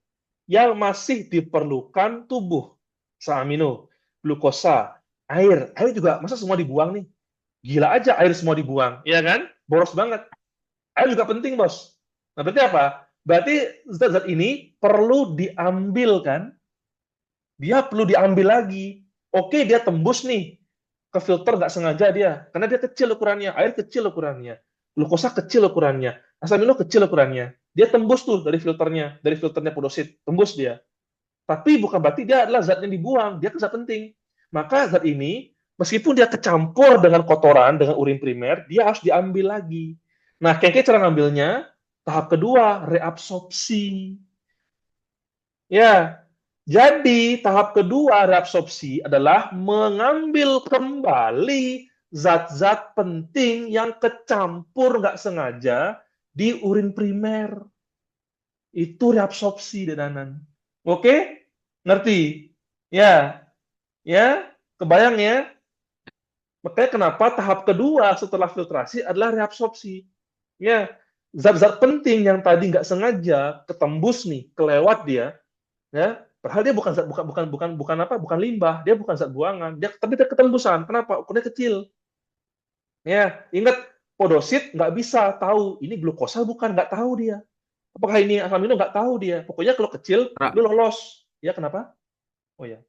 yang masih diperlukan tubuh. Asam amino, glukosa, air. Air juga, masa semua dibuang nih? Gila aja air semua dibuang, ya kan? Boros banget. Air juga penting, bos. Nah, berarti apa? Berarti zat-zat ini perlu diambil kan? Dia perlu diambil lagi. Oke, dia tembus nih ke filter nggak sengaja dia, karena dia kecil ukurannya, air kecil ukurannya, glukosa kecil ukurannya, asam amino kecil ukurannya. Dia tembus tuh dari filternya podosit, tembus dia. Tapi bukan berarti dia adalah zat yang dibuang, dia zat penting. Maka zat ini, meskipun dia kecampur dengan kotoran, dengan urin primer, dia harus diambil lagi. Nah, kayak cara ngambilnya, tahap kedua, reabsorpsi. Ya, jadi tahap kedua reabsorpsi adalah mengambil kembali zat-zat penting yang kecampur nggak sengaja di urin primer. Itu reabsorpsi, Dedanan. Oke? Ngerti? Ya, ya, kebayang ya? Makanya kenapa tahap kedua setelah filtrasi adalah reabsorpsi. Ya, zat-zat penting yang tadi nggak sengaja ketembus nih, kelewat dia, ya. Padahal dia bukan zat, bukan apa, bukan limbah, dia bukan zat buangan, tapi dia ketembusan. Kenapa? Ukurnya kecil. Ya, ingat podosit nggak bisa tahu ini glukosa bukan, nggak tahu dia. Apakah ini asam amino nggak tahu dia. Pokoknya kalau kecil lu Ra- lolos. Ya kenapa? Oh ya,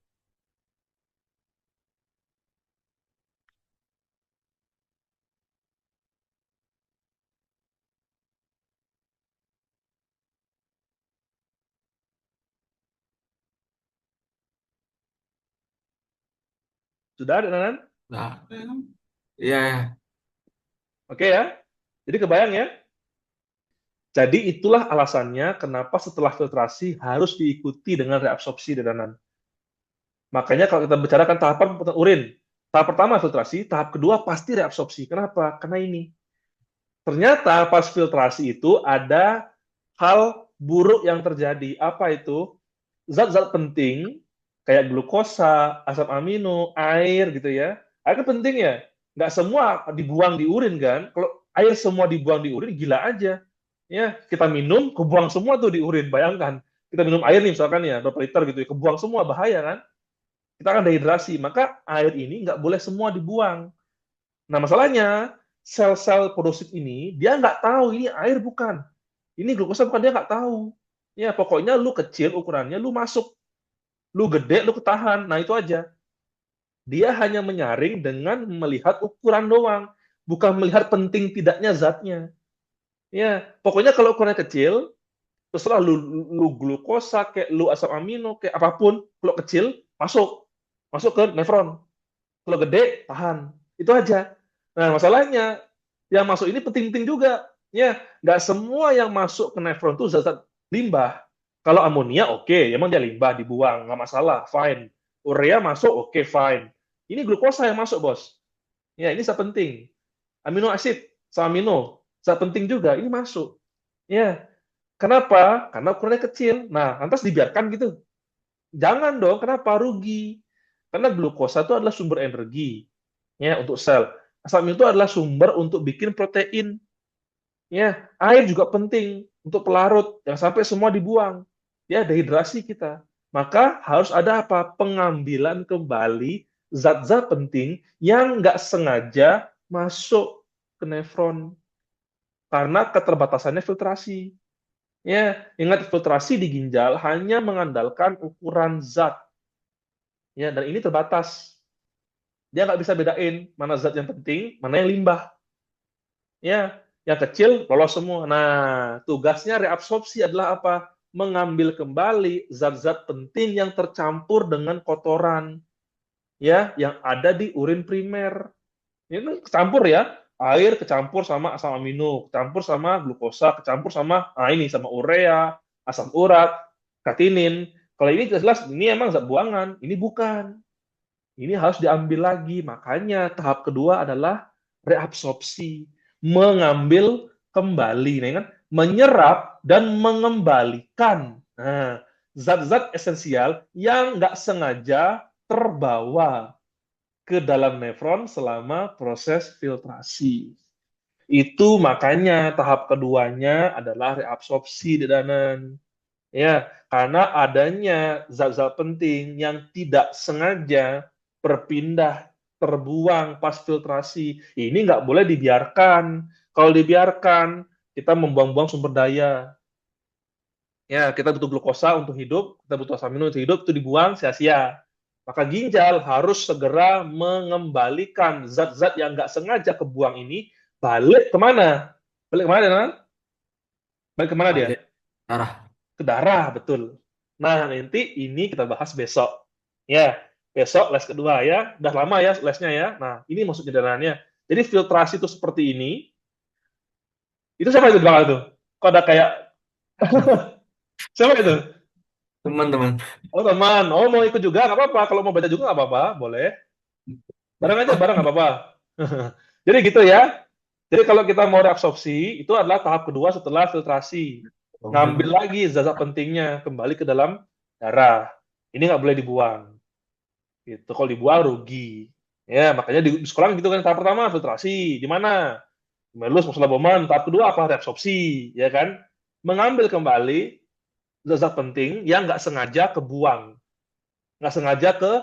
sudah ada Nanan? Nah, iya, ya. Oke ya. Jadi kebayang ya. Jadi itulah alasannya kenapa setelah filtrasi harus diikuti dengan reabsorpsi Nanan. Makanya kalau kita bicarakan tahapan pembuatan urin, tahap pertama filtrasi, tahap kedua pasti reabsorpsi. Kenapa? Karena ini. Ternyata pas filtrasi itu ada hal buruk yang terjadi. Apa itu? Zat-zat penting kayak glukosa, asam amino, air gitu ya. Air kan penting ya. Nggak semua dibuang di urin kan. Kalau air semua dibuang di urin, gila aja. Ya, kita minum, kebuang semua tuh di urin. Bayangkan, kita minum air nih misalkan ya, berapa liter gitu ya, kebuang semua, bahaya kan? Kita akan dehidrasi. Maka air ini nggak boleh semua dibuang. Nah, masalahnya, sel-sel podosit ini, dia nggak tahu ini air bukan. Ini glukosa bukan, dia nggak tahu. Ya, pokoknya lu kecil ukurannya, lu masuk. Lu gede, lu ketahan. Nah, itu aja. Dia hanya menyaring dengan melihat ukuran doang. Bukan melihat penting tidaknya zatnya. Ya, pokoknya kalau ukurannya kecil, terserah lu glukosa, kayak lu asam amino, kayak apapun, kalau kecil, masuk. Masuk ke nefron. Kalau gede, tahan. Itu aja. Nah, masalahnya, yang masuk ini penting-penting juga. Ya, nggak semua yang masuk ke nefron itu zat-zat limbah. Kalau amonia, oke, emang dia limbah, dibuang, nggak masalah, fine. Urea masuk, oke, fine. Ini glukosa yang masuk, bos. Ya, ini zat penting. Amino acid, amino, zat penting juga, ini masuk. Ya, kenapa? Karena ukurannya kecil. Nah, lantas dibiarkan gitu. Jangan dong, kenapa? Rugi. Karena glukosa itu adalah sumber energi ya untuk sel. Asam amino itu adalah sumber untuk bikin protein. Ya, air juga penting untuk pelarut. Jangan sampai semua dibuang. Ya, dehidrasi kita. Maka harus ada apa? Pengambilan kembali zat-zat penting yang nggak sengaja masuk ke nefron karena keterbatasannya filtrasi. Ya, ingat filtrasi di ginjal hanya mengandalkan ukuran zat. Ya, dan ini terbatas. Dia nggak bisa bedain mana zat yang penting, mana yang limbah. Ya, yang kecil lolos semua. Nah, tugasnya reabsorpsi adalah apa? Mengambil kembali zat-zat penting yang tercampur dengan kotoran, ya, yang ada di urin primer. Ini kecampur ya, air kecampur sama asam amino, kecampur sama glukosa, kecampur sama ini sama urea, asam urat, katinin. Kalau ini jelas ini emang zat buangan, ini bukan. Ini harus diambil lagi. Makanya tahap kedua adalah reabsorpsi, mengambil kembali, nah, kan? Menyerap dan mengembalikan nah, zat-zat esensial yang nggak sengaja terbawa ke dalam nefron selama proses filtrasi. Itu makanya tahap keduanya adalah reabsorpsi, Dedanan. Ya, karena adanya zat-zat penting yang tidak sengaja berpindah, terbuang pas filtrasi. Ini nggak boleh dibiarkan. Kalau dibiarkan, kita membuang-buang sumber daya. Ya, kita butuh glukosa untuk hidup, kita butuh asam amino untuk hidup, itu dibuang sia-sia. Maka ginjal harus segera mengembalikan zat-zat yang nggak sengaja kebuang ini balik kemana? Balik kemana, Dan? Balik kemana dia? Balik darah. Ke darah, betul. Nah, nanti ini kita bahas besok. Ya, besok les kedua ya. Udah lama ya lesnya ya. Nah, ini maksud jadarannya. Jadi filtrasi itu seperti ini. Itu siapa itu di belakang itu? Kok ada kayak siapa itu? Teman-teman. Oh teman, oh mau ikut juga nggak apa-apa. Kalau mau baca juga nggak apa-apa, boleh. Bareng aja, bareng nggak apa-apa. Jadi gitu ya. Jadi kalau kita mau reabsorpsi, itu adalah tahap kedua setelah filtrasi. Ngambil lagi zat-zat pentingnya kembali ke dalam darah. Ini nggak boleh dibuang. Gitu. Kalau dibuang rugi. Ya, makanya di sekolah gitu kan tahap pertama filtrasi. Di mana? Melus, Boman. Tahap kedua apa? Reabsorpsi, ya kan? Mengambil kembali zat-zat penting yang nggak sengaja kebuang, nggak sengaja ke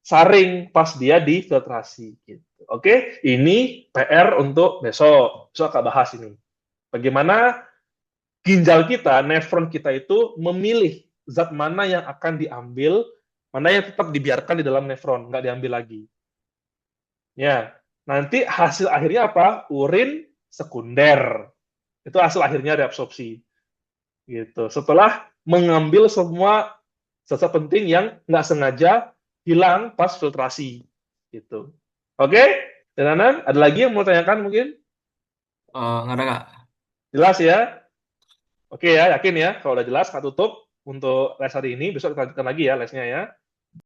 saring pas dia difiltrasi. Gitu. Oke, ini PR untuk besok. Besok akan bahas ini. Bagaimana ginjal kita, nefron kita itu memilih zat mana yang akan diambil, mana yang tetap dibiarkan di dalam nefron, nggak diambil lagi. Ya, nanti hasil akhirnya apa? Urin sekunder. Itu hasil akhirnya reabsorpsi. Gitu. Setelah mengambil semua zat penting yang nggak sengaja hilang pas filtrasi. Gitu. Oke? Dan Anan, ada lagi yang mau tanyakan mungkin? Nggak ada Kak. Jelas ya? Oke ya, yakin ya? Kalau udah jelas, Kak tutup untuk les hari ini. Besok kita lanjutkan lagi ya lesnya ya.